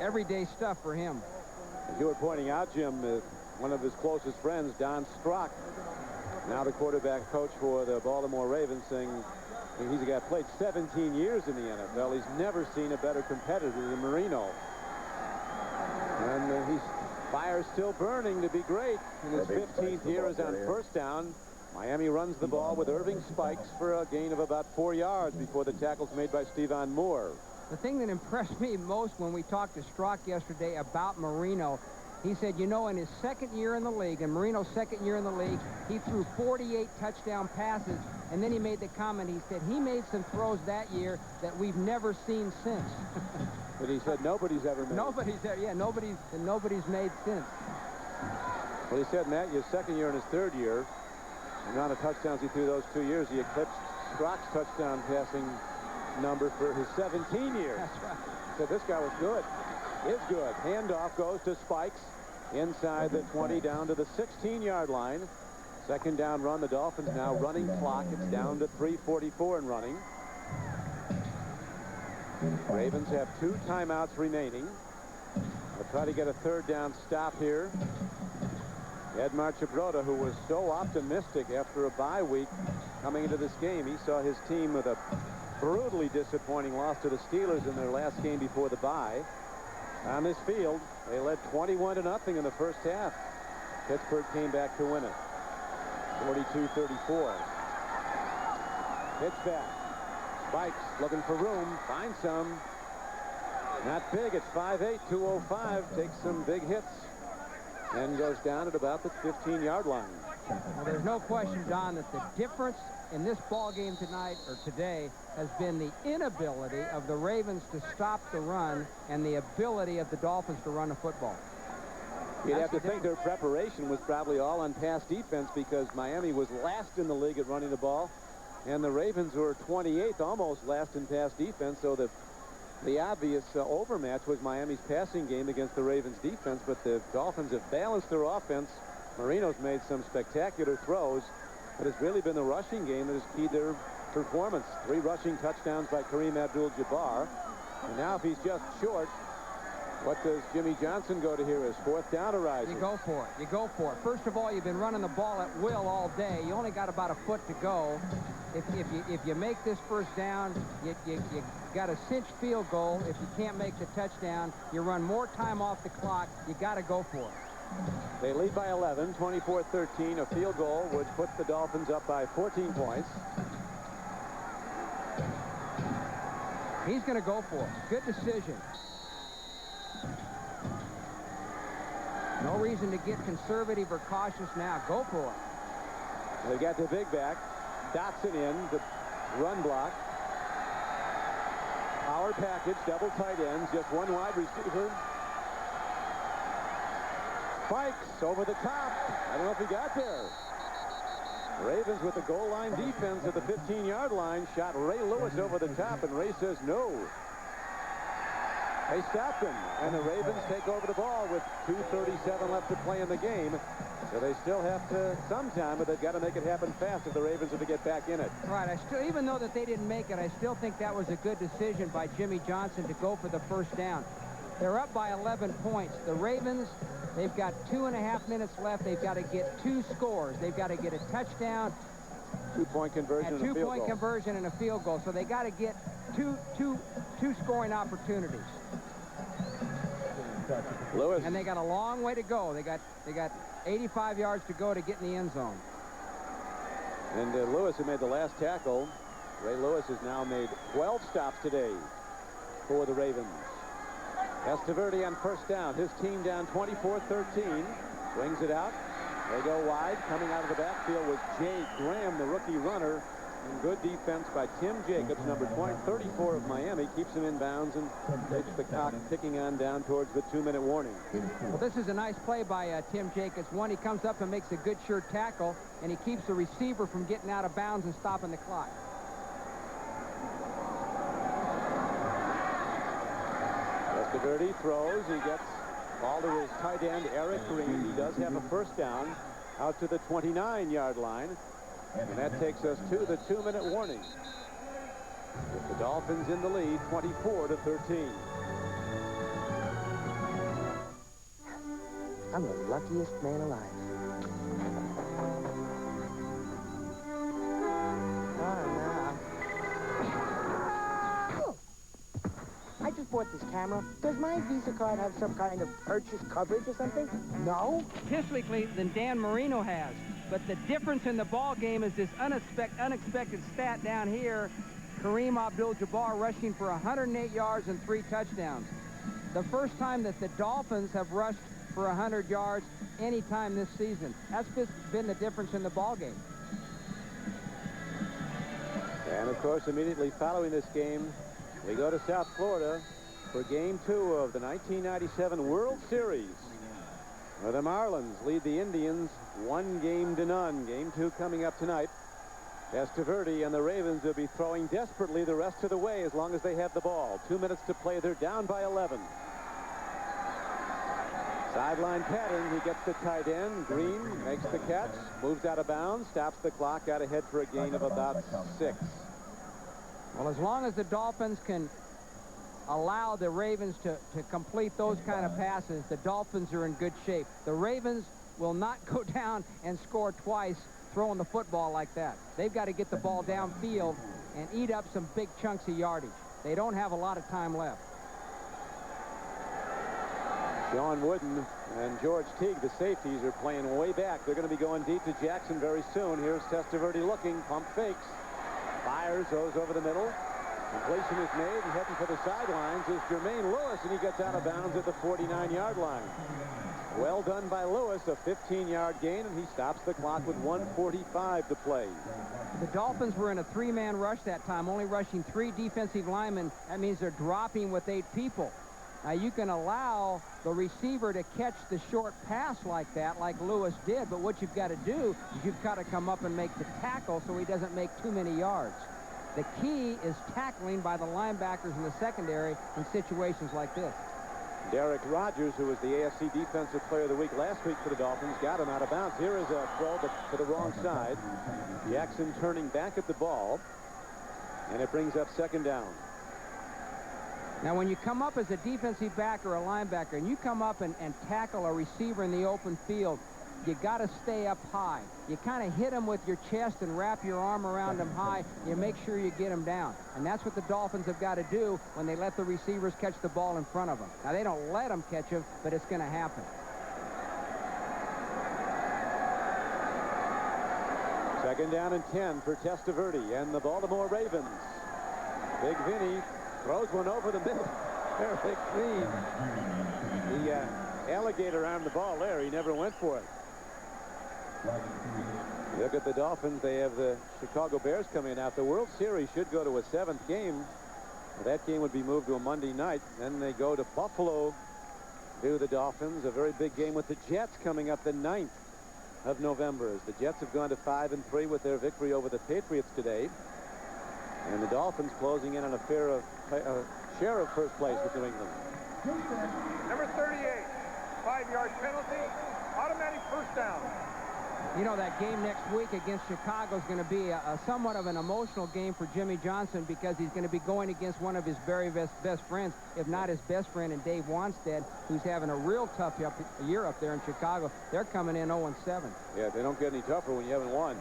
everyday stuff for him. As you were pointing out, Jim, one of his closest friends, Don Strock, now the quarterback coach for the Baltimore Ravens, saying He's a guy played 17 years in the NFL. He's never seen a better competitor than Marino. And his fire's still burning to be great. In his 15th year is on first down. Miami runs the ball with Irving spikes for a gain of about 4 yards before the tackle's made by Stevan Moore. The thing that impressed me most when we talked to Strock yesterday about Marino, he said, you know, in his second year in the league, in Marino's second year in the league, he threw 48 touchdown passes, and then he made the comment, he said he made some throws that year that we've never seen since. But he said nobody's ever made. Nobody's made since. Well, he said, Matt, his second year and his third year, the amount of touchdowns he threw those 2 years, he eclipsed Strock's touchdown passing number for his 17 years. That's right. So this guy was good. Is good. Handoff goes to Spikes inside the 20 down to the 16-yard line. Second down run. The Dolphins now running clock. It's down to 3:44 and running. Ravens have 2 timeouts remaining. They'll try to get a third down stop here. Ed Marchibroda, who was so optimistic after a bye week coming into this game, he saw his team with a brutally disappointing loss to the Steelers in their last game before the bye. On this field, they led 21-0 in the first half. Pittsburgh came back to win it. 42-34. Pitch back. Spikes looking for room. Finds some. Not big. It's 5'8", 205. Takes some big hits. And goes down at about the 15-yard line. Well, there's no question, Don, that the difference in this ball game tonight or today has been the inability of the Ravens to stop the run and the ability of the Dolphins to run the football. You'd have to think their preparation was probably all on pass defense because Miami was last in the league at running the ball, and the Ravens were 28th, almost last in pass defense. So the obvious overmatch was Miami's passing game against the Ravens defense, but the Dolphins have balanced their offense. Marino's made some spectacular throws, but it's really been the rushing game that has keyed their performance. 3 rushing touchdowns by Kareem Abdul-Jabbar. And now if he's just short, what does Jimmy Johnson go to here as? Fourth down arises. You go for it. You go for it. First of all, you've been running the ball at will all day. You only got about a foot to go. If you make this first down, you got a cinch field goal. If you can't make the touchdown, you run more time off the clock. You got to go for it. They lead by 11, 24-13. A field goal would put the Dolphins up by 14 points. He's going to go for it. Good decision. No reason to get conservative or cautious now. Go for it. They got the big back. Dotson in the run block. Power package, double tight ends, just one wide receiver. Spikes over the top. I don't know if he got there. Ravens with the goal line defense at the 15-yard line shot Ray Lewis over the top, and Ray says no. They stopped him, and the Ravens take over the ball with 2:37 left to play in the game. So they still have to sometime, but they've got to make it happen fast if the Ravens are to get back in it. Right. Even though that they didn't make it, I still think that was a good decision by Jimmy Johnson to go for the first down. They're up by 11 points. The Ravens, they've got 2.5 minutes left. They've got to get 2 scores. They've got to get a touchdown, 2-point conversion, and a field goal. 2-point conversion and a field goal. So they got to get two scoring opportunities. Lewis. And they got a long way to go. They got 85 yards to go to get in the end zone. And Lewis, who made the last tackle, Ray Lewis has now made 12 stops today for the Ravens. Esteverde on first down. His team down 24-13. Swings it out. They go wide. Coming out of the backfield was Jay Graham, the rookie runner. And good defense by Tim Jacobs, number 34 of Miami. Keeps him in bounds and takes the clock ticking on down towards the 2-minute warning. Well, this is a nice play by Tim Jacobs. One, he comes up and makes a good sure tackle, and he keeps the receiver from getting out of bounds and stopping the clock. Esteverde throws. He gets ball to his tight end, Eric Green. He does have a first down out to the 29-yard line. And that takes us to the 2-minute warning. With the Dolphins in the lead, 24-13. I'm the luckiest man alive. Oh, no. bought this camera. Does my Visa card have some kind of purchase coverage or something? No? Statistically than Dan Marino has. But the difference in the ball game is this unexpected stat down here. Kareem Abdul-Jabbar rushing for 108 yards and 3 touchdowns. The first time that the Dolphins have rushed for 100 yards any time this season. That's been the difference in the ball game. And, of course, immediately following this game, we go to South Florida for Game 2 of the 1997 World Series, where the Marlins lead the Indians 1-0. Game 2 coming up tonight. Testaverde and the Ravens will be throwing desperately the rest of the way as long as they have the ball. 2 minutes to play. They're down by 11. Sideline pattern. He gets the tight end. Green makes the catch, moves out of bounds, stops the clock, out ahead for a gain of about 6. Well, as long as the Dolphins can allow the Ravens to complete those kind of passes, the Dolphins are in good shape. The Ravens will not go down and score twice throwing the football like that. They've got to get the ball downfield and eat up some big chunks of yardage. They don't have a lot of time left. Sean Wooden and George Teague, the safeties, are playing way back. They're going to be going deep to Jackson very soon. Here's Testaverde looking, pump fakes, fires, goes over the middle. Completion is made, and heading for the sidelines is Jermaine Lewis, and he gets out of bounds at the 49-yard line. Well done by Lewis, a 15-yard gain, and he stops the clock with 1:45 to play. The Dolphins were in a 3-man rush that time, only rushing 3 defensive linemen. That means they're dropping with 8 people. Now, you can allow the receiver to catch the short pass like that, like Lewis did, but what you've got to do is you've got to come up and make the tackle so he doesn't make too many yards. The key is tackling by the linebackers in the secondary in situations like this. Derek Rogers, who was the AFC Defensive Player of the Week last week for the Dolphins, got him out of bounds. Here is a throw, but to the wrong side. Jackson turning back at the ball, and it brings up 2nd down. Now, when you come up as a defensive back or a linebacker, and you come up and tackle a receiver in the open field, you got to stay up high. You kind of hit him with your chest and wrap your arm around him high. You make sure you get him down. And that's what the Dolphins have got to do when they let the receivers catch the ball in front of them. Now, they don't let them catch him, but it's going to happen. 2nd down and 10 for Testaverde and the Baltimore Ravens. Big Vinny throws one over the middle. Eric Green. The alligator armed the ball there. He never went for it. Look at the Dolphins. They have the Chicago Bears coming out. The World Series should go to a 7th game. That game would be moved to a Monday night. Then they go to Buffalo, do the Dolphins. A very big game with the Jets coming up the 9th of November, as the Jets have gone to 5-3 with their victory over the Patriots today. And the Dolphins closing in on a share of first place with New England. Number 38, 5-yard penalty, automatic first down. You know, that game next week against Chicago is going to be a somewhat of an emotional game for Jimmy Johnson, because he's going to be going against one of his very best friends, if not his best friend, and Dave Wanstead, who's having a real tough year up there in Chicago. They're coming in 0-7. Yeah, they don't get any tougher when you haven't won.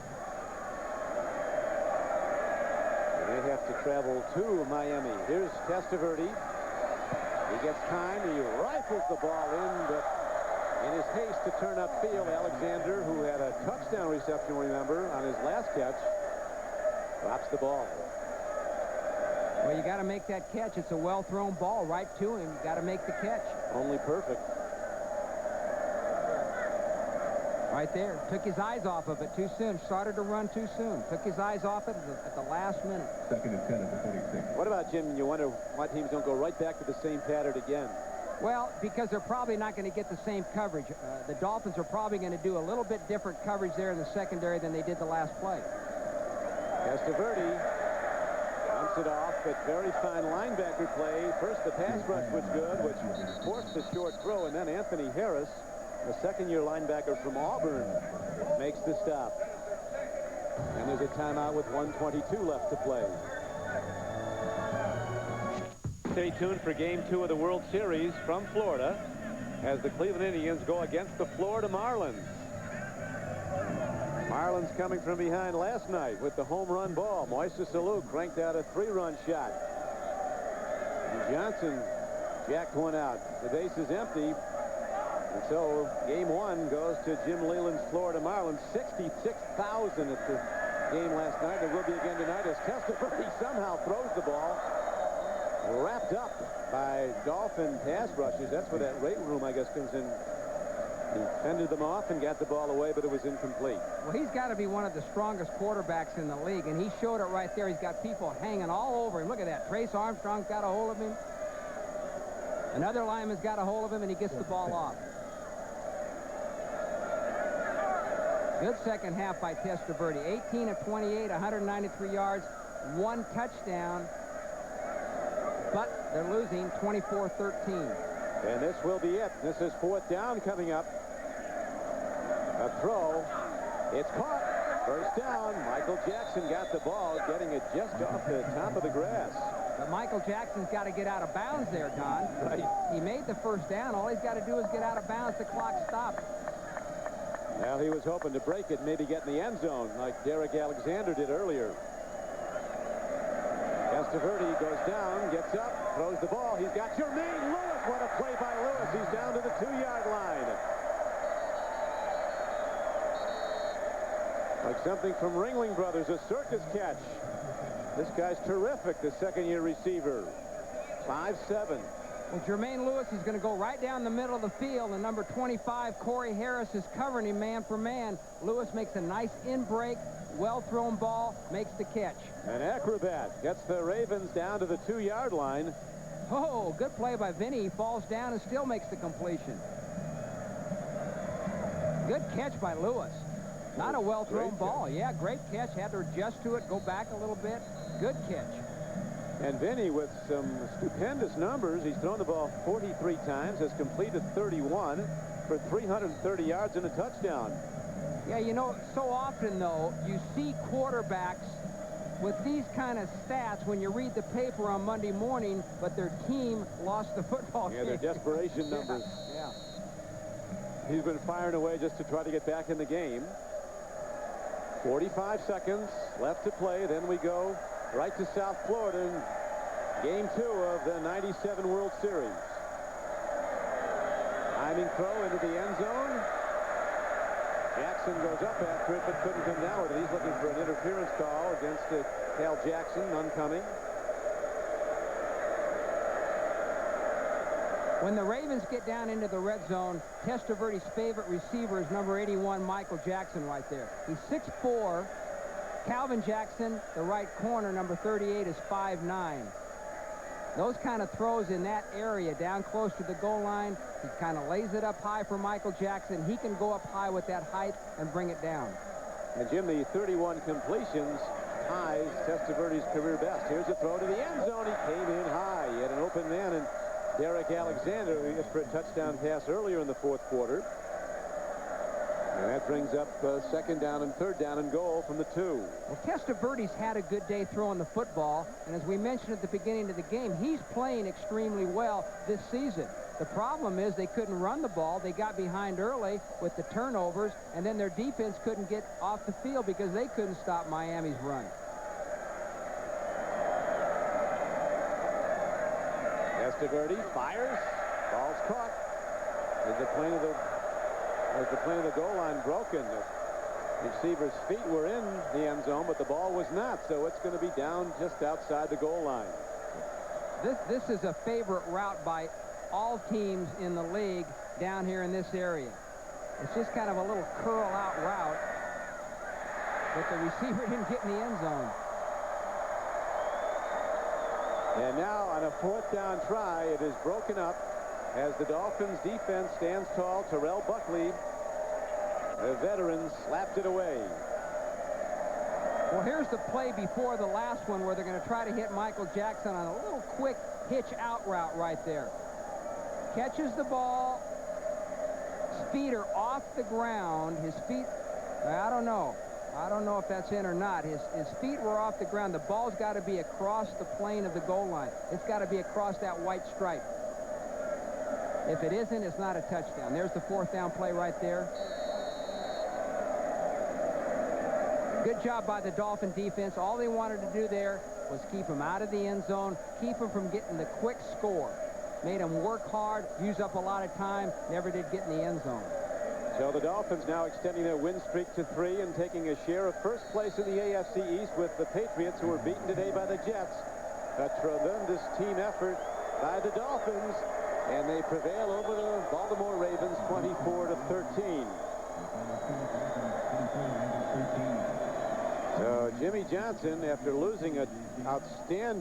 And they have to travel to Miami. Here's Testaverde. He gets time. He rifles the ball in, but in his haste to turn upfield, Alexander, who had a touchdown reception, remember, on his last catch, drops the ball. Well, you got to make that catch. It's a well-thrown ball right to him. You got to make the catch. Only perfect. Right there. Took his eyes off of it too soon. Started to run too soon. Took his eyes off it at the last minute. 2nd and 10 at the 46. What about, Jim? You wonder why teams don't go right back to the same pattern again. Well, because they're probably not going to get the same coverage. The Dolphins are probably going to do a little bit different coverage there in the secondary than they did the last play. Testaverde dumps it off, but very fine linebacker play. First, the pass rush was good, which forced the short throw, and then Anthony Harris, a 2nd-year linebacker from Auburn, makes the stop. And there's a timeout with 1:22 left to play. Stay tuned for Game 2 of the World Series from Florida as the Cleveland Indians go against the Florida Marlins. Marlins coming from behind last night with the home run ball. Moises Alou cranked out a 3-run shot. And Johnson jacked one out. The base is empty. And so game one goes to Jim Leland's Florida Marlins. 66,000 at the game last night. There will be again tonight as Testaverde somehow throws the ball. Wrapped up by Dolphin pass rushers. That's where that weight room, I guess, comes in. He fended them off and got the ball away, but it was incomplete. Well, he's got to be one of the strongest quarterbacks in the league, and he showed it right there. He's got people hanging all over him. Look at that. Trace Armstrong's got a hold of him. Another lineman's got a hold of him, and he gets the ball off. Good second half by Testaverde. 18 of 28, 193 yards, 1 touchdown. But they're losing 24-13. And this will be it. This is 4th down coming up. A throw. It's caught. First down. Michael Jackson got the ball, getting it just off the top of the grass. But Michael Jackson's got to get out of bounds there, Don. Right. He made the first down. All he's got to do is get out of bounds. The clock stops. Well, he was hoping to break it, maybe get in the end zone like Derek Alexander did earlier. Testaverde goes down, gets up, throws the ball. He's got Jermaine Lewis. What a play by Lewis. He's down to the 2-yard line. Like something from Ringling Brothers, a circus catch. This guy's terrific, the second-year receiver. 5'7". Well, Jermaine Lewis is going to go right down the middle of the field, and number 25, Corey Harris, is covering him man for man. Lewis makes a nice in-break, well-thrown ball, makes the catch. An acrobat gets the Ravens down to the 2-yard line. Oh, good play by Vinny. He falls down and still makes the completion. Good catch by Lewis. Not a well-thrown ball. Yeah, great catch. Had to adjust to it, go back a little bit. Good catch. And Vinny with some stupendous numbers. He's thrown the ball 43 times, has completed 31 for 330 yards and a touchdown. Yeah, you know, so often, though, you see quarterbacks with these kind of stats when you read the paper on Monday morning, but their team lost the football game. Yeah, their desperation numbers. Yeah. He's been firing away just to try to get back in the game. 45 seconds left to play. Then we go right to South Florida in game 2 of the '97 World Series. Timing throw into the end zone. Jackson goes up after it, but couldn't come down with it. He's looking for an interference call against Cal Jackson. None coming. When the Ravens get down into the red zone, Testaverde's favorite receiver is number 81, Michael Jackson, right there. He's 6'4". Calvin Jackson, the right corner, number 38, is 5'9". Those kind of throws in that area down close to the goal line, he kind of lays it up high for Michael Jackson. He can go up high with that height and bring it down. And Jim, the 31 completions ties Testaverde's career best. Here's a throw to the end zone. He came in high. He had an open man, and Derek Alexander who hit for a touchdown pass earlier in the 4th quarter. And that brings up 2nd down and 3rd down and goal from the 2. Well, Testaverde's had a good day throwing the football, and as we mentioned at the beginning of the game, he's playing extremely well this season. The problem is they couldn't run the ball. They got behind early with the turnovers, and then their defense couldn't get off the field because they couldn't stop Miami's run. Testaverde fires. Ball's caught. As the plane of the goal line broken. The receiver's feet were in the end zone, but the ball was not, so it's going to be down just outside the goal line. This is a favorite route by all teams in the league down here in this area. It's just kind of a little curl-out route, but the receiver didn't get in the end zone. And now on a 4th down try, it is broken up as the Dolphins defense stands tall. Terrell Buckley, the veteran, slapped it away. Well, here's the play before the last one where they're going to try to hit Michael Jackson on a little quick hitch out route right there. Catches the ball. His feet are off the ground. His feet, I don't know. I don't know if that's in or not. His feet were off the ground. The ball's got to be across the plane of the goal line. It's got to be across that white stripe. If it isn't, it's not a touchdown. There's the 4th down play right there. Good job by the Dolphin defense. All they wanted to do there was keep him out of the end zone, keep him from getting the quick score. made them work hard, use up a lot of time, never did get in the end zone. So the Dolphins now extending their win streak to 3 and taking a share of first place in the AFC East with the Patriots, who were beaten today by the Jets. A tremendous team effort by the Dolphins, and they prevail over the Baltimore Ravens 24-13. So Jimmy Johnson, after losing an outstanding